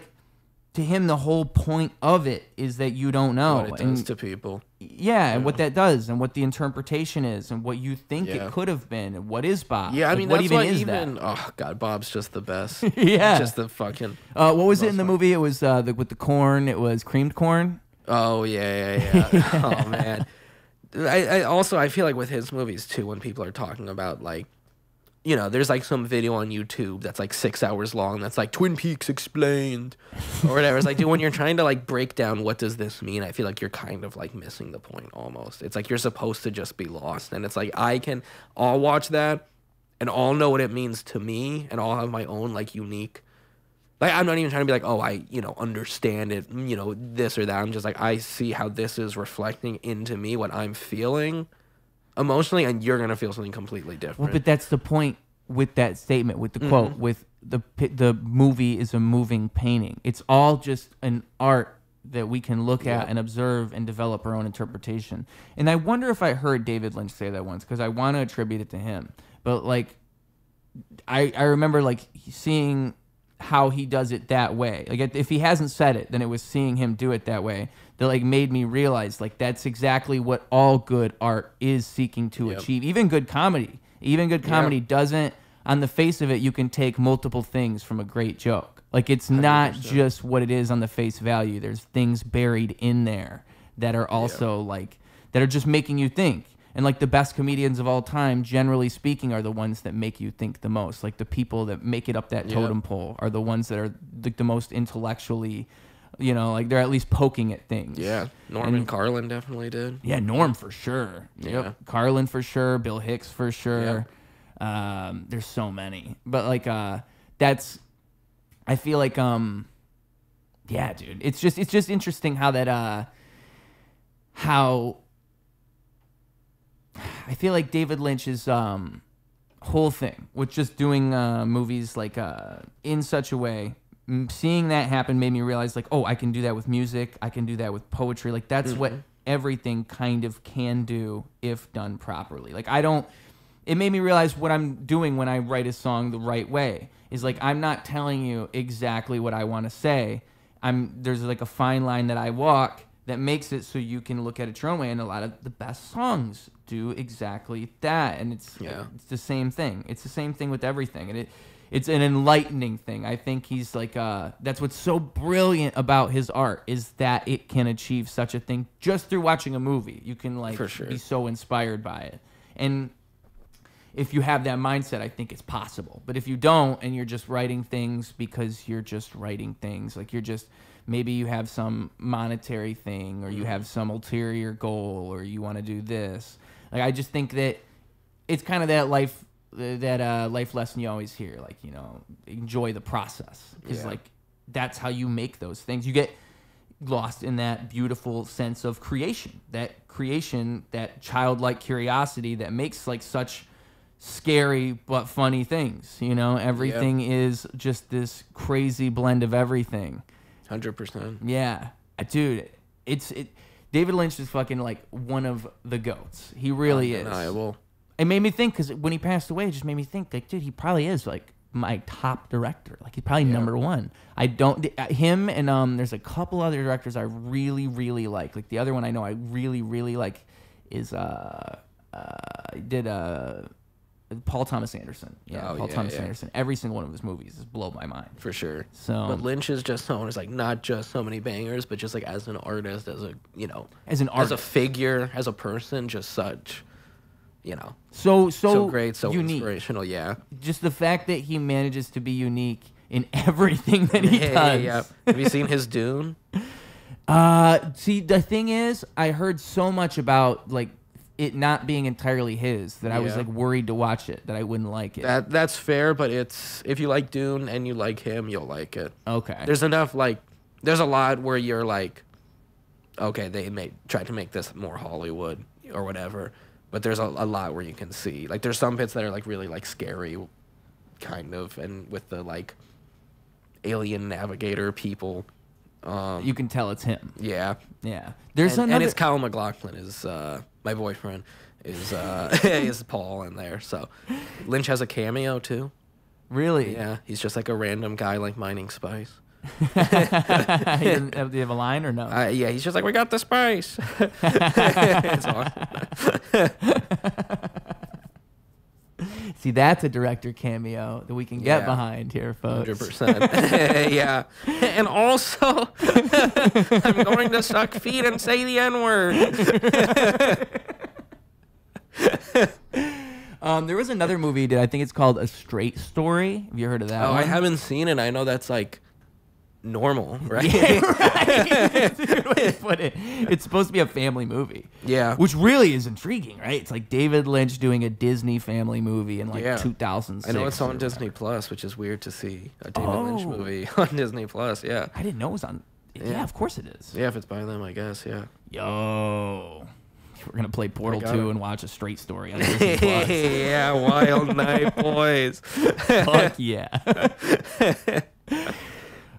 to him the whole point of it is that you don't know What it does to people. Yeah, and what that does, and what the interpretation is, and what you think it could have been, and what is Bob? Yeah, I Like, mean, what that's even why is even that? oh god, Bob's just the best. Yeah, just the fucking. What was it in the movie? It was with the corn. It was creamed corn. Oh yeah. Oh man. I also I feel like with his movies too, when people are talking about like, you know, there's like some video on YouTube that's like 6 hours long that's like Twin Peaks explained or whatever. It's like, dude, when you're trying to like break down what does this mean, I feel like you're kind of like missing the point almost. It's like you're supposed to just be lost. And it's like I'll watch that and I'll know what it means to me and I'll have my own like unique, like I'm not even trying to be like, oh, I, you know, understand it, you know, this or that. I'm just like, I see how this is reflecting into me, what I'm feeling emotionally, and you're gonna feel something completely different. Well, but that's the point with that statement, with the quote, with the movie is a moving painting. It's all just an art that we can look at and observe and develop our own interpretation. And I wonder if I heard David Lynch say that once, because I want to attribute it to him. But like, I remember like seeing how he does it that way. Like if he hasn't said it, then it was seeing him do it that way that like made me realize like that's exactly what all good art is seeking to achieve. Even good comedy. Even good comedy doesn't, on the face of it, you can take multiple things from a great joke. Like it's 100%. Not just what it is on the face value. There's things buried in there that are also like, that are just making you think. And like the best comedians of all time, generally speaking, are the ones that make you think the most. Like the people that make it up that totem pole are the ones that are like the most intellectually, you know, like they're at least poking at things. Yeah, Norm and Carlin definitely did. Yeah, Norm for sure. Yeah. Carlin for sure. Bill Hicks for sure. There's so many, but like that's. I feel like yeah, dude. It's just interesting how that how. I feel like David Lynch's whole thing with just doing movies like in such a way. Seeing that happen made me realize like, oh, I can do that with music. I can do that with poetry. Like that's what everything kind of can do if done properly. Like it made me realize what I'm doing when I write a song the right way is like, I'm not telling you exactly what I want to say. There's like a fine line that I walk that makes it so you can look at it your own way. And a lot of the best songs do exactly that. And it's the same thing. It's the same thing with everything. And it's an enlightening thing. I think he's like, that's what's so brilliant about his art is that it can achieve such a thing just through watching a movie. You can like be so inspired by it. And if you have that mindset, I think it's possible. But if you don't, and you're just writing things because you're just writing things, like maybe you have some monetary thing or you have some ulterior goal or you want to do this. Like, I just think that it's kind of that life lesson you always hear, like, you know, enjoy the process. Is like, that's how you make those things. You get lost in that beautiful sense of creation, that childlike curiosity that makes like such scary but funny things. You know, everything is just this crazy blend of everything. 100%. Yeah, dude, David Lynch is fucking like one of the goats. He really is. Undeniable. It made me think, because when he passed away, it just made me think, like, dude, he probably is like my top director. Like, he's probably number one. Him and there's a couple other directors I really, really like. Like the other one I know I really, really like is Paul Thomas Anderson. Paul Thomas Anderson. Every single one of his movies has blown my mind. For sure. So, but Lynch is just someone who's like not just so many bangers, but just like as an artist, as a, you know, as a figure, as a person, just such, you know, so great, so unique. Inspirational. Yeah. Just the fact that he manages to be unique in everything that he does. Yeah. Have you seen his Dune? See, the thing is, I heard so much about like it not being entirely his that I was like worried to watch it, that I wouldn't like it. That's fair, but if you like Dune and you like him, you'll like it. Okay. There's enough, like, there's a lot where you're like, okay, they tried to make this more Hollywood or whatever, but there's a lot where you can see, like, there's some bits that are like really like scary, kind of, and with the like alien navigator people. You can tell it's him. Yeah. There's and it's Kyle MacLachlan is my boyfriend, is Paul in there. So Lynch has a cameo too. Really? Yeah, he's just like a random guy like mining spice. Do you have a line or no? Yeah, he's just like, we got the spice. It's awesome. See, that's a director cameo that we can get behind here, folks. 100%. Yeah. And also, I'm going to suck feet and say the N-word. There was another movie he did. I think it's called A Straight Story. Have you heard of that one? I haven't seen it. I know that's like normal, right? Yeah, right. That's a good way to put it. It's supposed to be a family movie. Yeah. Which really is intriguing, right? It's like David Lynch doing a Disney family movie in like 2006. I know it's on Disney Plus, which is weird to see a David Lynch movie on Disney Plus. Yeah. I didn't know it was on. Yeah, of course it is. Yeah, if it's by them, I guess. Yeah. Yo. We're going to play Portal 2 and watch A Straight Story on Disney Plus. Yeah, wild night, boys. Fuck yeah.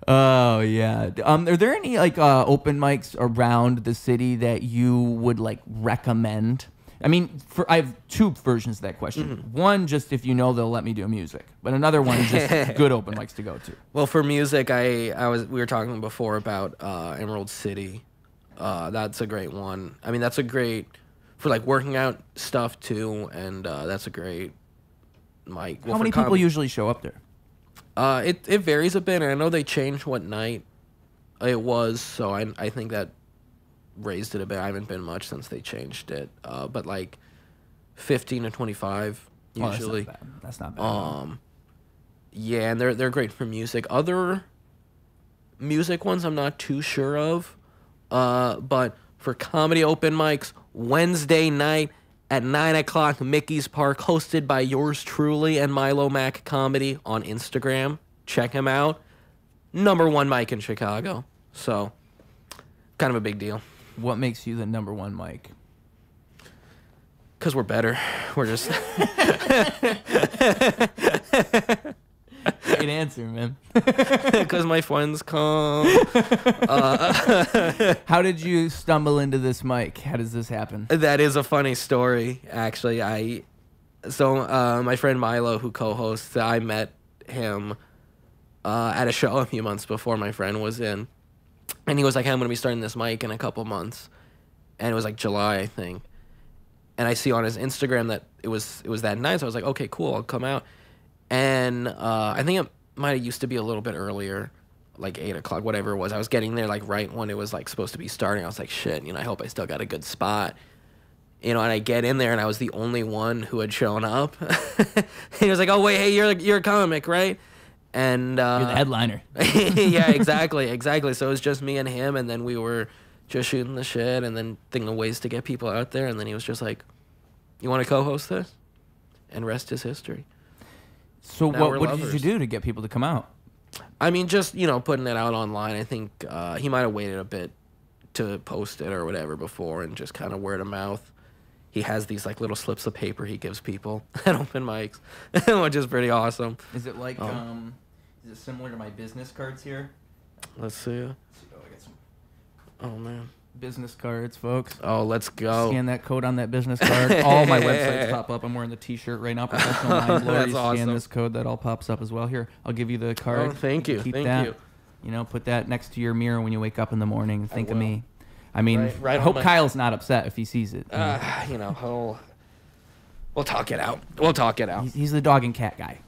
Oh yeah. Are there any like open mics around the city that you would like recommend? I mean, I have two versions of that question. One, just if you know they'll let me do music, but another one, just good open mics to go to. Well, for music, we were talking before about Emerald City. That's a great one. I mean, that's a great for like working out stuff too, and that's a great mic. How many people usually show up there? It varies a bit, and I know they changed what night it was, so I think that raised it a bit. I haven't been much since they changed it, but like 15 to 25 usually. That's not bad. Yeah, and they're great for music. Other music ones I'm not too sure of, but for comedy open mics, Wednesday night at 9 o'clock, Mickey's Park, hosted by yours truly and Milo Mac Comedy on Instagram. Check him out. #1 mic in Chicago. So, kind of a big deal. What makes you the #1 mic? Because we're better. We're just... Great answer, man. Because my friends come. How did you stumble into this mic? How does this happen? That is a funny story, actually. My friend Milo, who co-hosts, I met him at a show a few months before my friend was in. And he was like, hey, I'm going to be starting this mic in a couple months. And it was like July, I think. And I see on his Instagram that it was that night. So I was like, okay, cool, I'll come out. And I think it might have used to be a little bit earlier, like 8 o'clock, whatever it was. I was getting there like right when it was like supposed to be starting. I was like, shit, I hope I still got a good spot. And I get in there and I was the only one who had shown up. He was like, oh, wait, hey, you're a comic, right? And you're the headliner. Yeah, exactly. So it was just me and him, and then we were just shooting the shit and then thinking of ways to get people out there. And then he was just like, you want to co-host this? And rest is history. So what did you do to get people to come out? I mean, just, putting it out online. I think he might have waited a bit to post it or whatever before, and just kind of word of mouth. He has these like little slips of paper he gives people at open mics, which is pretty awesome. Is it like, is it similar to my business cards here? Let's see. Oh, I got some Oh, man. business cards, folks. Oh, let's go. Scan that code on that business card. All my websites pop up. I'm wearing the T-shirt right now. Professional Mind Glory. That's awesome. Scan this code. That all pops up as well. Here, I'll give you the card. Oh, thank you. Keep Thank that. you. Put that next to your mirror when you wake up in the morning and think of me. I mean, Right I hope on my- Kyle's not upset if he sees it. We'll talk it out. We'll talk it out. He's the dog and cat guy.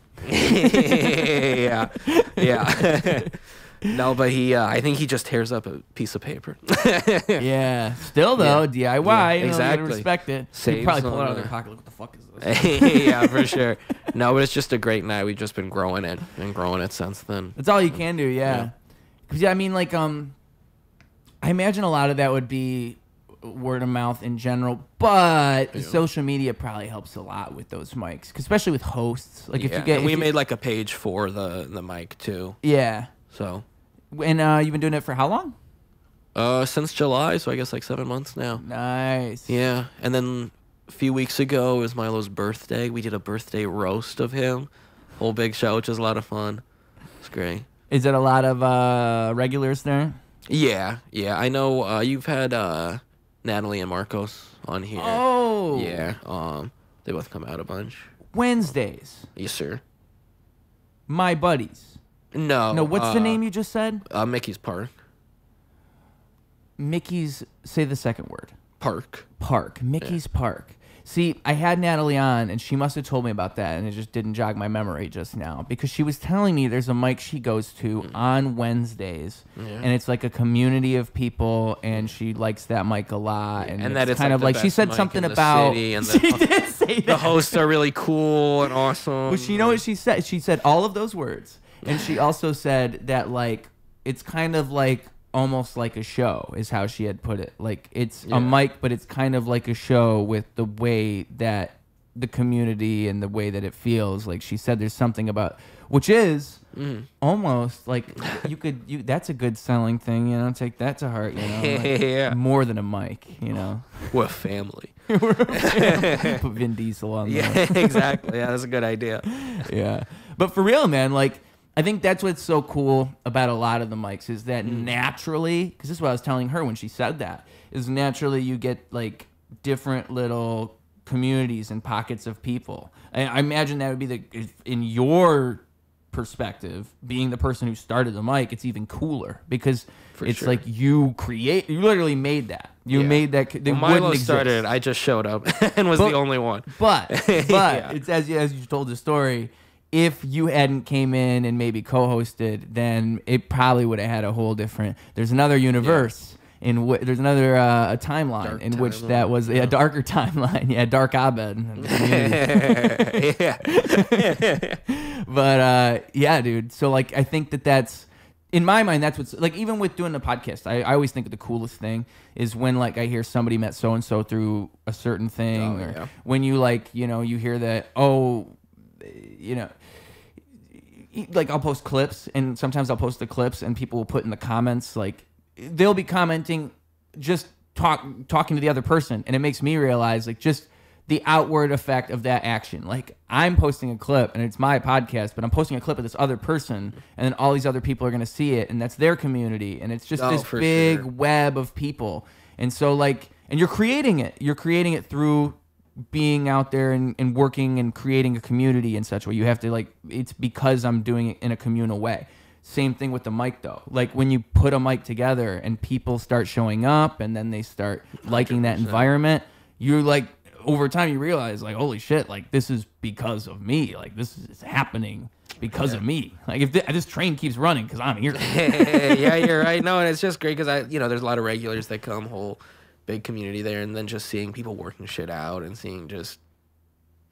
Yeah. No, but I think he just tears up a piece of paper. Yeah. Still though, DIY. Yeah, you exactly. gotta respect it. Saves He'd probably pull it out on of their the- pocket. Look, what the fuck is this? Yeah, for sure. No, but it's just a great night. We've just been growing it since then. That's all you can do, yeah. Because I mean, like, I imagine a lot of that would be word of mouth in general, but social media probably helps a lot with those mics, especially with hosts. Like, if you get, we made like a page for the mic too. Yeah. So. And you've been doing it for how long? Since July, so I guess like 7 months now. Nice. Yeah, and then a few weeks ago it was Milo's birthday. We did a birthday roast of him, whole big show, which was a lot of fun. It's great. Is it a lot of regulars there? Yeah. I know you've had Natalie and Marcos on here. Oh. Yeah. They both come out a bunch. Wednesdays. Yes, sir. My buddies. No. No, what's the name you just said? Mickey's Park. Mickey's, say the second word. Park. Mickey's Park. See, I had Natalie on, and she must have told me about that, and it just didn't jog my memory just now. Because she was telling me there's a mic she goes to on Wednesdays, and it's like a community of people, and she likes that mic a lot. And that it's it's kind of the like, she best said mic something in the about... city, and She did say that. The hosts are really cool and awesome. Well, you know what she said? She said all of those words, and she also said that, like, it's kind of like... almost like a show is how she had put it. Like it's a mic, but it's kind of like a show with the way that the community and the way that it feels. Like she said, there's something about, which is almost like that's a good selling thing, you know, take that to heart, you know, like more than a mic, you know. We're a family. Put Vin Diesel on there. Yeah, exactly. Yeah, that's a good idea. Yeah. But for real, man, like, I think that's what's so cool about a lot of the mics is that naturally, because this is what I was telling her when she said that, is naturally you get like different little communities and pockets of people. I imagine that would be in your perspective, being the person who started the mic, it's even cooler because it's like you literally made that. You made that. They when Milo started, I just showed up and was the only one. But it's as you told the story. If you hadn't came in and maybe co-hosted, then it probably would have had a whole different. There's another universe there's another timeline Dark in which timeline. that was a darker timeline. Yeah, Dark Abed. But yeah, dude. So like, I think that's in my mind. That's what's like. Even with doing the podcast, I always think the coolest thing is when like I hear somebody met so and so through a certain thing, or when you like you hear that like I'll post clips, and sometimes I'll post the clips, and people will put in the comments, like they'll be commenting, just talking to the other person, and it makes me realize like just the outward effect of that action. Like I'm posting a clip, and it's my podcast, but I'm posting a clip of this other person, and then all these other people are gonna see it, and that's their community, and it's just this big web of people, and so like, and you're creating it through being out there and working and creating a community in such a way. You have to like, it's because I'm doing it in a communal way. Same thing with the mic though. Like when you put a mic together and people start showing up and then they start liking 100%. That environment, you're like, over time you realize like, holy shit, like this is because of me. Like this is happening because of me. Like if this train keeps running because I'm here. Yeah, you're right. No, and it's just great because there's a lot of regulars that come whole big community there, and then just seeing people working shit out and seeing just,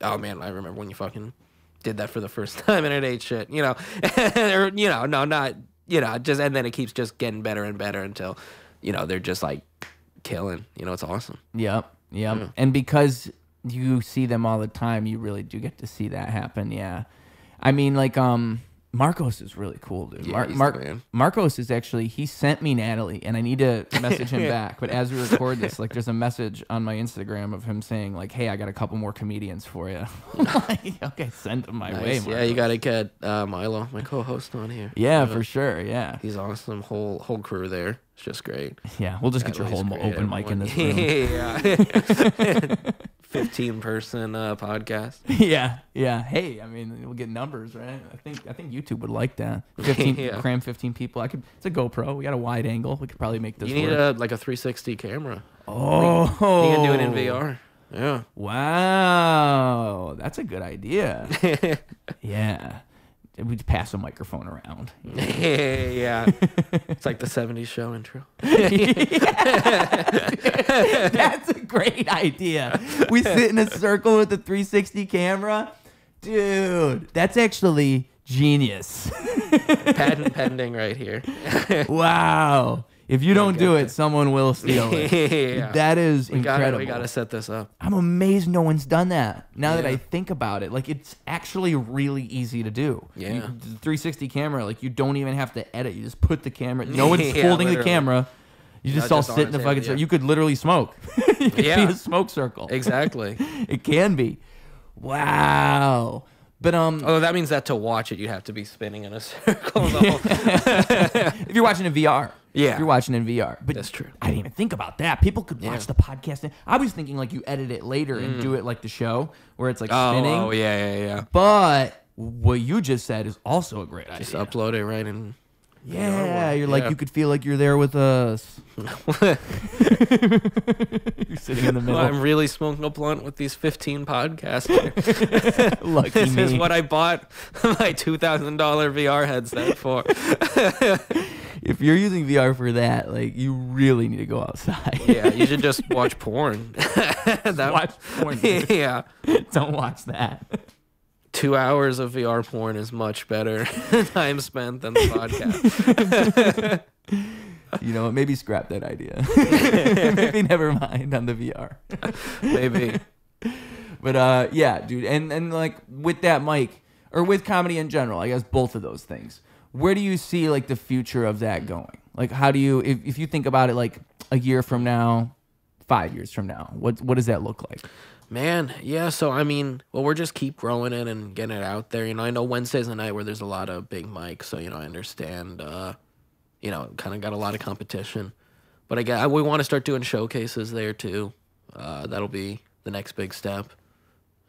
oh man, I remember when you fucking did that for the first time and it ate shit, or, no, not, just, and then it keeps just getting better and better until, they're just like killing, it's awesome. Yep. Yeah. And because you see them all the time, you really do get to see that happen. Yeah. I mean, like, Marcos is really cool, dude. Yeah, Marcos is actually, he sent me Natalie, and I need to message him back. But as we record this, like, there's a message on my Instagram of him saying, like, hey, I got a couple more comedians for you. Like, okay, send them my way, Marcos. Yeah, you got to get Milo, my co-host, on here. Yeah, for sure, yeah. He's awesome. Whole crew there. It's just great. Yeah, we'll just get your whole open mic in this room. Yeah. 15-person podcast. Yeah. Hey, I mean, we'll get numbers, right? I think YouTube would like that. 15 15 people. It's a GoPro. We got a wide angle. We could probably make this. You need work. like a 360 camera. Oh, you can do it in VR. Yeah. Wow, that's a good idea. Yeah. We'd pass a microphone around. Yeah. It's like the 70s show intro. That's a great idea. We sit in a circle with the 360 camera. Dude, that's actually genius. Patent pending right here. Wow. If you don't do it, someone will steal it. Yeah. That is incredible. We gotta set this up. I'm amazed no one's done that. Now that I think about it, like it's actually really easy to do. Yeah. The 360 camera, like you don't even have to edit. You just put the camera. No one's holding the camera. You just all sit in the fucking circle. You could literally smoke. You could be a smoke circle. Exactly. It can be. Wow. But Although that means that to watch it, you have to be spinning in a circle. if you're watching in VR, Yeah. if you're watching in VR, but That's true. I didn't even think about that. People could watch the podcast. I was thinking like you edit it later and do it like the show where it's like spinning. Oh, yeah. But what you just said is also a great Just idea. upload it right in. Yeah, you're like, you could feel like you're there with us. You're sitting in the middle. I'm really smoking a blunt with these 15 podcasts. Lucky This me. is what I bought my $2,000 VR headset for. If you're using VR for that, like, you really need to go outside. Yeah, you should just watch porn. Watch porn. Dude. Yeah. Don't watch that. 2 hours of VR porn is much better time spent than the podcast. You know what? Maybe scrap that idea. Maybe never mind on the VR. Maybe. But yeah, dude, and like with that, Mike, or with comedy in general, I guess both of those things. Where do you see like the future of that going? Like, how do you, if you think about it, like a year from now, 5 years from now, what does that look like? Man, yeah, so I mean, well, we're just keep growing it and getting it out there. You know, I know Wednesday's a night where there's a lot of big mics, so, you know, I understand, you know, kind of got a lot of competition. But we want to start doing showcases there, too. That'll be the next big step.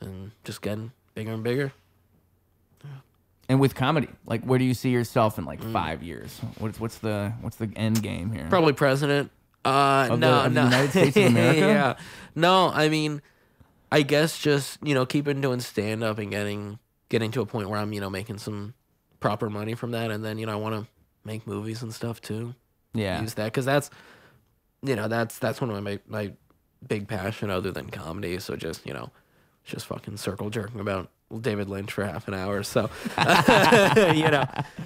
And just getting bigger and bigger. And with comedy, like, where do you see yourself in like 5 years? What's the end game here? Probably president. Of No. the United States of America? Yeah. No, I mean, I guess just, you know, keeping doing stand-up and getting to a point where I'm, you know, making some proper money from that. And then, you know, I want to make movies and stuff, too. Yeah. Use that. Because that's, you know, that's one of my big passion other than comedy. So just, you know, just fucking circle jerking about David Lynch for half an hour. So, you know,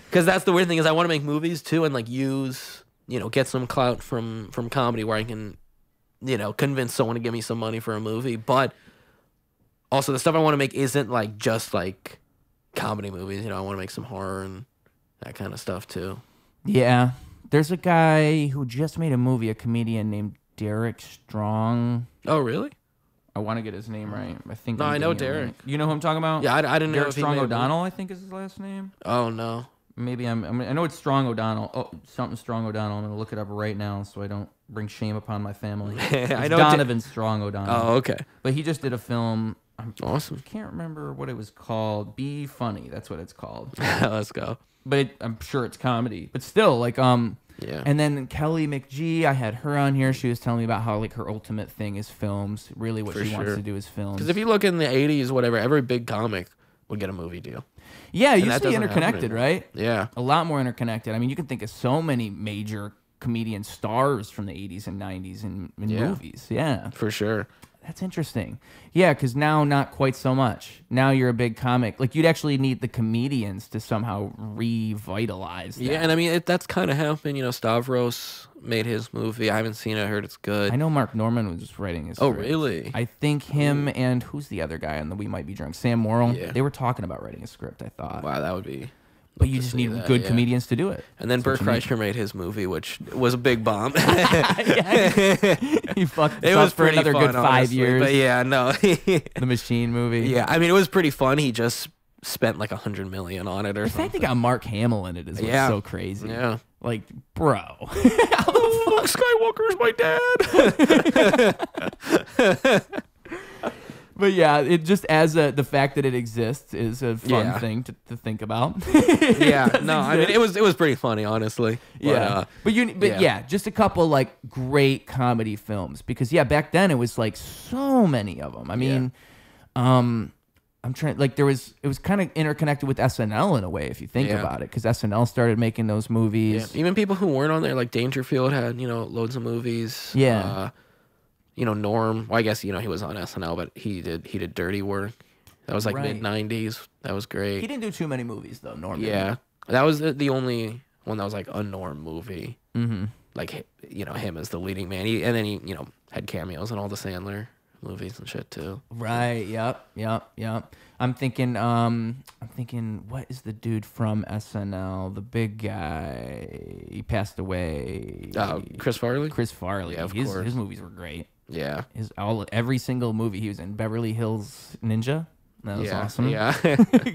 because that's the weird thing is I want to make movies, too, and, like, use, you know, get some clout from comedy where I can, you know, convince someone to give me some money for a movie. But also the stuff I want to make isn't like just like comedy movies. You know, I want to make some horror and that kind of stuff too. Yeah. There's a guy who just made a movie, a comedian named Derek Strong. Oh, really? I want to get his name right. I think. No, I'm I know getting it Derek. right. You know who I'm talking about? Yeah, I didn't know Derek if he Strong made a movie. O'Donnell, I think is his last name. Oh, no. Maybe I know it's Strong O'Donnell. Oh, something Strong O'Donnell. I'm gonna look it up right now so I don't bring shame upon my family. I It's know Donovan Strong O'Donnell. Oh, okay. But he just did a film. Awesome. I can't remember what it was called. Be Funny. That's what it's called. Let's go. But I'm sure it's comedy. But still, like, Yeah. And then Kelly McGee, I had her on here. She was telling me about how, like, her ultimate thing is films. Really what For she wants sure. to do is films. Because if you look in the 80s, whatever, every big comic would get a movie deal. Yeah, it used that to be doesn't happen interconnected, anymore. right? Yeah. A lot more interconnected. I mean, you can think of so many major comedian stars from the 80s and 90s in Yeah. movies. Yeah. For sure. That's interesting. Yeah, because now not quite so much. Now you're a big comic. Like, you'd actually need the comedians to somehow revitalize that. Yeah, and I mean, that's kind of happened. You know, Stavros made his movie. I haven't seen it. I heard it's good. I know Mark Norman was just writing his Oh, script. really? I think him and who's the other guy on the We Might Be Drunk? Sam Morrill. Yeah. They were talking about writing a script, I thought. Wow, that would be... But you to just see need that, good yeah. comedians to do it. And then That's Burt what you need. Kreischer made his movie, which was a big bomb. He fucked It us was up for pretty another fun, good 5 honestly. years. But yeah, no. The Machine movie. Yeah, I mean, it was pretty fun. He just spent like $100 million on it or The fact something. they got Mark Hamill in it is what's Yeah. so crazy. Yeah. Like, bro. Luke Skywalker's my dad. But yeah, it just as the fact that it exists is a fun Yeah. thing to think about. Yeah, no, I mean, it was pretty funny, honestly. But, Yeah, but yeah. yeah, just a couple like great comedy films because yeah, back then it was like so many of them. I mean, I'm trying like it was kind of interconnected with SNL in a way if you think Yeah. about it because SNL started making those yeah. movies. Even people who weren't on there, like Dangerfield had, you know, loads of movies. Yeah. You know, Norm. Well, I guess you know he was on SNL, but he did Dirty Work. That was like Right. mid-90s. That was great. He didn't do too many movies though. Norman. Yeah, that was the only one that was like a Norm movie. Mm-hmm. Like, you know, him as the leading man. And then he, you know, had cameos in all the Sandler movies and shit too. Right. Yep. I'm thinking. What is the dude from SNL? The big guy. He passed away. Chris Farley. Chris Farley. Yeah, of his, course. His movies were great. Yeah. Every single movie he was in. Beverly Hills Ninja. That was Yeah, awesome. yeah.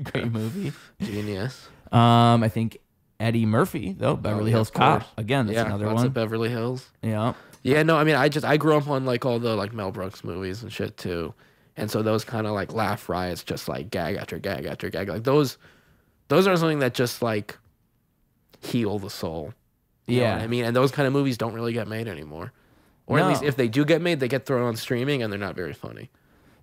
Great movie. Genius. I think Eddie Murphy though, Beverly Hills of Cop. course. Again, that's another lots one. of Beverly Hills. Yeah. Yeah, no, I mean, I grew up on like all the like Mel Brooks movies and shit too, and so those kind of like laugh riots, just like gag after gag after gag, like those are something that just like heal the soul. You know what I mean? And those kind of movies don't really get made anymore, or at least if they do get made, they get thrown on streaming and they're not very funny.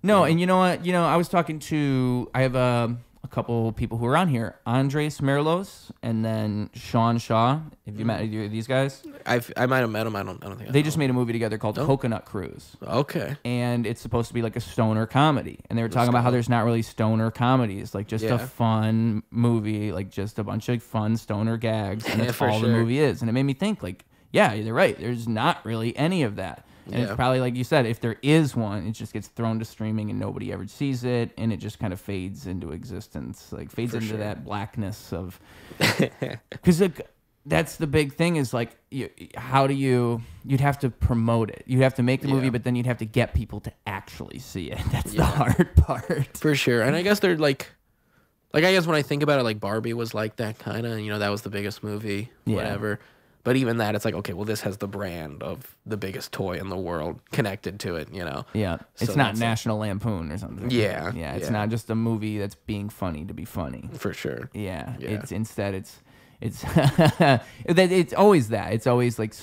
No, and you know what? I was talking to I have a couple people who are on here, Andres Merlos and then Sean Shaw. Have you met either of these guys? I might have met them. I don't think they just made a movie together called Coconut Cruise. Okay. And it's supposed to be like a stoner comedy. And they were talking about how there's not really stoner comedies, like just a fun movie, like just a bunch of fun stoner gags, and that's all the movie is. And it made me think, like, yeah, you're right. There's not really any of that. And it's probably, like you said, if there is one, it just gets thrown to streaming and nobody ever sees it, and it just kind of fades into existence, like fades into that blackness of... Because that's the big thing is, like, how do you'd have to promote it. You'd have to make the movie, but then you'd have to get people to actually see it. That's the hard part. For sure. And I guess they're, like, I guess when I think about it, like, Barbie was like that kind of, that was the biggest movie, whatever. But even that, it's like, okay, well, this has the brand of the biggest toy in the world connected to it, Yeah, it's so not National Lampoon or something. Yeah. Yeah, it's not just a movie that's being funny to be funny. For sure. Yeah. It's instead, it's it's always that. It's always like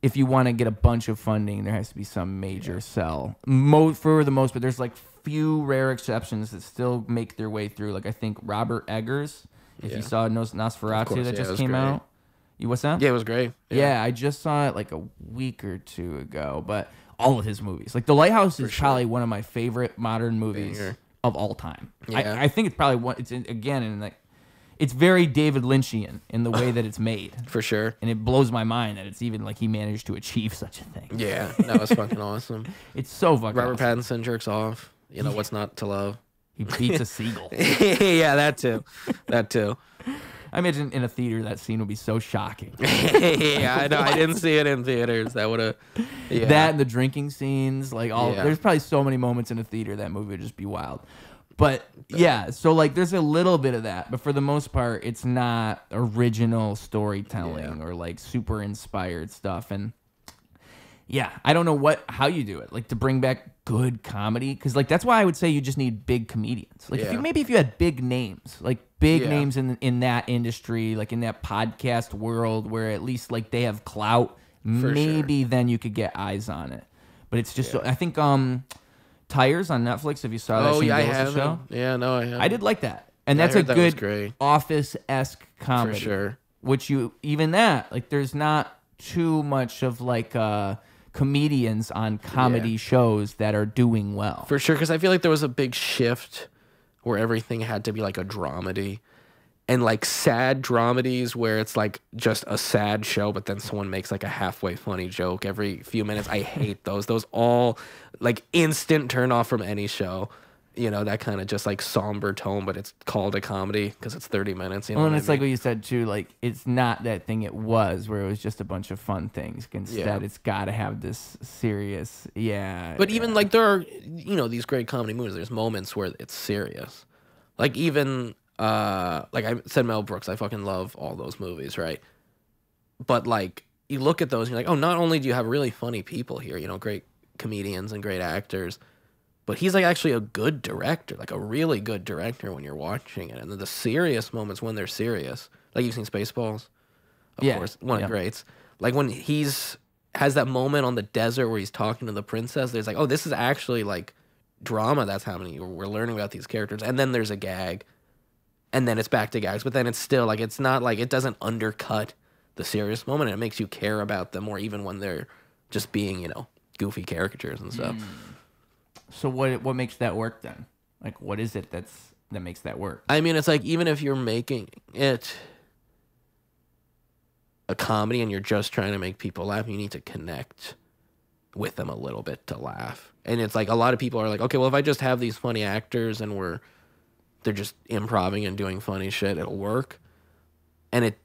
if you want to get a bunch of funding, there has to be some major sell. For the most, but there's like few rare exceptions that still make their way through. Like I think Robert Eggers, if you saw Nosferatu that just came out. What's that? Yeah, it was great. Yeah, I just saw it like a week or two ago, but all of his movies. Like The Lighthouse is probably one of my favorite modern movies of all time. Yeah. I think it's probably one, it's very David Lynchian in the way that it's made. For sure. And it blows my mind that it's even like he managed to achieve such a thing. Yeah, that was fucking awesome. It's so fucking Robert awesome. Pattinson jerks off. What's not to love? He beats a seagull. Yeah, that too. That too. I imagine in a theater that scene would be so shocking. Yeah, I know. I didn't see it in theaters. That would have. Yeah. That and the drinking scenes, like there's probably so many moments in a theater that movie would just be wild. But yeah, so like there's a little bit of that, but for the most part, it's not original storytelling or like super inspired stuff. And yeah, I don't know how you do it, like to bring back good comedy, because like that's why I would say you just need big comedians. Like if you had big names, like big names in that industry, like in that podcast world, where at least like they have clout, maybe then you could get eyes on it. But it's just I think Tires on Netflix. If you saw that, I have show. Yeah, no, I have. I did like that, and that's a good Office-esque comedy. For sure. Which like there's not too much of like comedians on comedy shows that are doing well. For sure, because I feel like there was a big shift where everything had to be like a dramedy. And like sad dramedies where it's like just a sad show, but then someone makes like a halfway funny joke every few minutes. I hate those. Those all like instant turn off from any show. That kind of just like somber tone, but it's called a comedy because it's 30 minutes. Well, and it's like what you said too, like it's not that thing it was where it was just a bunch of fun things. Instead, it's got to have this serious, But even like there are, these great comedy movies, there's moments where it's serious. Like even... like I said, Mel Brooks, I fucking love all those movies, right? But like you look at those and you're like, oh, not only do you have really funny people here, great comedians and great actors, but he's like actually a good director, like a really good director when you're watching it. And then the serious moments when they're serious, like you've seen Spaceballs, of course, one of the greats. Like when has that moment on the desert where he's talking to the princess, there's like, oh, this is actually like drama that's happening. We're learning about these characters, and then there's a gag. And then it's back to gags, but then it's still like it's not like it doesn't undercut the serious moment. And it makes you care about them more, even when they're just being goofy caricatures and stuff. So what makes that work then? Like what is it that makes that work? I mean, it's like even if you're making it a comedy and you're just trying to make people laugh, you need to connect with them a little bit to laugh. And it's like a lot of people are like, okay, well if I just have these funny actors and they're just improvising and doing funny shit, it'll work. And it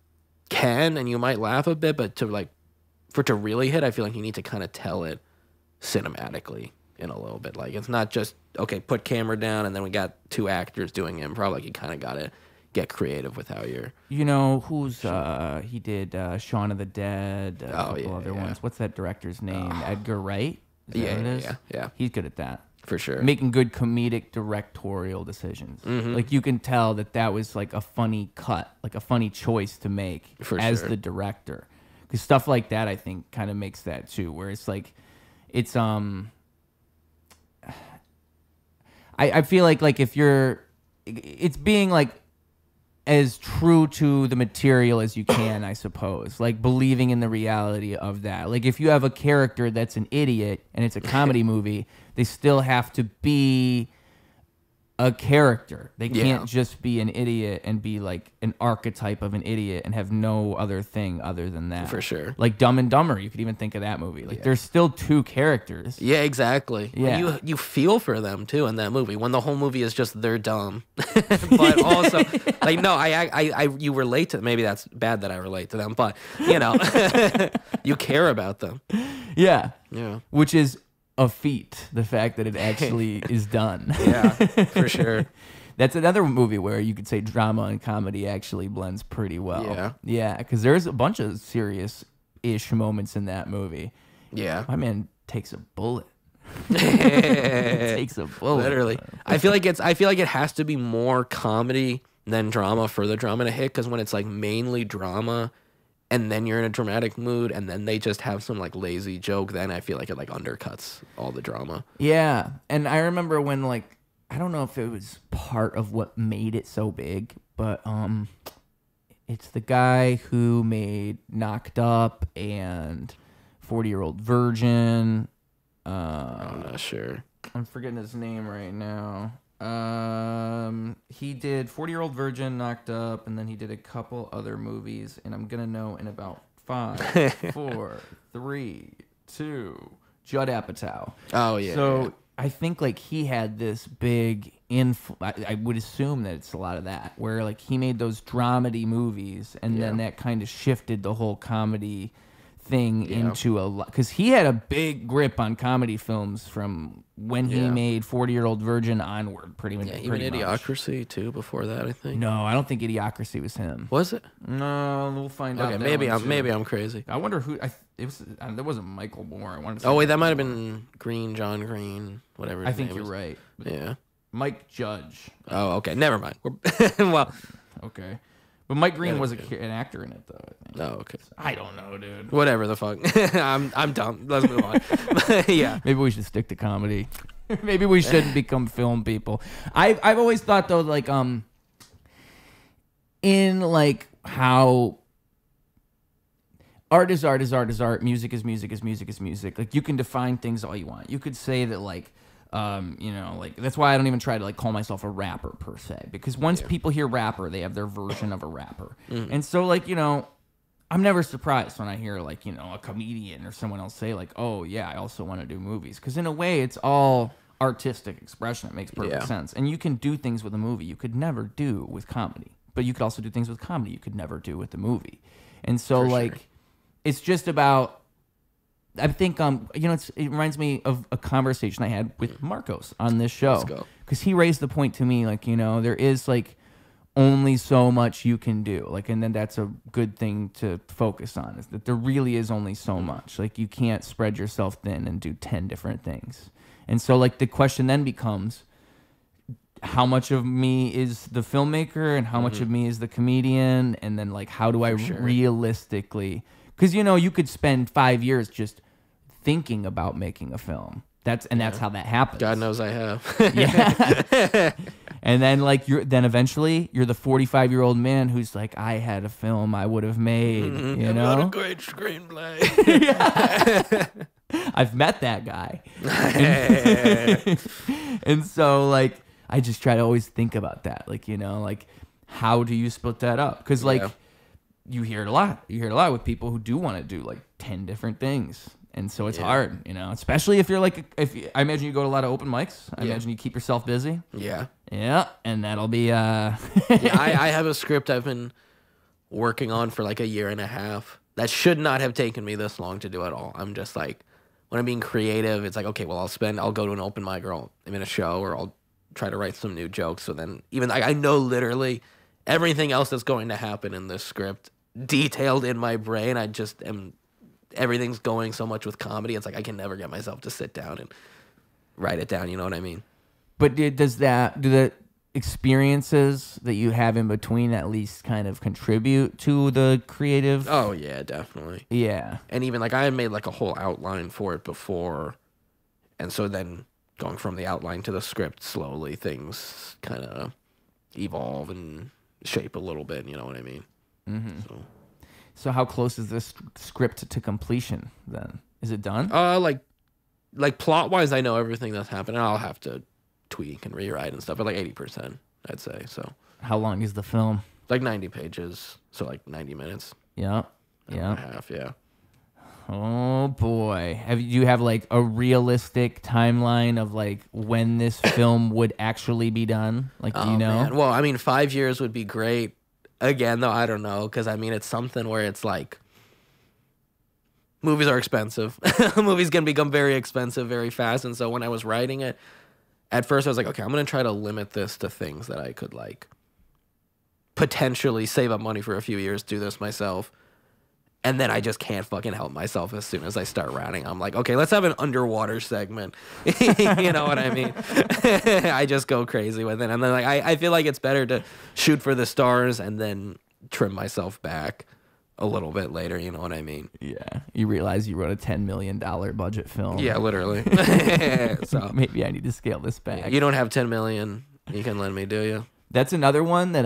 can, and you might laugh a bit, but for it to really hit, I feel like you need to kind of tell it cinematically in a little bit. Like, it's not just, okay, put camera down and then we got 2 actors doing improv. Like, you kind of got to get creative with how you're... You know, who's, he did Shaun of the Dead, a couple other yeah. ones. What's that director's name? Edgar Wright? Is that what it is? Yeah. He's good at that. For sure. Making good comedic directorial decisions. Like, you can tell that was like a funny cut, like a funny choice to make as the director. Because stuff like that, I think, kind of makes that too, where it's like, it's I feel like if you're, it's being like as true to the material as you can, I suppose. Like, believing in the reality of that. Like, if you have a character that's an idiot and it's a comedy movie, they still have to be a character. They can't just be an idiot and be like an archetype of an idiot and have no other thing other than that. For sure. Like Dumb and Dumber, you could even think of that movie. Like, there's still 2 characters. Yeah, exactly. Yeah. You feel for them too in that movie when the whole movie is just they're dumb, but also like no, I you relate to, maybe that's bad that I relate to them, but you know, you care about them. Yeah. Yeah. Which is a feat, the fact that it actually is done. Yeah, for sure. That's another movie where you could say drama and comedy actually blends pretty well. Yeah. Yeah, because there's a bunch of serious-ish moments in that movie. Yeah. My man takes a bullet. Takes a bullet. Literally. I feel like it has to be more comedy than drama for the drama to hit, because when it's like mainly drama and then you're in a dramatic mood and then they just have some like lazy joke, then I feel like it like undercuts all the drama. Yeah, and I remember when, like, I don't know if it was part of what made it so big, but it's the guy who made Knocked Up and 40-Year-Old Virgin. I'm not sure. I'm forgetting his name right now. He did 40-Year-Old Virgin, Knocked Up, and then he did a couple other movies, and I'm gonna know in about 5, 4, 3, 2. Judd Apatow. Oh yeah. So yeah. I think like he had this big I would assume that it's a lot of that, where like he made those dramedy movies, and then that kind of shifted the whole comedy thing into a lot, because he had a big grip on comedy films from when he made 40-Year-Old Virgin onward, pretty much. Yeah, even Idiocracy too before that, I think. No, I don't think Idiocracy was him. Was it? No, we'll find out. Okay, maybe I'm crazy. I wonder who. It was. There wasn't Michael Moore. I wanted to. Oh wait, that might have been John Green, whatever. I think you're right. Yeah. Mike Judge. Oh, okay. Never mind. Well, okay. But Mike Green was an actor in it, though, I think. Oh, okay. I don't know, dude. Whatever the fuck. I'm dumb. Let's move on. Yeah. Maybe we should stick to comedy. Maybe we shouldn't become film people. I've always thought, though, like, in, like, how art is art is art is art, music is music is music is music. Like, you can define things all you want. You could say that, like, you know, like, that's why I don't even try to like call myself a rapper per se, because once people hear rapper, they have their version of a rapper. And so, like, you know, I'm never surprised when I hear, like, you know, a comedian or someone else say, like, oh yeah, I also want to do movies, because in a way it's all artistic expression. It makes perfect sense. And you can do things with a movie you could never do with comedy, but you could also do things with comedy you could never do with the movie. And so, like, it's just about, I think, you know, it reminds me of a conversation I had with Marcos on this show, because he raised the point to me, like, you know, there is like only so much you can do, like, and then that's a good thing to focus on, is that there really is only so much. Like, you can't spread yourself thin and do 10 different things. And so, like, the question then becomes, how much of me is the filmmaker and how much of me is the comedian, and then, like, how do I realistically... Because, you know, you could spend 5 years just thinking about making a film. That's how that happens. God knows I have. Yeah. And then, like, then eventually you're the 45-year-old man who's like, I had a film I would have made. You know, what a great screenplay. I've met that guy. And so, like, I just try to always think about that. Like, you know, like, how do you split that up? Because, like, you hear it a lot. You hear it a lot with people who do want to do like 10 different things. And so it's hard, you know, especially if you're like, I imagine you go to a lot of open mics. I imagine you keep yourself busy. Yeah. Yeah. And that'll be, I have a script I've been working on for like a year and a half that should not have taken me this long to do at all. I'm just like when I'm being creative, it's like, okay, well, I'll go to an open mic, or I'm in a show, or I'll try to write some new jokes. So then even I know literally everything else that's going to happen in this script detailed in my brain. I just am, everything's going so much with comedy. It's like I can never get myself to sit down and write it down. You know what I mean? But do the experiences that you have in between at least kind of contribute to the creative? Oh yeah, definitely. Yeah. And even like I had made like a whole outline for it before, and so then going from the outline to the script, slowly things kind of evolve and shape a little bit. You know what I mean? Mm-hmm. So how close is this script to completion then? Is it done? Like plot wise, I know everything that's happening. I'll have to tweak and rewrite and stuff, but like 80%, I'd say. So how long is the film? Like 90 pages, so like 90 minutes. Yeah. Hour and a half, yeah. Oh boy. Do you have like a realistic timeline of like when this film would actually be done? Like, do you know? Man. Well, I mean, 5 years would be great. Again, though, I don't know, because I mean, it's something where it's like, movies are expensive. Movies can become very expensive very fast, and so when I was writing it, at first I was like, okay, I'm gonna try to limit this to things that I could like potentially save up money for a few years, do this myself. And then I just can't fucking help myself as soon as I start writing. I'm like, okay, let's have an underwater segment. You know what I mean? I just go crazy with it. And then like I feel like it's better to shoot for the stars and then trim myself back a little bit later, you know what I mean? Yeah. You realize you wrote a $10 million budget film. Yeah, literally. So maybe I need to scale this back. You don't have 10 million you can lend me, do you? That's another one that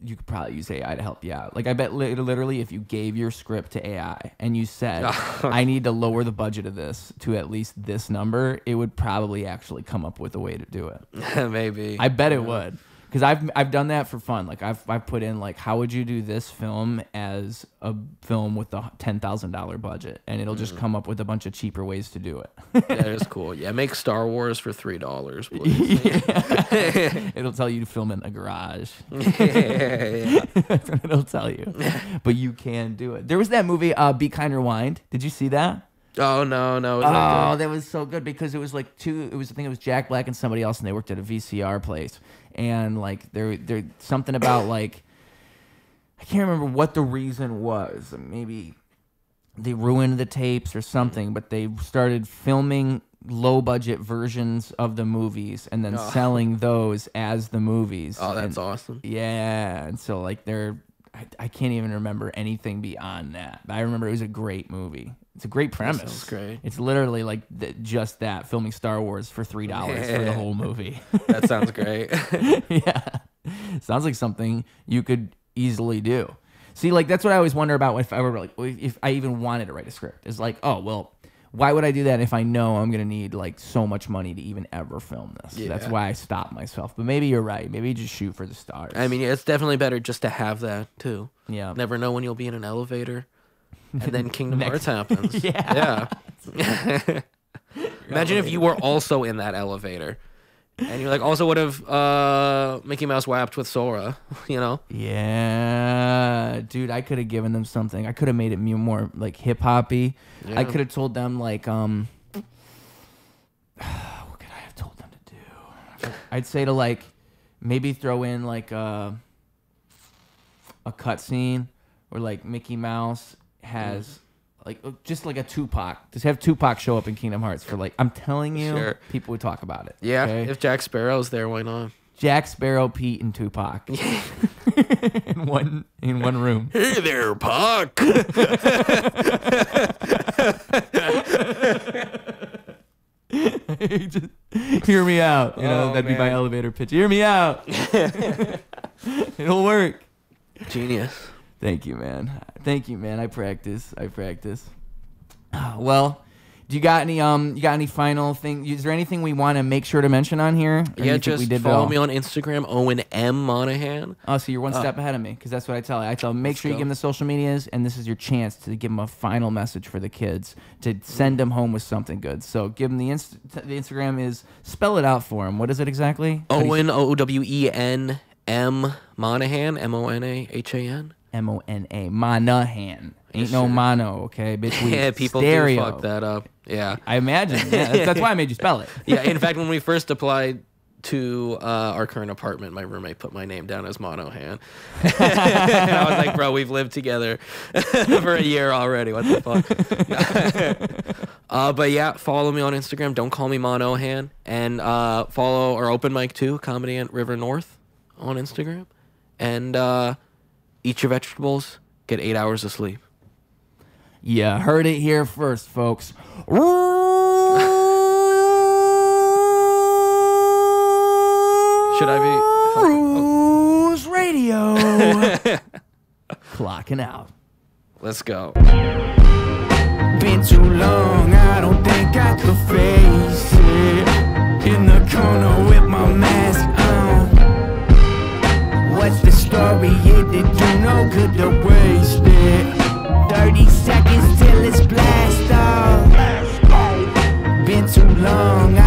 you could probably use AI to help you out. Like, I bet literally if you gave your script to AI and you said, I need to lower the budget of this to at least this number, it would probably actually come up with a way to do it. Maybe. I bet it would. Because I've done that for fun. Like, I've put in, like, how would you do this film as a film with a $10,000 budget? And it'll just come up with a bunch of cheaper ways to do it. That is cool. Yeah, make Star Wars for $3, please. Yeah. It'll tell you to film in a garage. Yeah. That's what it'll tell you. But you can do it. There was that movie, Be Kind or Wind. Did you see that? Oh, no. That was so good because it was like I think it was Jack Black and somebody else, and they worked at a VCR place. And like there something about like, I can't remember what the reason was. Maybe they ruined the tapes or something, but they started filming low budget versions of the movies and then selling those as the movies. Oh, that's awesome. Yeah. And so like I can't even remember anything beyond that. But I remember it was a great movie. It's a great premise. That sounds great. It's literally like just that, filming Star Wars for $3 for the whole movie. That sounds great. Yeah. Sounds like something you could easily do. See, like that's what I always wonder about if I even wanted to write a script. Is like, oh, well, why would I do that if I know I'm going to need like so much money to even ever film this? Yeah. That's why I stopped myself. But maybe you're right. Maybe just shoot for the stars. I mean, it's definitely better just to have that too. Yeah. Never know when you'll be in an elevator. And then Kingdom Hearts happens. Yeah. Imagine if you were also in that elevator. And you're like, also, what if Mickey Mouse wapped with Sora? You know? Yeah. Dude, I could have given them something. I could have made it more like hip-hop-y. Yeah. I could have told them like, what could I have told them to do? I'd say to like, maybe throw in like a cutscene where like Mickey Mouse has like just like a Tupac. Just have Tupac show up in Kingdom Hearts for like, I'm telling you, Sure. people would talk about it. Yeah, okay? if Jack Sparrow's there, why not? Jack Sparrow, Pete, and Tupac in one room. Hey there, Puck. Just hear me out. You know, that'd be my elevator pitch. Hear me out. It'll work. Genius. Thank you, man. I practice. Well, do you got any final thing? Is there anything we want to make sure to mention on here? Yeah, just follow me on Instagram, Owen M. Monahan. Oh, so you're one step ahead of me, because that's what I tell you. I tell them, make sure you give them the social medias, and this is your chance to give them a final message for the kids, to send them home with something good. So give them the Instagram is, spell it out for them. What is it exactly? Owen, Owen, M. Monahan, Monahan. Monahan. Monahan. Ain't no mono, okay? Bitch, we Yeah, people stereo. do fuck that up. Yeah. I imagine. Yeah, that's why I made you spell it. Yeah. In fact, when we first applied to our current apartment, my roommate put my name down as Monahan. And I was like, bro, we've lived together for a year already. What the fuck? But yeah, follow me on Instagram. Don't call me Monahan. And follow our open mic too, Comedy at River North on Instagram. And eat your vegetables. Get 8 hours of sleep. Yeah, heard it here first, folks. Should I be? Rules Radio. Clocking out. Let's go. Been too long, I don't think I could face it. In the corner with my mask on. What's the story? It did do no good to waste it. 30 seconds till it's blast off. Been too long,